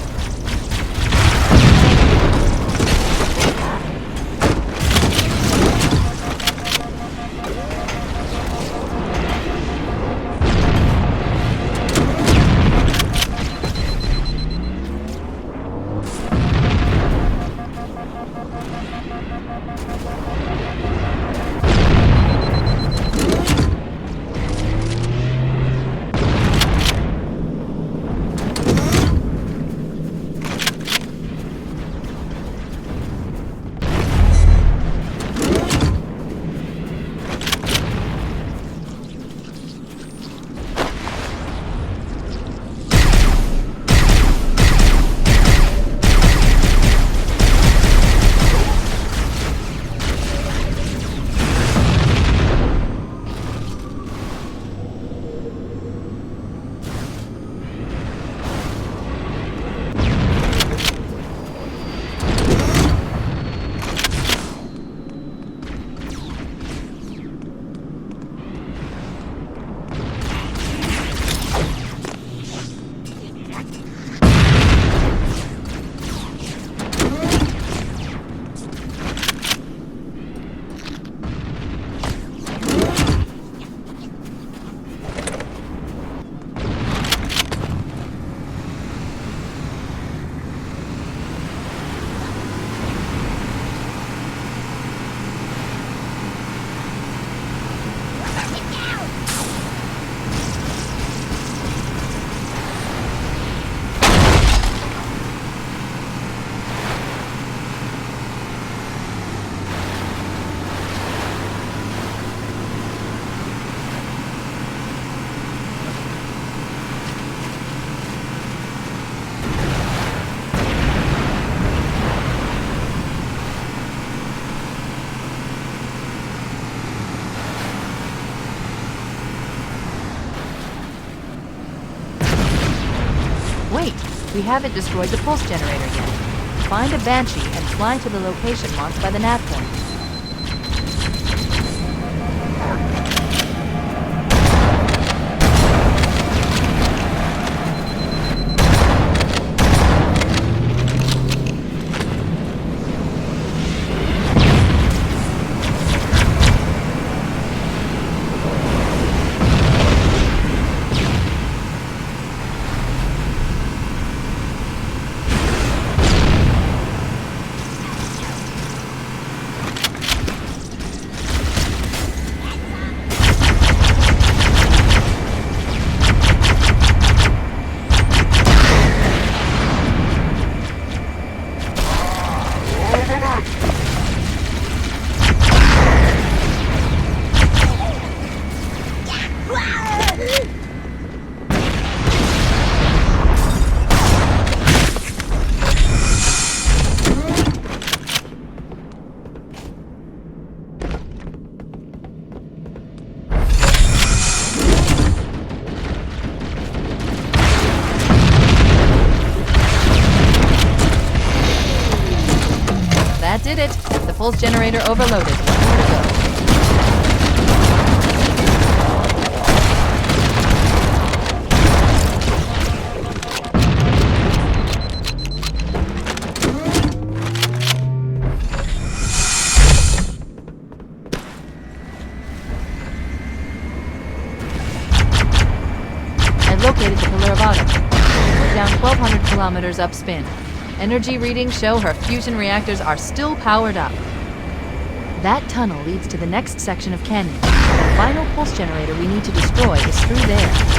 Speaker 2: Wait, we haven't destroyed the pulse generator yet. find a Banshee and fly to the location marked by the nav point. That did it. The pulse generator overloaded. More to go. I've located the pillar of autumn. We're down 1,200 kilometers upspin. Energy readings show her fusion reactors are still powered up. That tunnel leads to the next section of canyon. The final pulse generator we need to destroy is through there.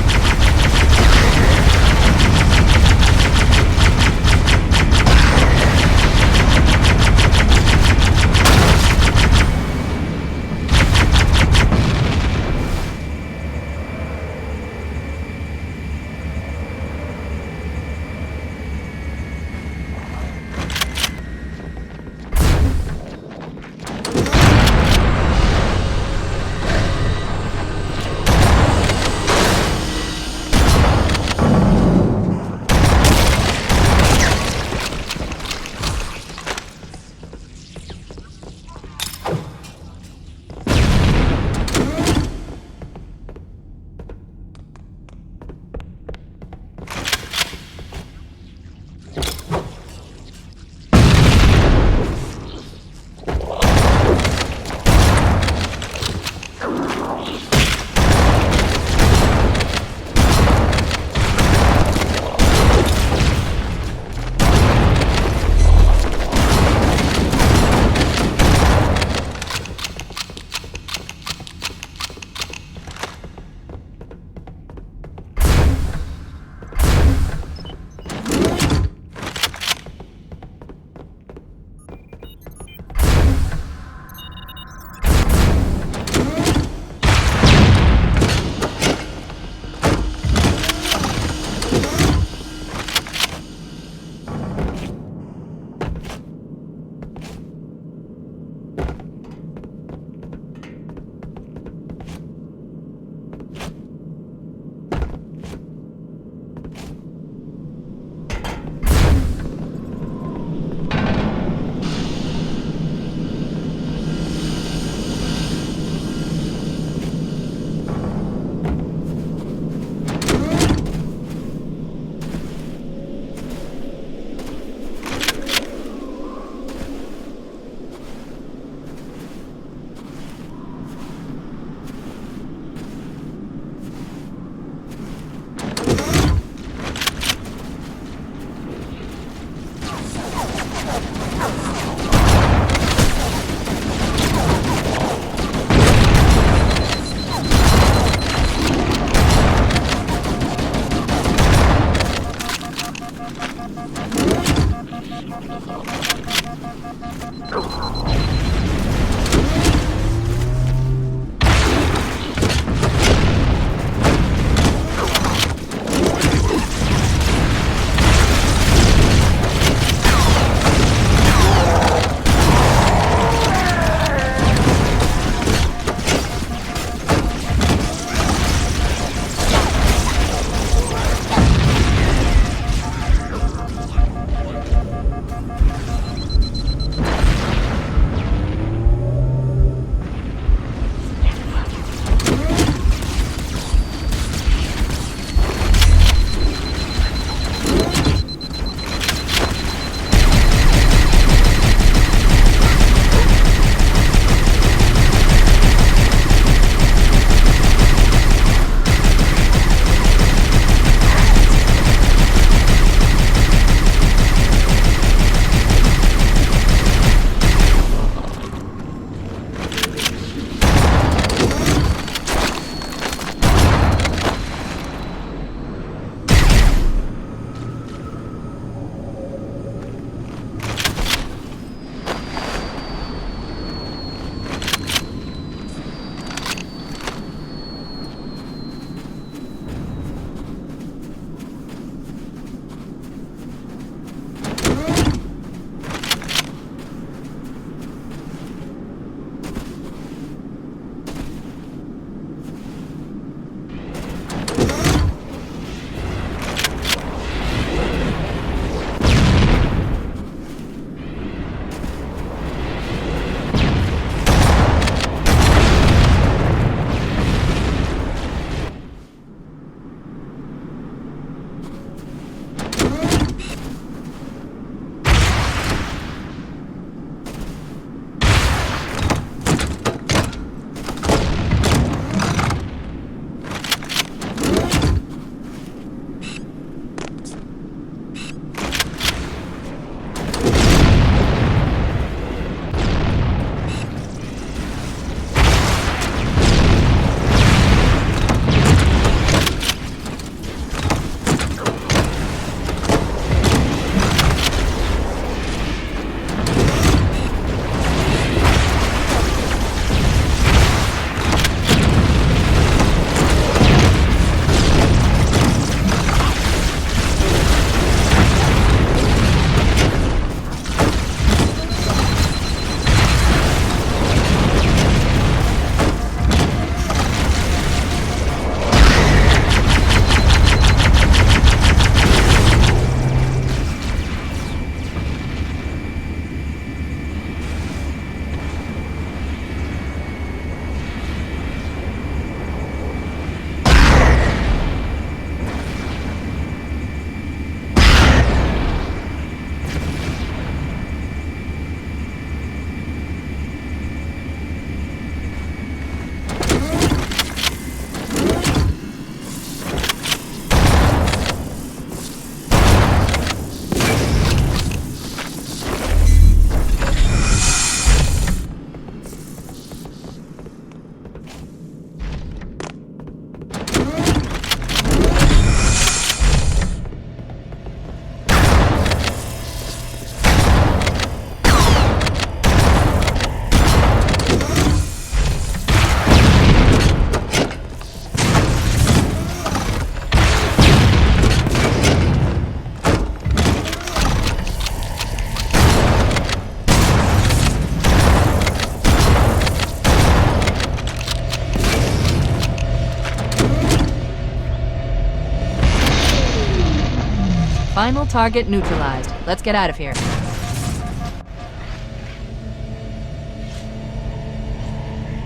Speaker 2: Final target neutralized. Let's get out of here.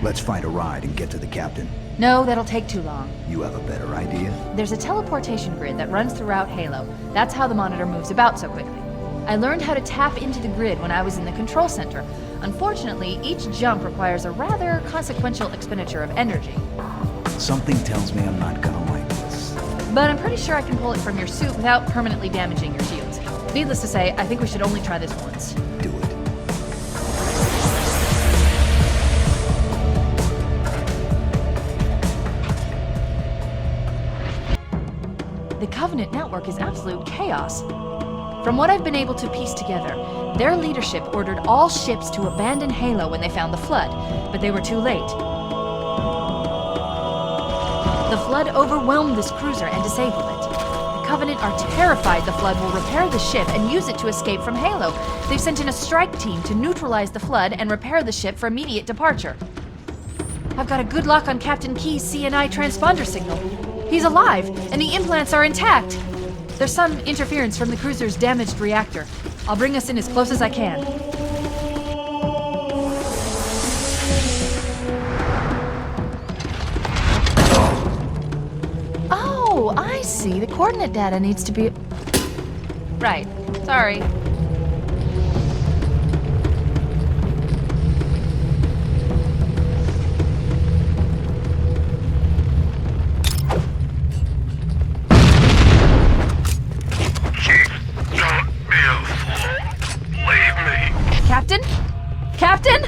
Speaker 10: Let's find a ride and get to the captain.
Speaker 2: No, that'll take too long.
Speaker 10: You have a better idea?
Speaker 2: There's a teleportation grid that runs throughout Halo. That's how the monitor moves about so quickly. I learned how to tap into the grid when I was in the control center. Unfortunately, each jump requires a rather consequential expenditure of energy.
Speaker 10: Something tells me I'm not gonna like this.
Speaker 2: But I'm pretty sure I can pull it from your suit without permanently damaging your shields. Needless to say, I think we should only try this once.
Speaker 10: Do it.
Speaker 2: The Covenant network is absolute chaos. From what I've been able to piece together, their leadership ordered all ships to abandon Halo when they found the Flood, but they were too late. The Flood overwhelmed this cruiser and disabled it. The Covenant are terrified the Flood will repair the ship and use it to escape from Halo. They've sent in a strike team to neutralize the Flood and repair the ship for immediate departure. I've got a good lock on Captain Key's CNI transponder signal. He's alive, and the implants are intact. There's some interference from the cruiser's damaged reactor. I'll bring us in as close as I can. Oh, I see. The coordinate data needs to be... Right. Sorry. Captain? Captain?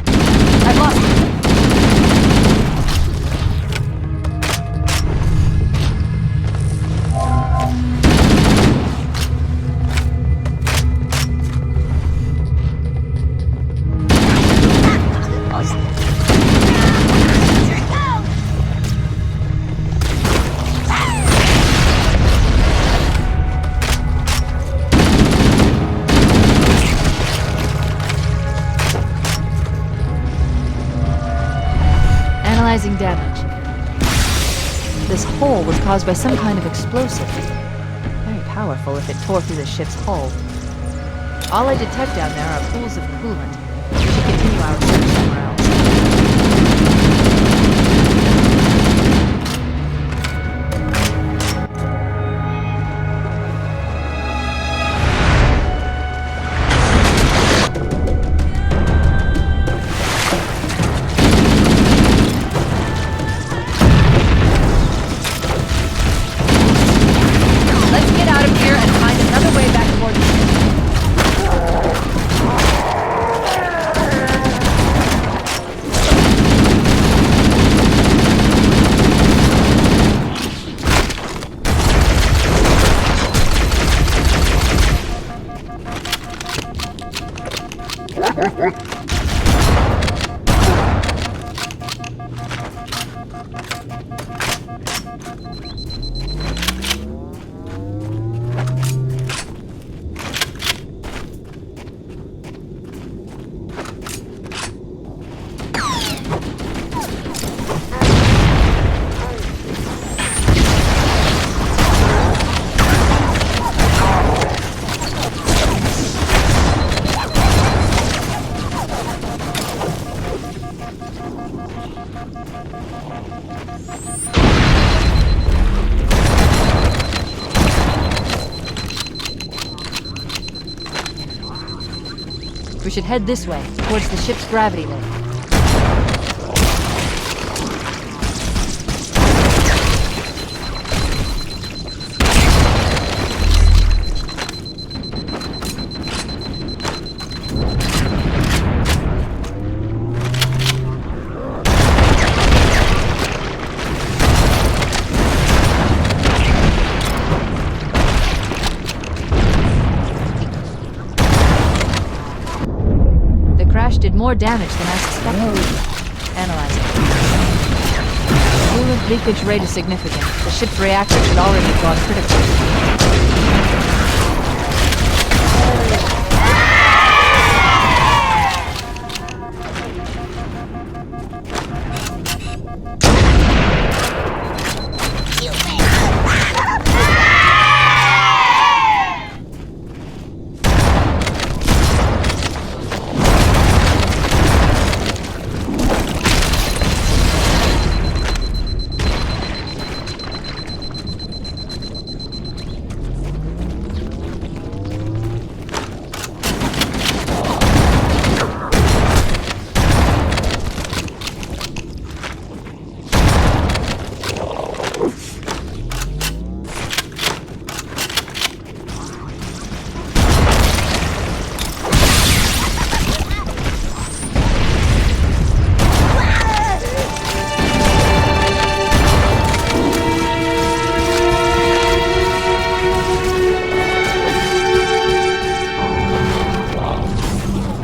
Speaker 2: I've lost you. Analyzing damage. This hole was caused by some kind of explosive. Very powerful if it tore through the ship's hull. All I detect down there are pools of coolant. We should continue our search somewhere else. We should head this way, towards the ship's gravity lake. Did more damage than I suspected. Analyzing. Coolant leakage rate is significant. The ship's reactor should already have gone critical.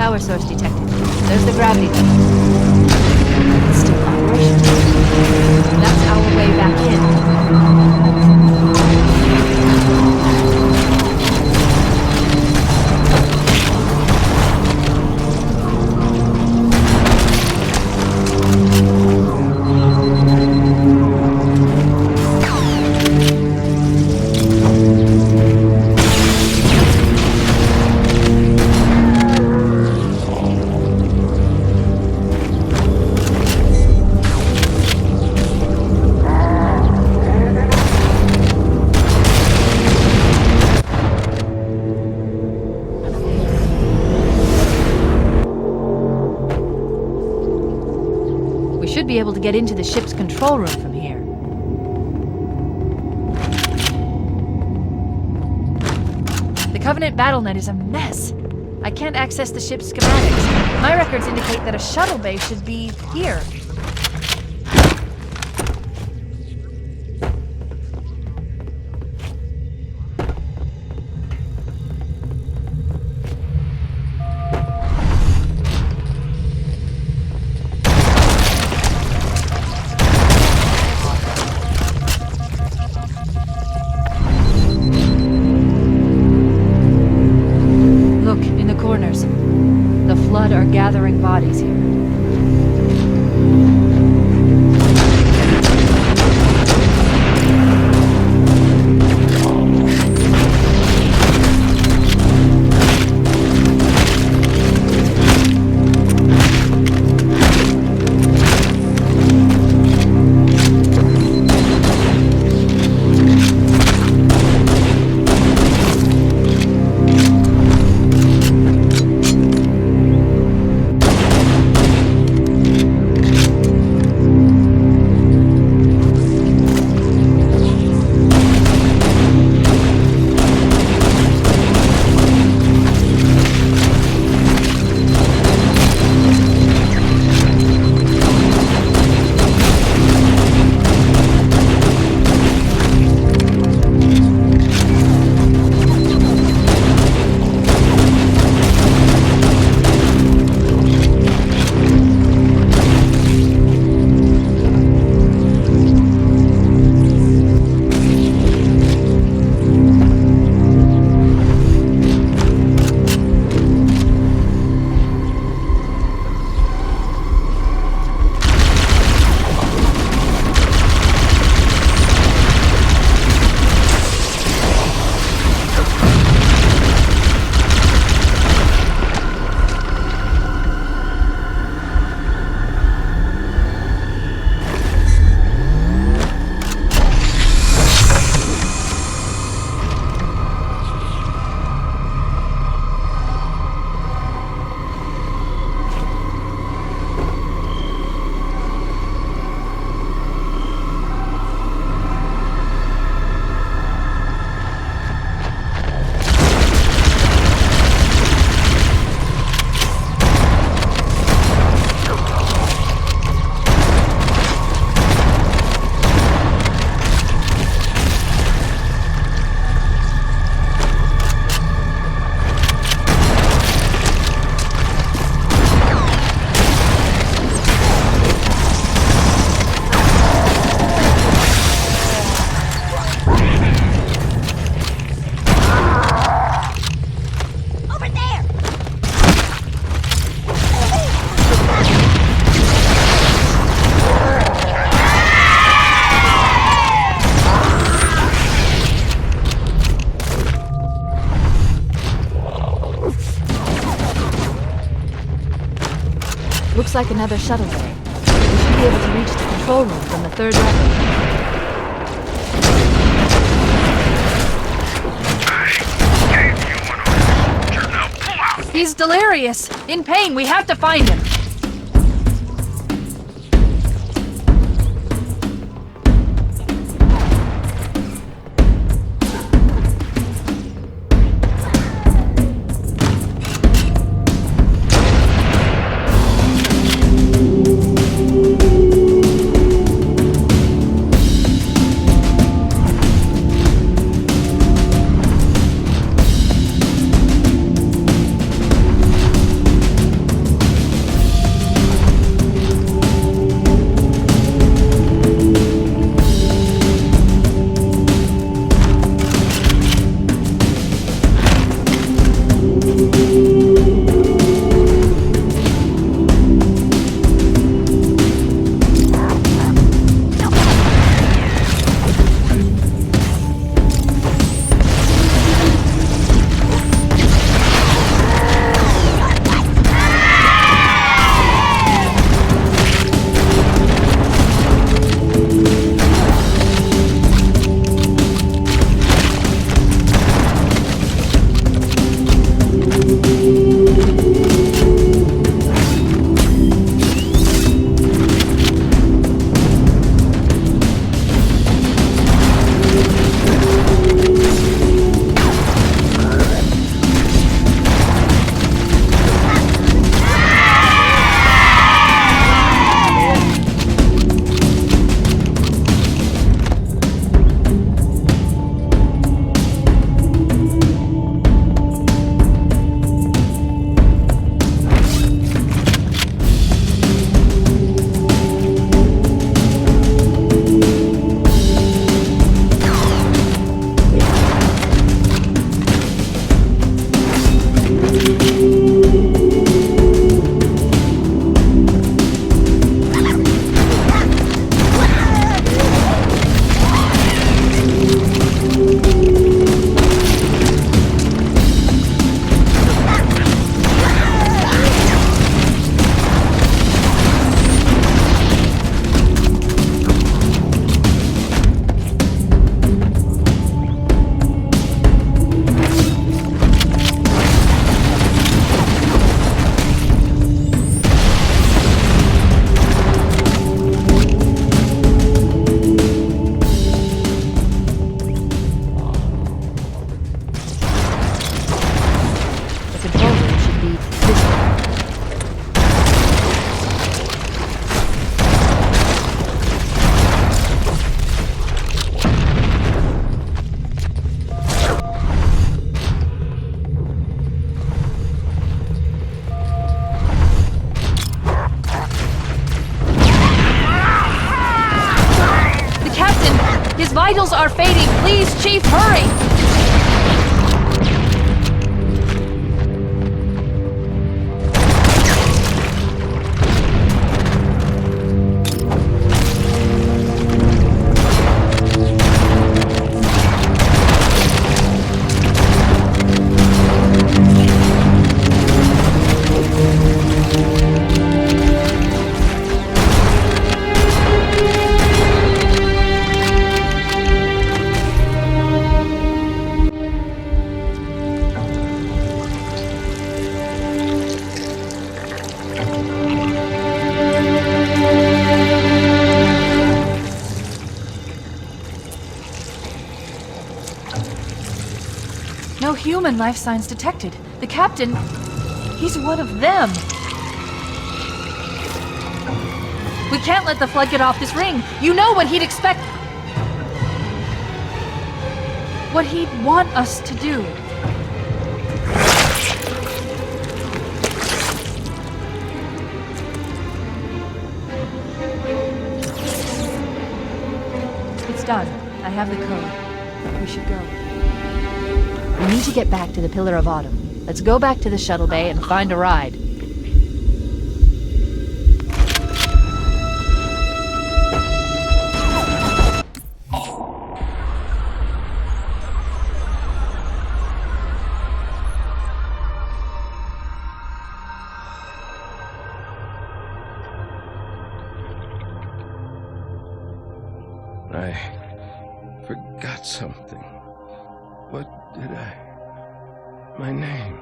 Speaker 2: Power source detected. There's the gravity level. It's still operational. That's our way back in. Be able to get into the ship's control room from here. The Covenant BattleNet is a mess. I can't access the ship's schematics. My records indicate that a shuttle bay should be here. Gathering bodies here. Looks like another shuttle bay. We should be able to reach the control room from the third level. He's delirious! In pain! We have to find him! vitals are fading. Please, Chief, hurry! No human life signs detected. The captain, he's one of them. We can't let the flood get off this ring. You know what he'd expect. What he'd want us to do. It's done. I have the code. We should go. We need to get back to the Pillar of Autumn. Let's go back to the shuttle bay and find a ride.
Speaker 1: I forgot something. What did I... My name.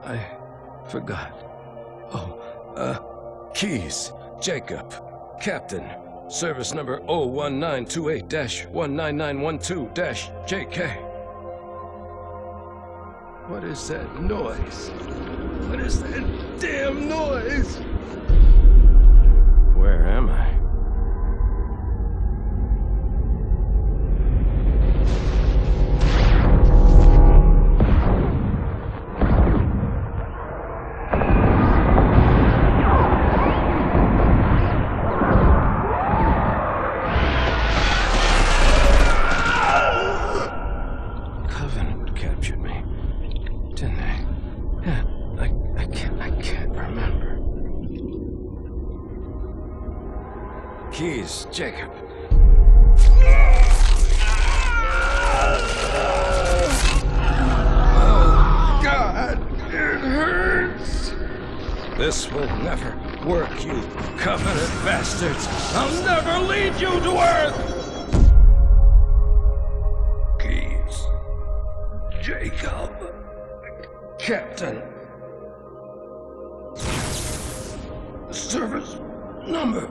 Speaker 1: I forgot. Oh, keys. Jacob. Captain. Service number 01928-19912-JK. What is that noise? What is that damn noise? Where am I? Keys, Jacob. Oh, God, it hurts. This will never work, you Covenant bastards. I'll never lead you to Earth. Keys, Jacob. Captain. Service number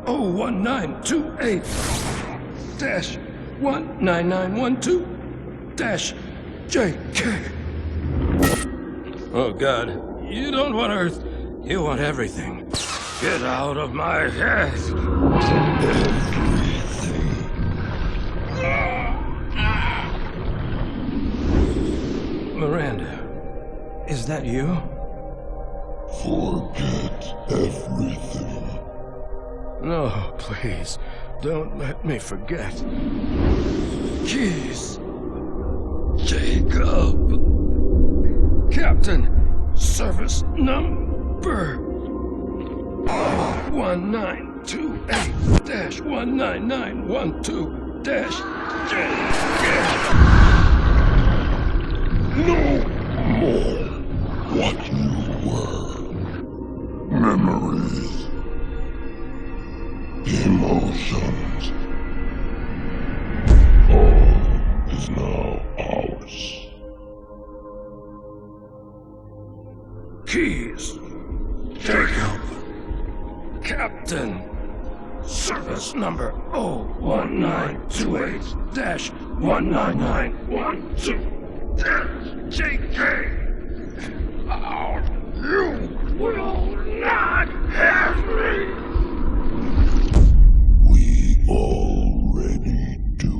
Speaker 1: 01928-19912-JK. Oh, God. You don't want Earth. You want everything. Get out of my head. Miranda, is that you?
Speaker 15: Forget everything.
Speaker 1: No, please, don't let me forget. Keys. Jacob. Captain, service number 1928-19912-JK.
Speaker 15: No more what you were. Memories. Emotions. All is now ours.
Speaker 1: Keys. Jacob. Captain. Service number 01928-19912-JK. You will not have me.
Speaker 15: Already do.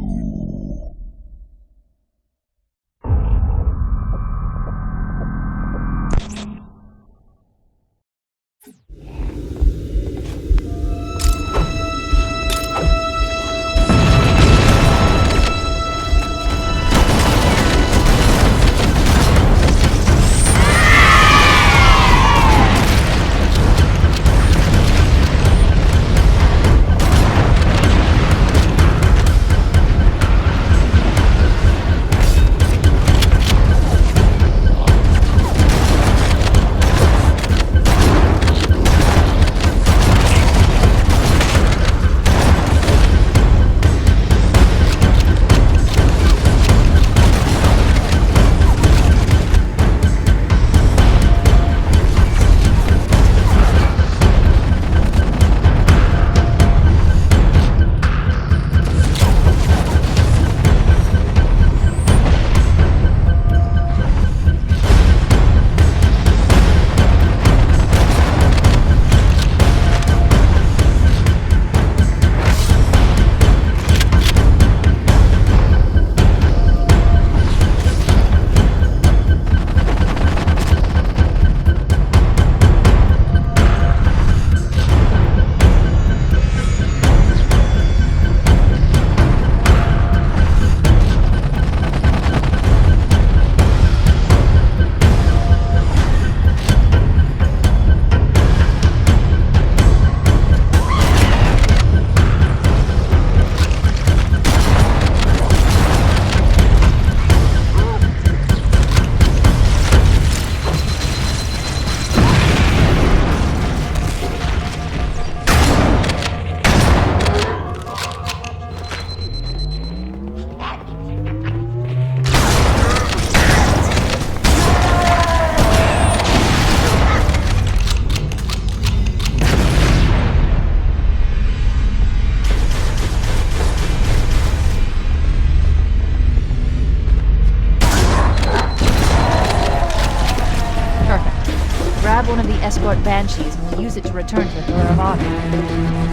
Speaker 2: grab one of the escort banshees and we'll use it to return to the Pillar of Honor.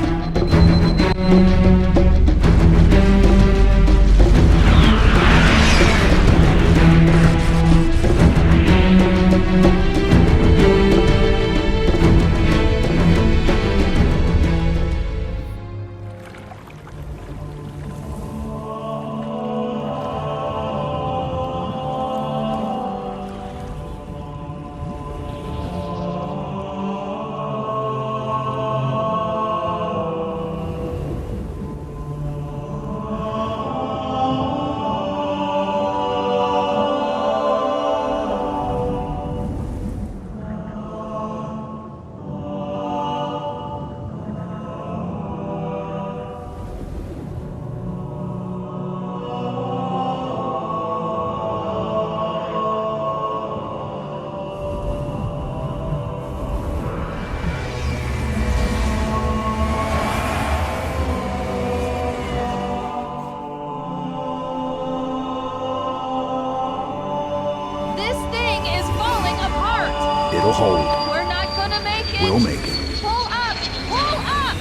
Speaker 10: It'll hold.
Speaker 2: We're not gonna make it.
Speaker 10: We'll make it.
Speaker 2: Pull up! Pull up!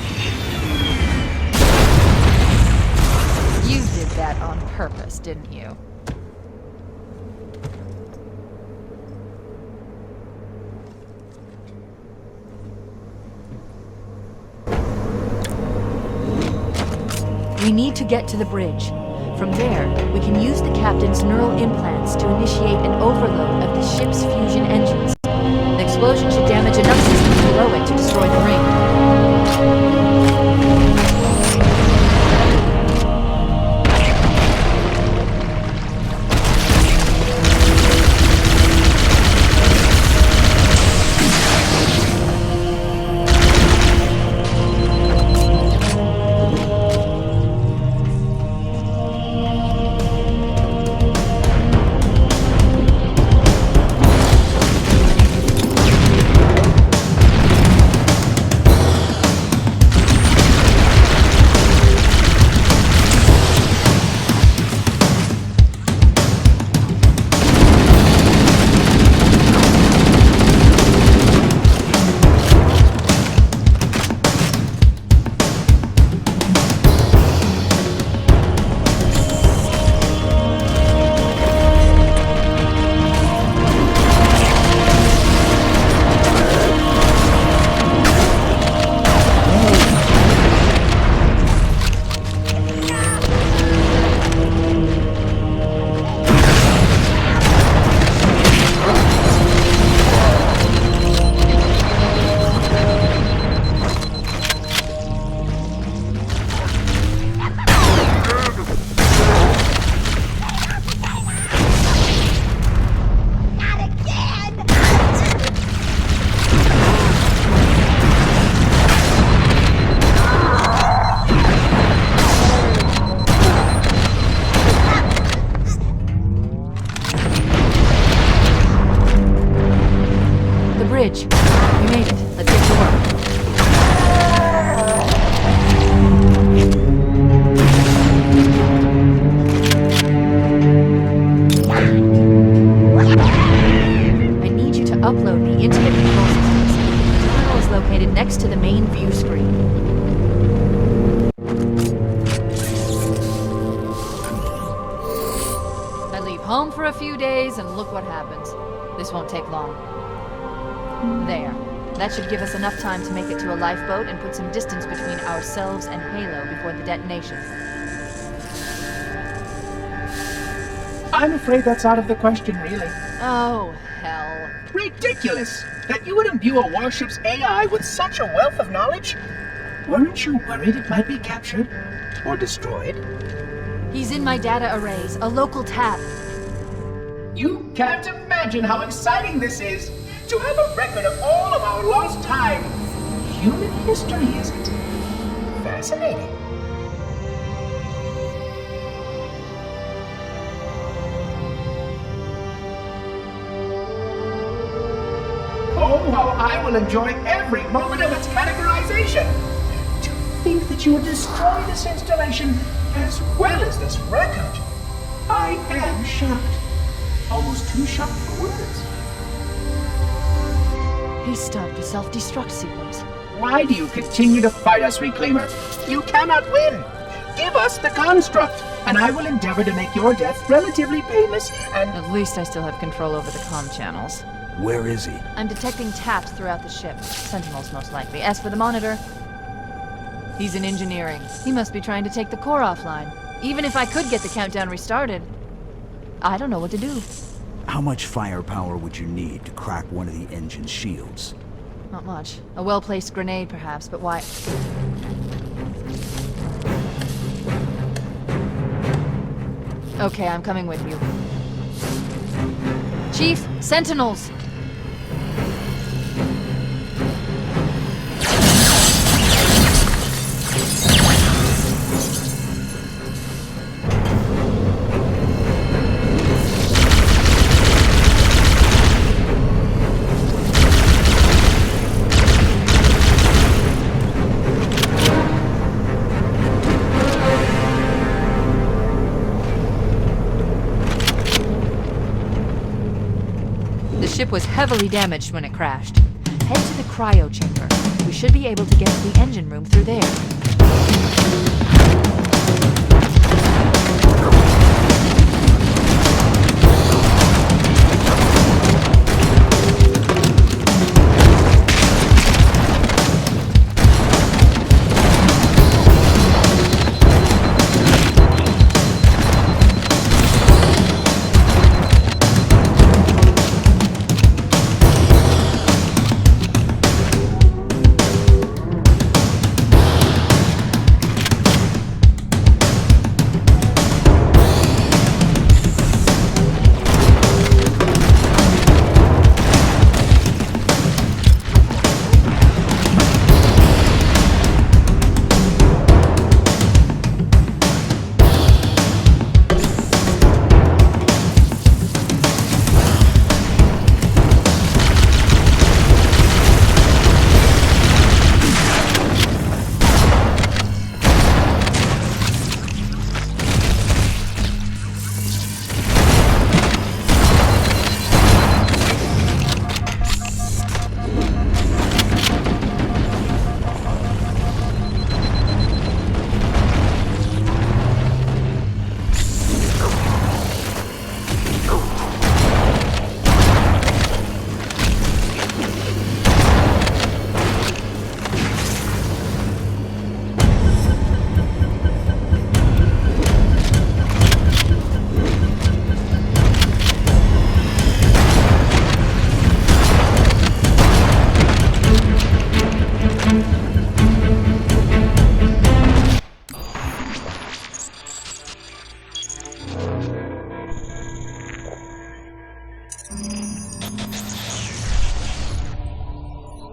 Speaker 2: You did that on purpose, didn't you? We need to get to the bridge. From there, we can use the captain's neural implants to initiate an overload of the ship's fusion engines. The explosion should damage enough systems below it to destroy the ring. Bridge. We made it. Let's get to work. I need you to upload me into the control systems. The terminal is located next to the main view screen. I leave home for a few days and look what happens. This won't take long. There. That should give us enough time to make it to a lifeboat and put some distance between ourselves and Halo before the detonation.
Speaker 9: I'm afraid that's out of the question, really.
Speaker 2: Oh, hell.
Speaker 9: Ridiculous! That you would imbue a warship's AI with such a wealth of knowledge? Weren't you worried it might be captured? Or destroyed?
Speaker 2: He's in my data arrays, a local tab.
Speaker 9: You can't imagine how exciting this is! To have a record of all of our lost time! Human history, isn't it? Fascinating. Oh, how I will enjoy every moment of its categorization! To think that you would destroy this installation as well as this record! I am shocked. Almost too shocked for words.
Speaker 2: He stopped the self-destruct sequence.
Speaker 9: Why do you continue to fight us, Reclaimer? You cannot win! Give us the construct, and I will endeavor to make your death relatively painless and...
Speaker 2: At least I still have control over the comm channels.
Speaker 10: Where is he?
Speaker 2: I'm detecting taps throughout the ship. Sentinels, most likely. As for the monitor, he's in engineering. He must be trying to take the core offline. Even if I could get the countdown restarted, I don't know what to do.
Speaker 10: How much firepower would you need to crack one of the engine's shields?
Speaker 2: Not much. A well-placed grenade, perhaps, but why... Okay, I'm coming with you. Chief, Sentinels! The ship was heavily damaged when it crashed. Head to the cryo chamber. We should be able to get to the engine room through there.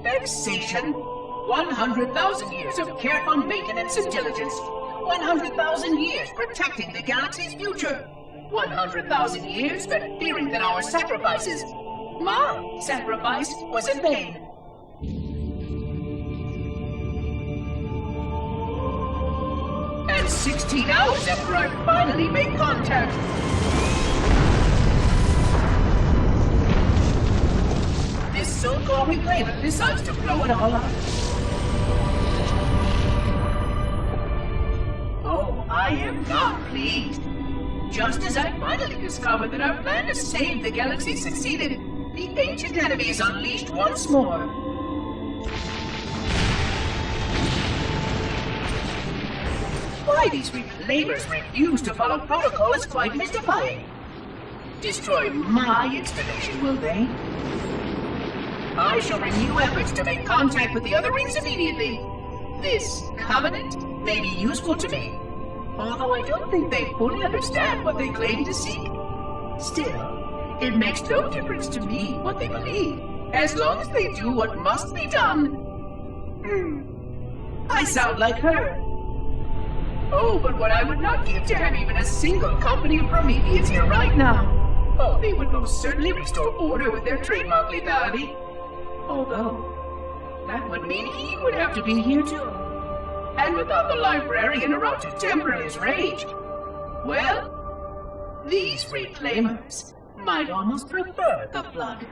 Speaker 9: Vexation. 100,000 years of careful maintenance and diligence. 100,000 years protecting the galaxy's future. 100,000 years spent fearing that our sacrifices, my sacrifice, was in vain. And 16 hours after I finally made contact. This so-called reclaimer decides to blow it all up. Oh, I am not pleased. Just as I finally discovered that our plan to save the galaxy succeeded, the ancient enemy is unleashed once more. Why these reclaimers refuse to follow protocol is quite mystifying. Destroy my expedition, will they? I shall renew efforts to make contact with the other rings immediately. This covenant may be useful to me, although I don't think they fully understand what they claim to seek. Still, it makes no difference to me what they believe, as long as they do what must be done. I sound like her. Oh, but what I would not give to have even a single company of Prometheans here right now. Oh, they would most certainly restore order with their trademark lethality. Although, that would mean he would have to be here too. And without the librarian around to temper his rage, well, these reclaimers might almost prefer the flood.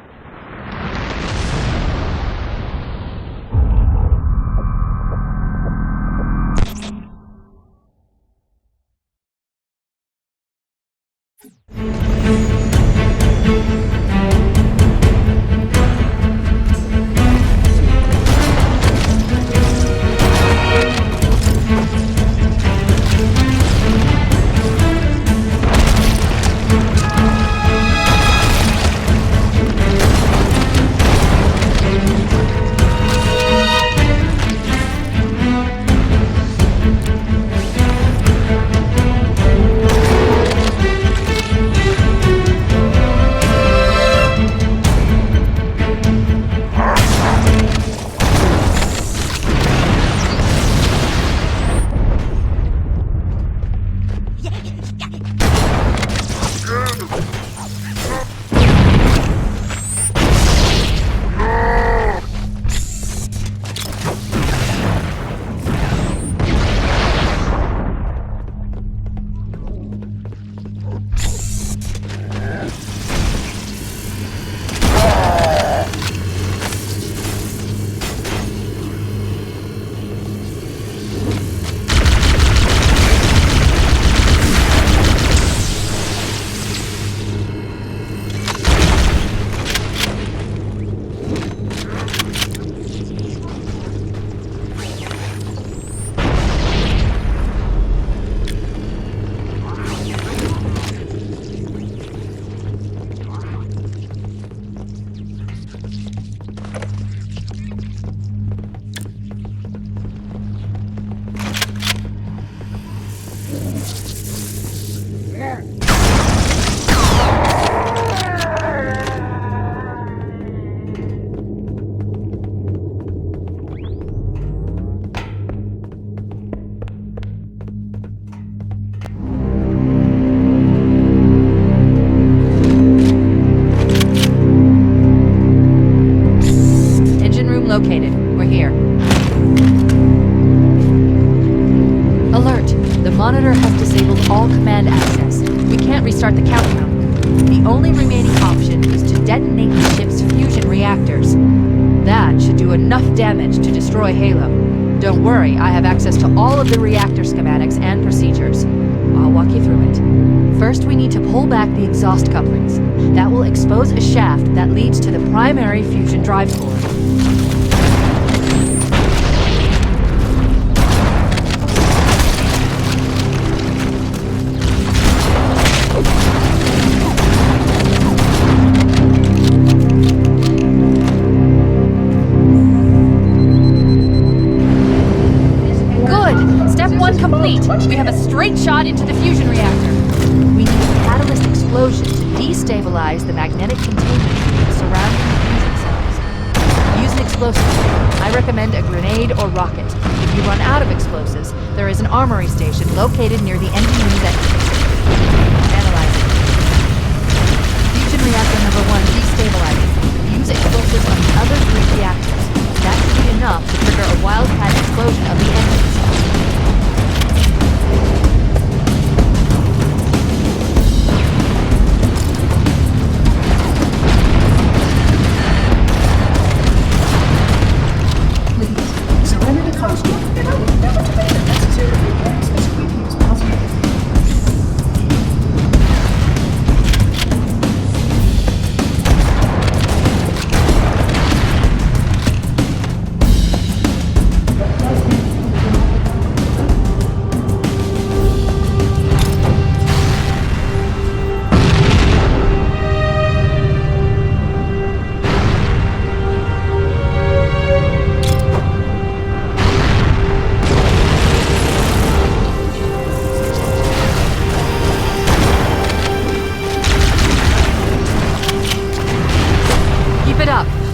Speaker 2: located. We're here. Alert! The monitor has disabled all command access. We can't restart the countdown. The only remaining option is to detonate the ship's fusion reactors. That should do enough damage to destroy Halo. Don't worry, I have access to all of the reactor schematics and procedures. I'll walk you through it. First, we need to pull back the exhaust couplings. That will expose a shaft that leads to the primary fusion drive core. We have a straight shot into the fusion reactor. We need a catalyst explosion to destabilize the magnetic containment surrounding the fusion cells. Use an explosive. I recommend a grenade or rocket. If you run out of explosives, there is an armory station located near the engine room's entrance. Analyze it. Fusion reactor number 1 destabilizing. Use explosives on the other 3 reactors. That should be enough to trigger a wildcat explosion of the engine cells.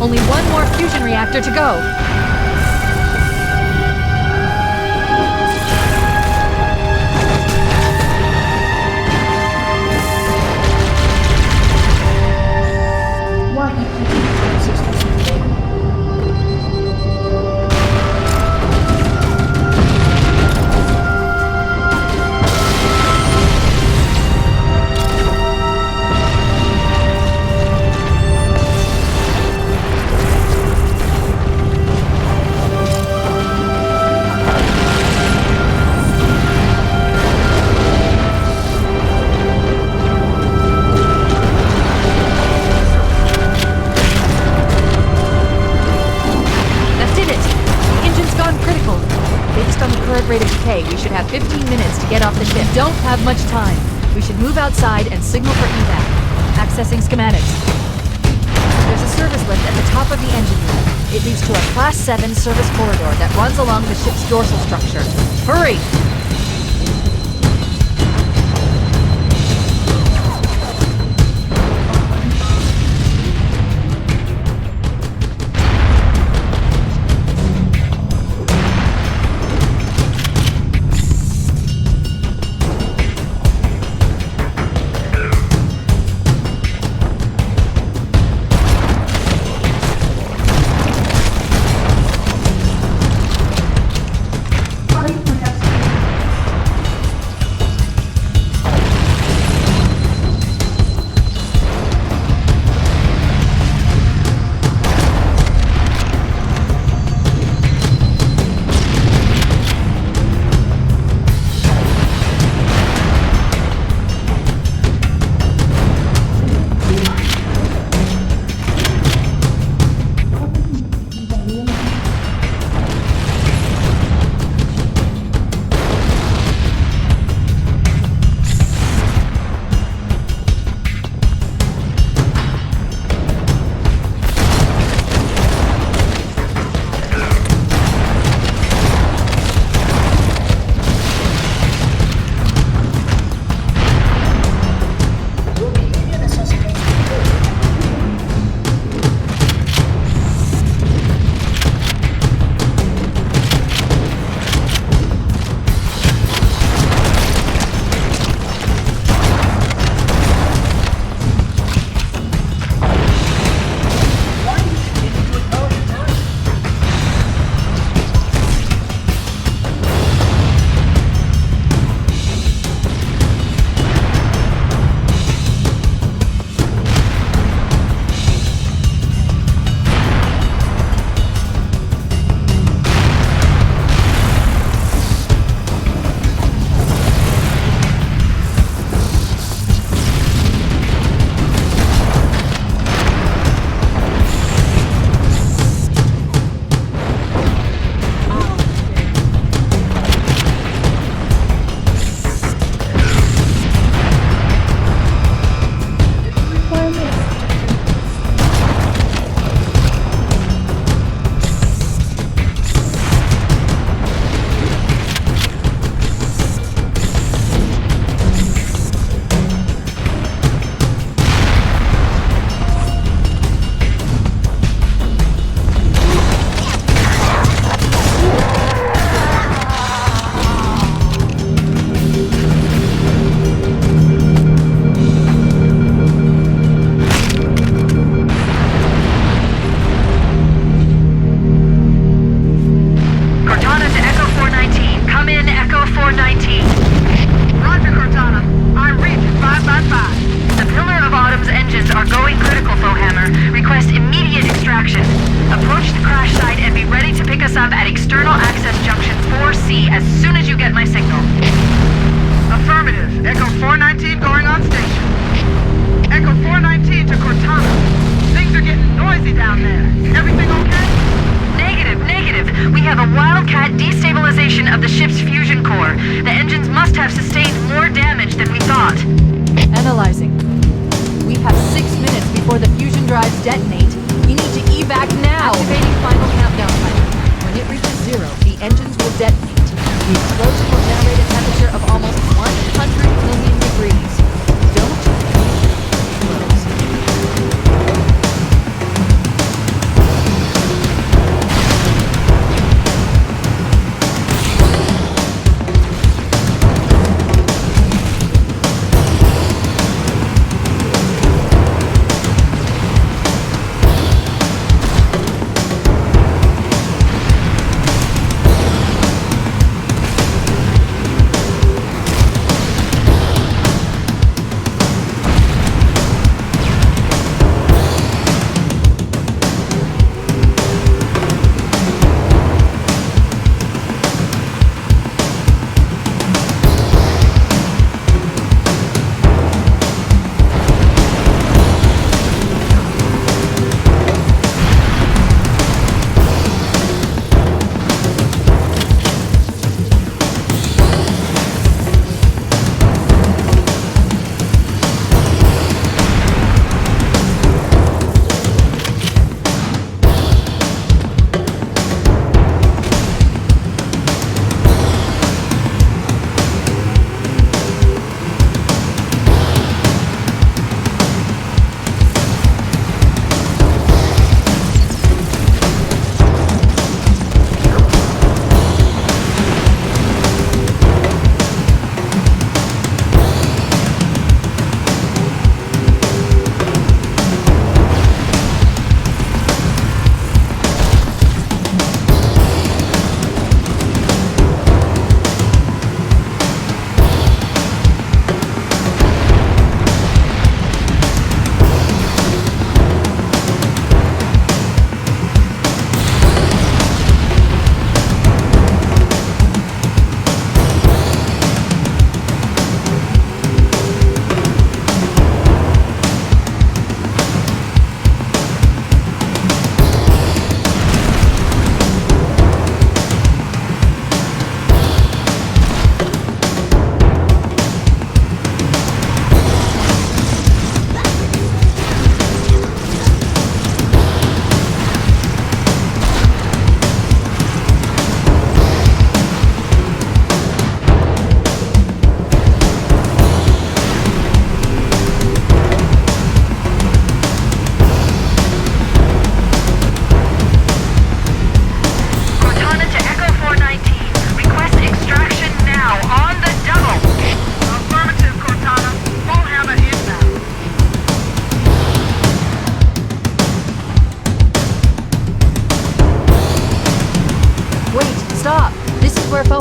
Speaker 2: Only one more fusion reactor to go. We should have 15 minutes to get off the ship. Don't have much time. We should move outside and signal for evac. Accessing schematics. There's a service lift at the top of the engine room. It leads to a Class 7 service corridor that runs along the ship's dorsal structure. Hurry!
Speaker 12: extraction. Approach the crash site and be ready to pick us up at External Access Junction 4C as soon as you get my signal.
Speaker 14: Affirmative. Echo 419 going on station. Echo 419 to Cortana. Things are getting noisy down there. Everything okay?
Speaker 12: Negative. We have a wildcat destabilization of the ship's fusion core. The engines must have sustained more damage than we thought.
Speaker 2: Analyzing. We have 6 minutes before the fusion drives detonate. You need to evac now! Activating final countdown timer. When it reaches 0, the engines will detonate. The explosion will generate a temperature of almost 100 million degrees. Don't close.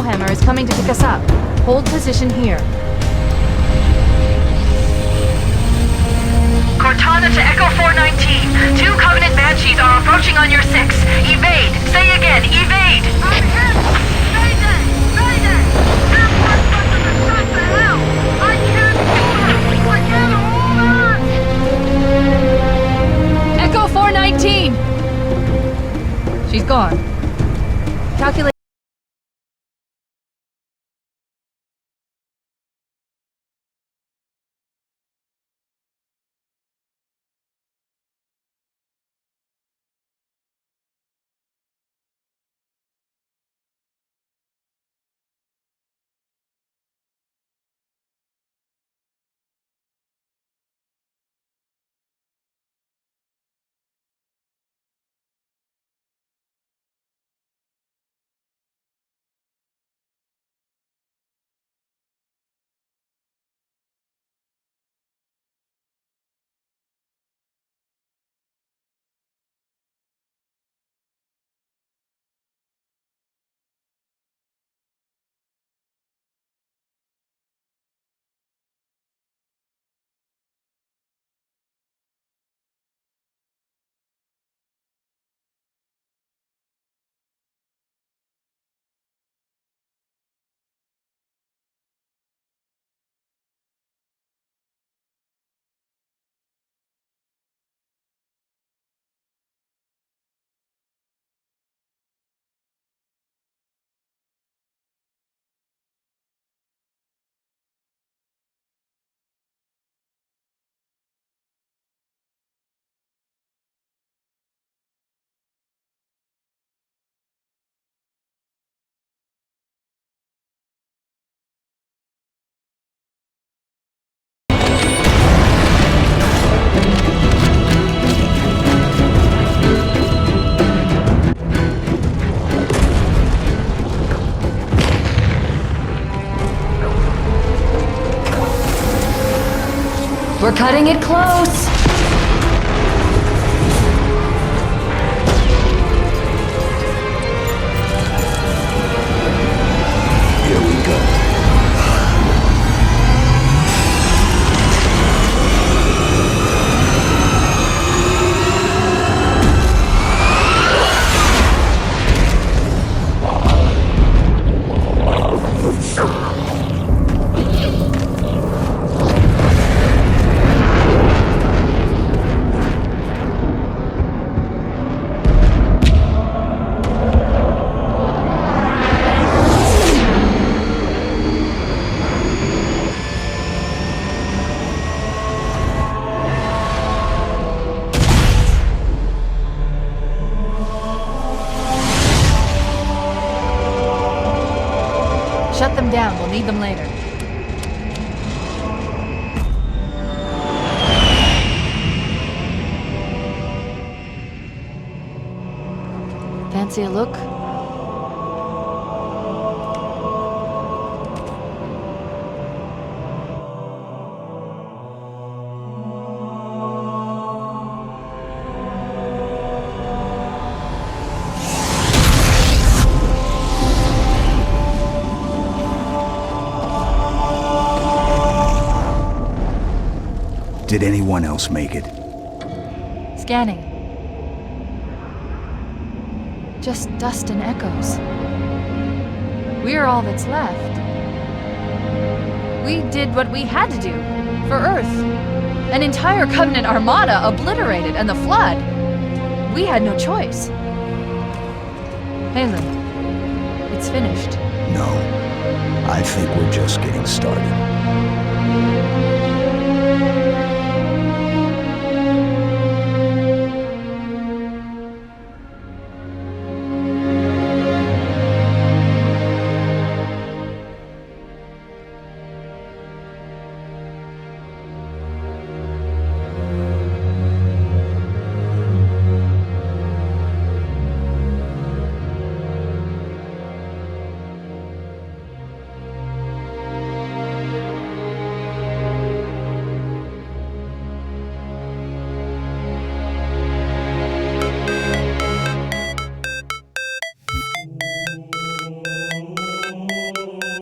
Speaker 2: Hammer is coming to pick us up. Hold position here.
Speaker 12: Cortana to Echo 419. 2 Covenant Banshees are approaching on your 6. Evade. Say again, evade.
Speaker 14: I'm hit! Mayday! Mayday! There's one person to shut the hell! I can't hold her! I can't hold her!
Speaker 2: Echo 419! She's gone. Calculate We're cutting it close!
Speaker 10: Here we go.
Speaker 2: Shut them down. We'll need them later. Fancy a look?
Speaker 10: Did anyone else make it?
Speaker 2: Scanning. Just dust and echoes. We're all that's left. We did what we had to do for Earth. An entire Covenant armada obliterated, and the Flood. We had no choice. Halen, it's finished.
Speaker 10: No. I think we're just getting started.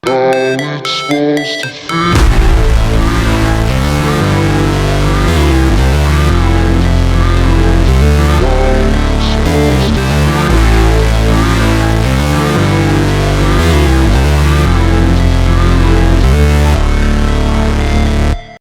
Speaker 15: All it's supposed to